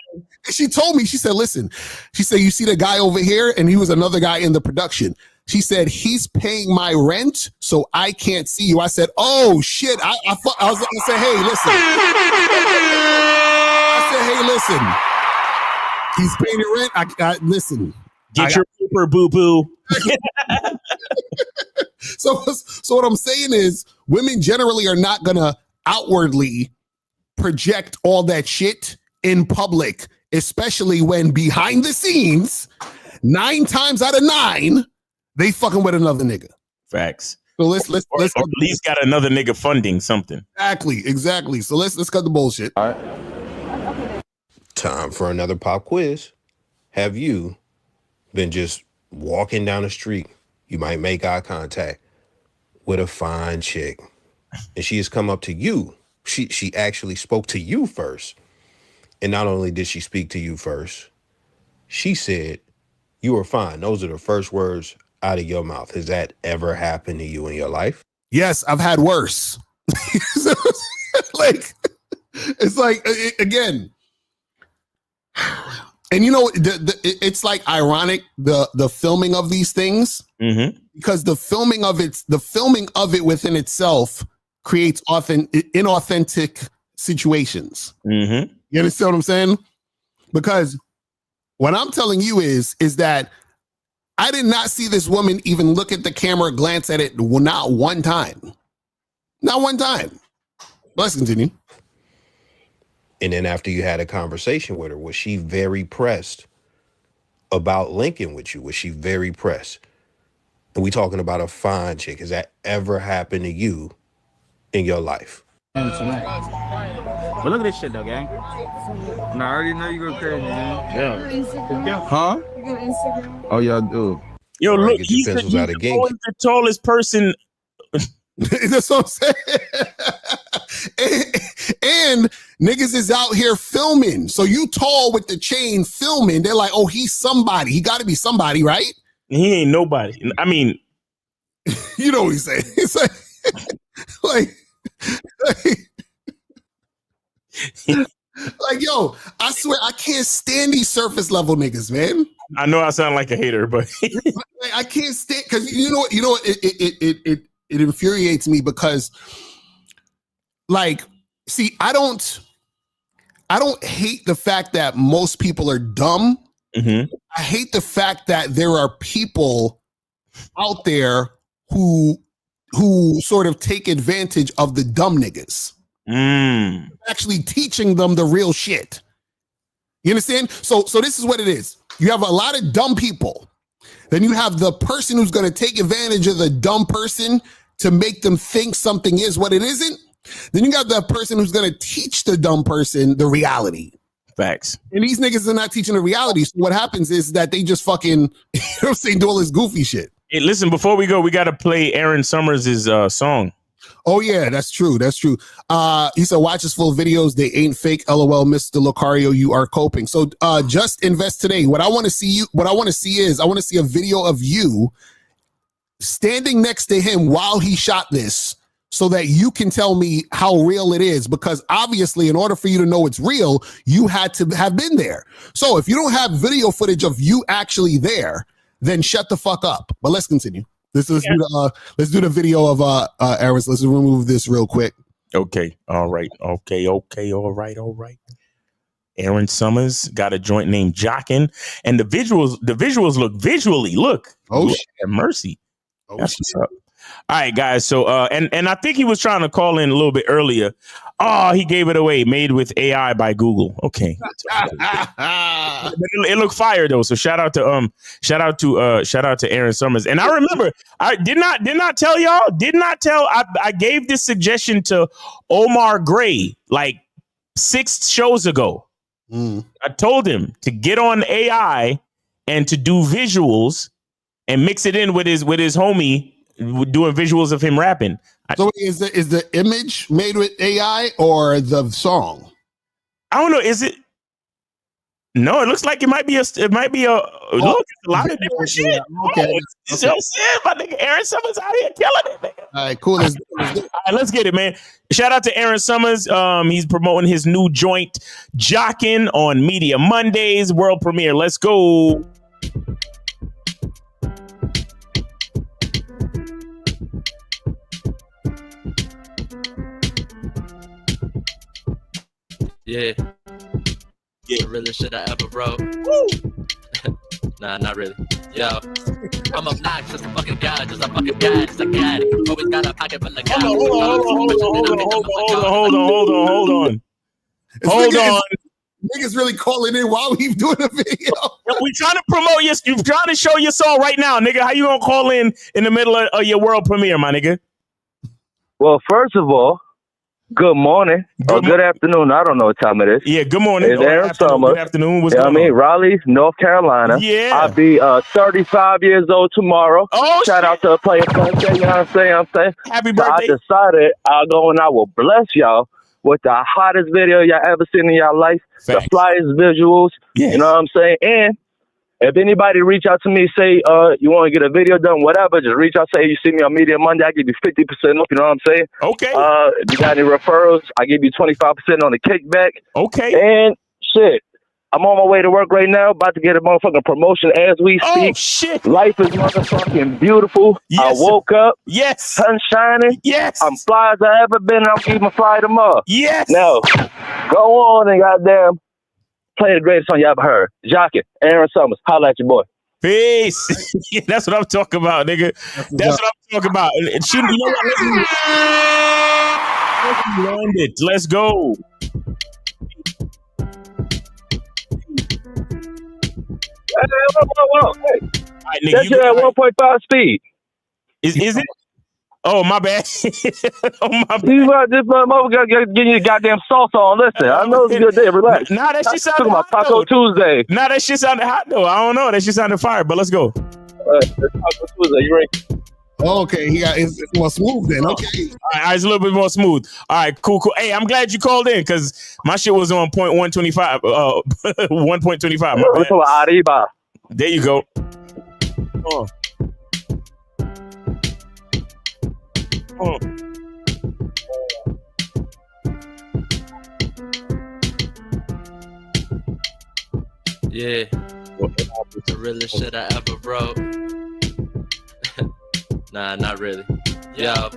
And she told me, she said, listen, she said, you see the guy over here? And he was another guy in the production. She said, he's paying my rent, so I can't see you. I said, oh shit. I said, hey, listen. I said, hey, listen. He's paying your rent. Listen. Get your paper, boo-boo. So what I'm saying is, women generally are not gonna outwardly project all that shit in public, especially when behind the scenes, 9 times out of 9, they fucking with another nigga. Facts. So let's or at least got another nigga funding something. Exactly. So let's cut the bullshit. All right. Time for another pop quiz. Have you been just walking down the street? You might make eye contact with a fine chick, and she has come up to you. She actually spoke to you first. And not only did she speak to you first, she said, you are fine. Those are the first words out of your mouth. Has that ever happened to you in your life? Yes, I've had worse. It's like, again, and you know, it's like ironic, the filming of these things, because the filming of it within itself creates inauthentic situations. You understand what I'm saying? Because what I'm telling you is that I did not see this woman even look at the camera, glance at it, not one time. Not one time. Let's continue. And then after you had a conversation with her, was she very pressed about linking with you? Was she very pressed? And we talking about a fine chick. Has that ever happened to you in your life? But look at this shit though, gang. Nah, I already know you go crazy, man. Yeah. Huh? You got Instagram? Oh, y'all do. Yo, Right, look, get your he's pencils out of always the tallest person. That's what I'm saying. and niggas is out here filming. So you tall with the chain filming. They're like, oh, he's somebody. He got to be somebody, right? He ain't nobody. I mean, you know what he's saying. It's like yo, I swear I can't stand these surface level niggas, man. I know I sound like a hater, but I can't stand because you know what it infuriates me because like, see, I don't hate the fact that most people are dumb. Mm-hmm. I hate the fact that there are people out there who sort of take advantage of the dumb niggas. Actually teaching them the real shit. You understand? So this is what it is. You have a lot of dumb people. Then you have the person who's going to take advantage of the dumb person to make them think something is what it isn't. Then you got the person who's going to teach the dumb person the reality. Facts. And these niggas are not teaching the reality. So what happens is that they just fucking, you know what I'm saying, do all this goofy shit. Hey, listen, before we go, we got to play Aaron Summers' song. Oh, yeah, that's true. That's true. He said, watch his full videos. They ain't fake. LOL, Mr. Locario, you are coping. So just invest today. What I want to see is I want to see a video of you standing next to him while he shot this so that you can tell me how real it is. Because obviously, in order for you to know it's real, you had to have been there. So if you don't have video footage of you actually there, then shut the fuck up. But let's continue. Let's do the video of Aaron's. Let's remove this real quick. Okay. All right. Okay. All right. Aaron Summers got a joint named Jockin, and the visuals look. Oh shit! Mercy. That's what's up. All right, guys. So and I think he was trying to call in a little bit earlier. Oh, he gave it away. Made with AI by Google. Okay. It looked fire though. So shout out to Aaron Summers. And I remember I did not tell y'all. I gave this suggestion to Omar Gray like 6 shows ago. I told him to get on AI and to do visuals and mix it in with his homie doing visuals of him rapping. So is the image made with AI or the song? I don't know. Is it? No, it looks like it might be a look, it's a lot of different shit. Okay. So my nigga Aaron Summers out here killing it, nigga. All right, cool. All right, let's get it, man. Shout out to Aaron Summers. He's promoting his new joint, Jockin', on Media Mondays, world premiere. Let's go. Yeah. The realest shit I ever wrote. Nah, not really. Yo, I'm obnoxious, just a fucking guy, just a fucking guy, just a guy. Always got a pocket full of guys. Hold on. Niggas really calling in while we doing a video. We trying to promote you. You're trying to show your soul right now, nigga. How you gonna call in the middle of your world premiere, my nigga? Well, first of all, good morning or good afternoon. I don't know what time it is. Yeah, good morning. It's Aaron Summers. Good afternoon. What's going on? on? Raleigh, North Carolina. Yeah. I'll be 35 years old tomorrow. Oh, shout out to Player Punch. You know what I'm saying? Happy birthday. So I decided I'll go and I will bless y'all with the hottest video y'all ever seen in y'all life. Facts. The flyest visuals. Yes. You know what I'm saying? And if anybody reach out to me, say you want to get a video done, whatever, just reach out, say you see me on Media Monday, I give you 50% off, you know what I'm saying? Okay. If you got any referrals, I give you 25% on the kickback. Okay. And shit, I'm on my way to work right now, about to get a motherfucking promotion as we speak. Oh, shit. Life is motherfucking beautiful. Yes. I woke up. Yes. Sun shining. Yes. I'm fly as I ever been. I'm even fly tomorrow. Yes. Now, go on and goddamn play the greatest song you ever heard. Jockin', Aaron Summers. Holla at your boy. Peace. Yeah, that's what I'm talking about, nigga. That's what I'm talking about. It shouldn't, you know what? Let's land it. Let's go. Whoa. Hey. Right, nigga, that shit at 1.5 speed. Is it? Oh, my bad. Oh, my bad. You got this motherfucker getting your goddamn salsa on. Listen, I know it's a good day. Relax. Nah, that shit sounded talking about hot, Taco though. Tuesday. Nah, that shit sounded hot though. I don't know. That shit sounded fire, but let's go. It's Taco Tuesday. You ready? Okay, it's more smooth then. Okay. All right, it's a little bit more smooth. All right, cool. Hey, I'm glad you called in because my shit was on 1.25. 1.25. My We're talking about Arriba. There you go. Oh. Oh. Yeah. The realest shit I ever wrote. Nah, not really. Yo.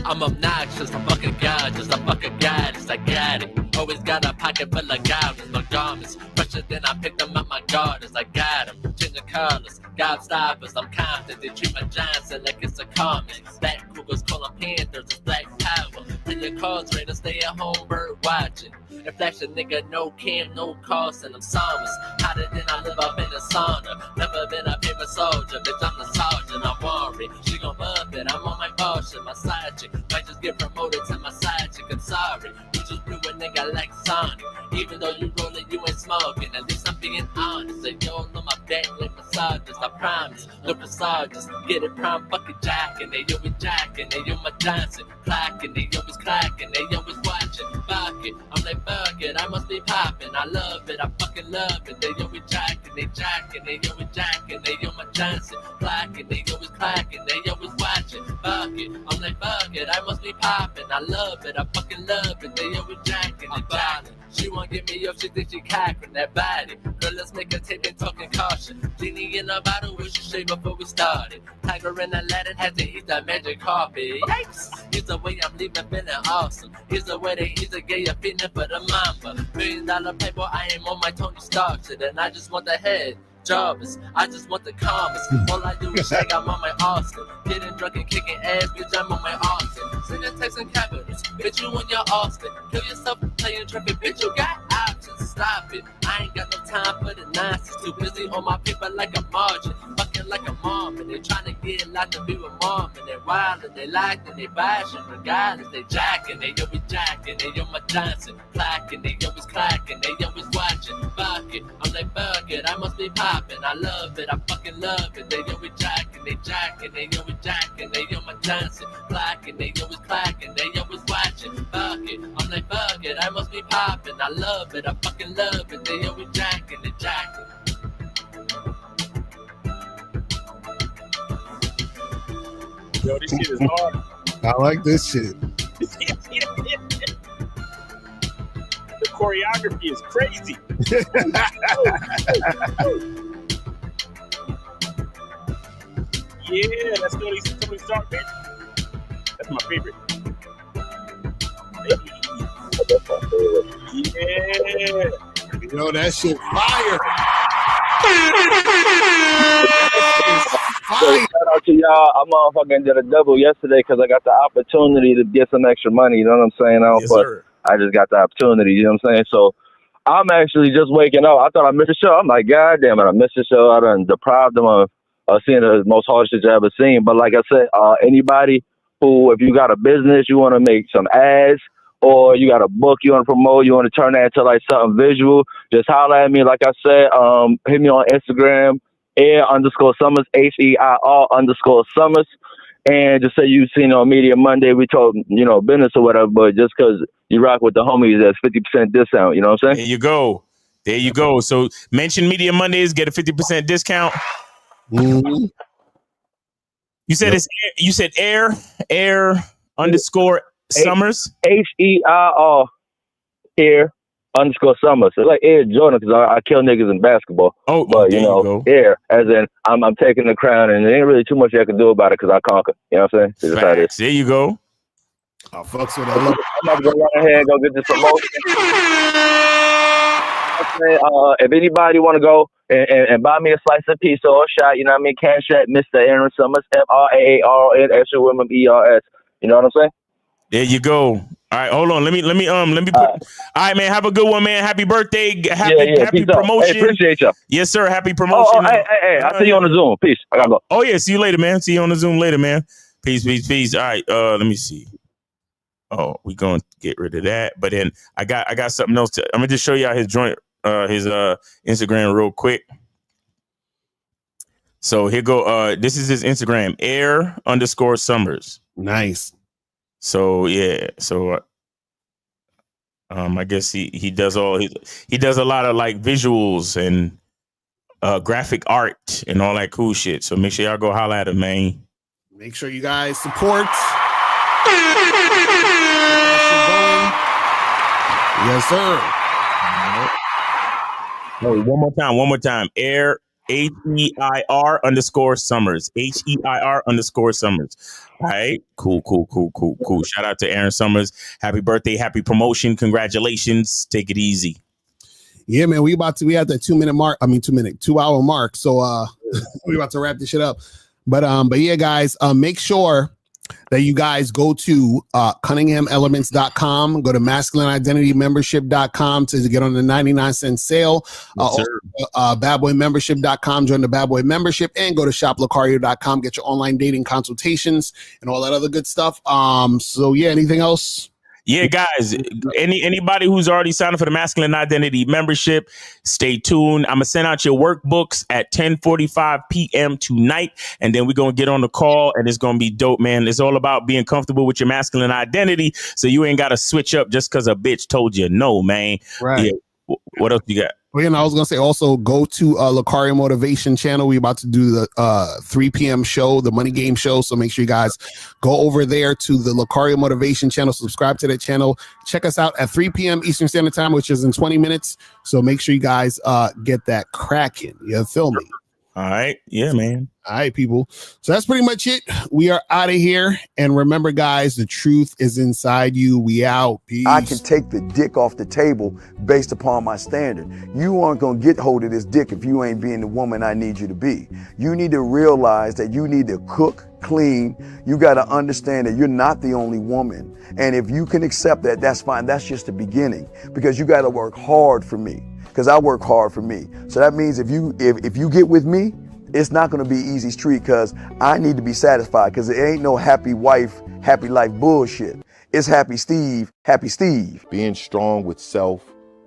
I'm obnoxious, I'm fucking gorgeous, I'm fucking goddess, I got it. Always got a pocket full of goblins, my garments. Fresher than I picked them up my gardens, I got them. Changing colors, gobstoppers, I'm confident. They treat my Johnson like it's a comic. Black Cougars calling Panthers, it's black power. Play your cards, ready to stay at home, bird watching. And flash a nigga, no cam, no cost, and I'm psalmist. Hotter than I live up in the sauna. Never been a paper soldier, bitch, I'm the sergeant, I'm worried. She gon' love it, I'm on my bullshit, my side chick. Might just get promoted to my side chick, I'm sorry. You just blew a nigga like Sonic. Even though you rollin', you ain't smoking. At least I'm being honest. And you don't know my back like massages, I promise. Look for sergeants, get it prime fucking jackin'. They always jackin', they on my Johnson. Clackin', they always clackin', they always watchin'. Fuck it, I'm like fuck it, I must be poppin'. I love it, I fucking love it. They always jackin', they always jackin'. They on my Johnson. Clackin', they always clackin', they always watchin'. Fuck it, I'm like fuck it, I must be poppin'. I love it, I fucking love it. They always jackin', they jackin'. She won't give me up, she think she cockin' that body. Girl, let's make a tape and talkin' caution. Genie in a bottle, we should shave before we started. Tiger in Aladdin had to eat that magic carpet. Yikes! Here's the way I'm leaving feeling awesome. Here's the way they easy get you feeling for the mamba. $1 million paper, I am on my Tony Stark shit, and I just want the head. Jarvis, I just want the calmest. All I do is shake, I'm on my Austin. Getting drunk and kicking ass, bitch, I'm on my Austin. Sending texts and capitals, bitch, you on your Austin. Kill yourself playing tripping, bitch, you got options. Stop it, I ain't got no time for the nonsense. Too busy on my paper like a margin. Fucking like a mom, and they tryna get a lot to be with mom. And they wild, and they locked, and they bashing. Regardless, they jacking, they always jacking. They on my Johnson, clacking, they always clacking, they always watching. Fuck it, I'm like fuck it, I must be popping. I love it, I fucking love it. They always jacking, they always jacking. They on my Johnson, clacking, they always clacking, they always watching. Fuck it, I'm like fuck it, I must be popping. I love it, I fucking love it. They always jacking, they jacking. Yo, this shit is hard. I like this shit. The choreography is crazy. Yeah, that's Tony Stark, man. That's my favorite. Yeah. Yo, that shit fire. So shout out to y'all. I motherfucking did a double yesterday because I got the opportunity to get some extra money. You know what I'm saying? I just got the opportunity. You know what I'm saying? So I'm actually just waking up. I thought I missed the show. I'm like, God damn it, I missed the show. I done deprived them of seeing the most hardest shit you ever seen. But like I said, anybody who, if you got a business, you want to make some ads, or you got a book you want to promote, you want to turn that into like something visual, just holler at me. Like I said, hit me on Instagram, air_Summers, HEIR_Summers, and just say you seen on Media Monday. We told, business or whatever, but just because you rock with the homies, that's 50% discount. You know what I'm saying? There you go. There you go. So mention Media Mondays, get a 50% discount. Mm-hmm. You said you said air_Summers. HEIR air_Summers. It's like Air Jordan because I kill niggas in basketball. But you know, air as in I'm taking the crown, and there ain't really too much I can do about it because I conquer. You know what I'm saying? Facts. There you go. I fucks with I'm about to go right ahead and go get this promotion. If anybody want to go and buy me a slice of pizza or a shot, you know what I mean? Cash at Mr. Aaron Summers, MRAARN SUMMERS. You know what I'm saying? There you go. All right, hold on. Let me put. All right, man. Have a good one, man. Happy birthday. Happy promotion. Hey, appreciate you. Yes, sir. Happy promotion. Hey, I'll see you on the Zoom. Peace. I gotta go. Oh yeah, see you later, man. See you on the Zoom later, man. Peace, peace, peace. All right, let me see. Oh, we gonna get rid of that. But then I got something else. I'm gonna just show y'all his joint, his Instagram real quick. So here go. This is his Instagram, air_Summers. Nice. So yeah. So I guess he does he does a lot of like visuals and graphic art and all that cool shit. So make sure y'all go holla at him, man. Make sure you guys support. Yes, sir. Hey, one more time. Air HEIR_Summers. HEIR_Summers. All right. Cool. Shout out to Aaron Summers. Happy birthday. Happy promotion. Congratulations. Take it easy. Yeah, man. We had that 2 minute mark. 2 hour mark. So we about to wrap this shit up. But yeah, guys, make sure that you guys go to CunninghamElements.com, go to MasculineIdentityMembership.com to get on the 99-cent sale. BadBoyMembership.com, join the Bad Boy membership, and go to ShopLocario.com, get your online dating consultations and all that other good stuff. So yeah, anything else? Yeah, guys, anybody who's already signed up for the Masculine Identity membership, stay tuned. I'm going to send out your workbooks at 10:45 p.m. tonight, and then we're going to get on the call, and it's going to be dope, man. It's all about being comfortable with your masculine identity, so you ain't got to switch up just because a bitch told you no, man. Right. Yeah. What else you got? Well, I was going to say also go to Lucario Motivation channel. We're about to do the 3 p.m. show, the Money Game show. So make sure you guys go over there to the Lucario Motivation channel, subscribe to that channel. Check us out at 3 p.m. Eastern Standard Time, which is in 20 minutes. So make sure you guys get that cracking. You feel me? All right. Yeah, man. All right, people. So that's pretty much it. We are out of here. And remember, guys, the truth is inside you. We out. Peace. I can take the dick off the table based upon my standard. You aren't going to get hold of this dick if you ain't being the woman I need you to be. You need to realize that you need to cook, clean. You got to understand that you're not the only woman. And if you can accept that, that's fine. That's just the beginning, because you got to work hard for me, because I work hard for me. So that means if you get with me, it's not going to be easy street, because I need to be satisfied, because it ain't no happy wife, happy life bullshit. It's happy Steve, happy Steve. Being strong with self,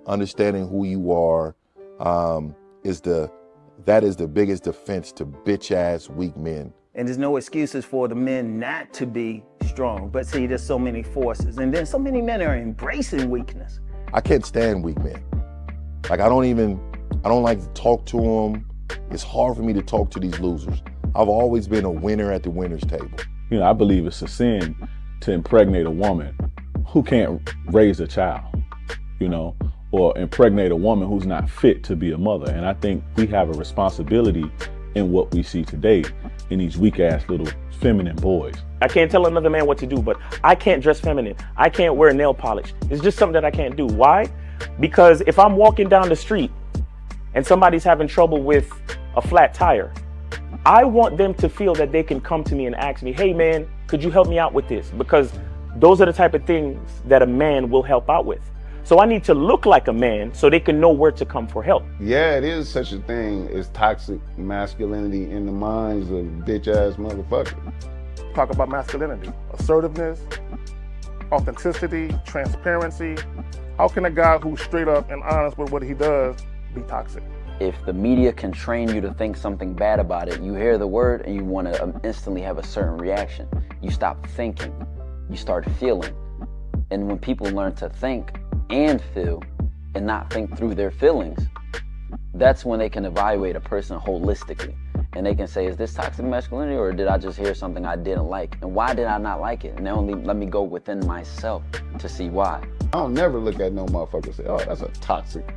understanding who you are, that is the biggest defense to bitch ass weak men. And there's no excuses for the men not to be strong. But see, there's so many forces, and then so many men are embracing weakness. I can't stand weak men. Like I don't like to talk to them. It's hard for me to talk to these losers. I've always been a winner at the winner's table. I believe it's a sin to impregnate a woman who can't raise a child, or impregnate a woman who's not fit to be a mother. And I think we have a responsibility in what we see today in these weak ass little feminine boys. I can't tell another man what to do, but I can't dress feminine. I can't wear nail polish. It's just something that I can't do. Why? Because if I'm walking down the street and somebody's having trouble with a flat tire, I want them to feel that they can come to me and ask me, hey man, could you help me out with this? Because those are the type of things that a man will help out with. So I need to look like a man so they can know where to come for help. Yeah, it is such a thing as toxic masculinity in the minds of bitch ass motherfuckers. Talk about masculinity, assertiveness, authenticity, transparency. How can a guy who's straight up and honest with what he does be toxic? If the media can train you to think something bad about it, you hear the word and you want to instantly have a certain reaction. You stop thinking, you start feeling. And when people learn to think and feel and not think through their feelings, that's when they can evaluate a person holistically. And they can say, is this toxic masculinity, or did I just hear something I didn't like? And why did I not like it? And only let me go within myself to see why. I don't never look at no motherfucker and say, oh, that's a toxic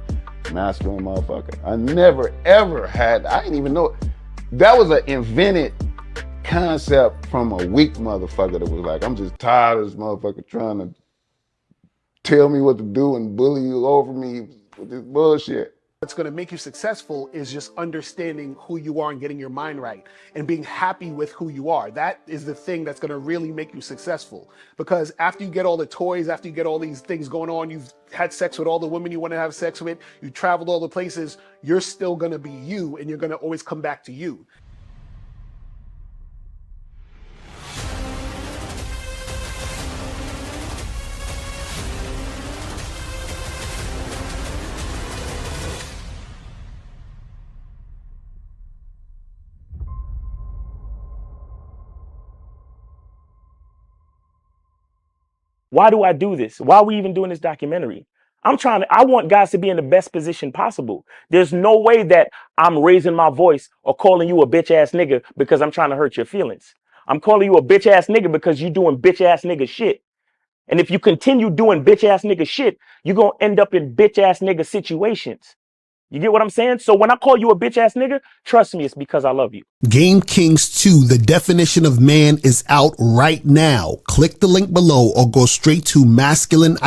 masculine motherfucker. I never ever had, I didn't even know. That was an invented concept from a weak motherfucker that was like, I'm just tired of this motherfucker trying to tell me what to do and bully you over me with this bullshit. What's going to make you successful is just understanding who you are and getting your mind right and being happy with who you are. That is the thing that's going to really make you successful. Because after you get all the toys, after you get all these things going on, you've had sex with all the women you want to have sex with, you traveled all the places, you're still going to be you, and you're going to always come back to you. Why do I do this? Why are we even doing this documentary? I want guys to be in the best position possible. There's no way that I'm raising my voice or calling you a bitch ass nigga because I'm trying to hurt your feelings. I'm calling you a bitch ass nigga because you doing bitch ass nigga shit. And if you continue doing bitch ass nigga shit, you're going to end up in bitch ass nigga situations. You get what I'm saying? So when I call you a bitch ass nigga, trust me, it's because I love you. Game Kings 2, the definition of man, is out right now. Click the link below or go straight to masculine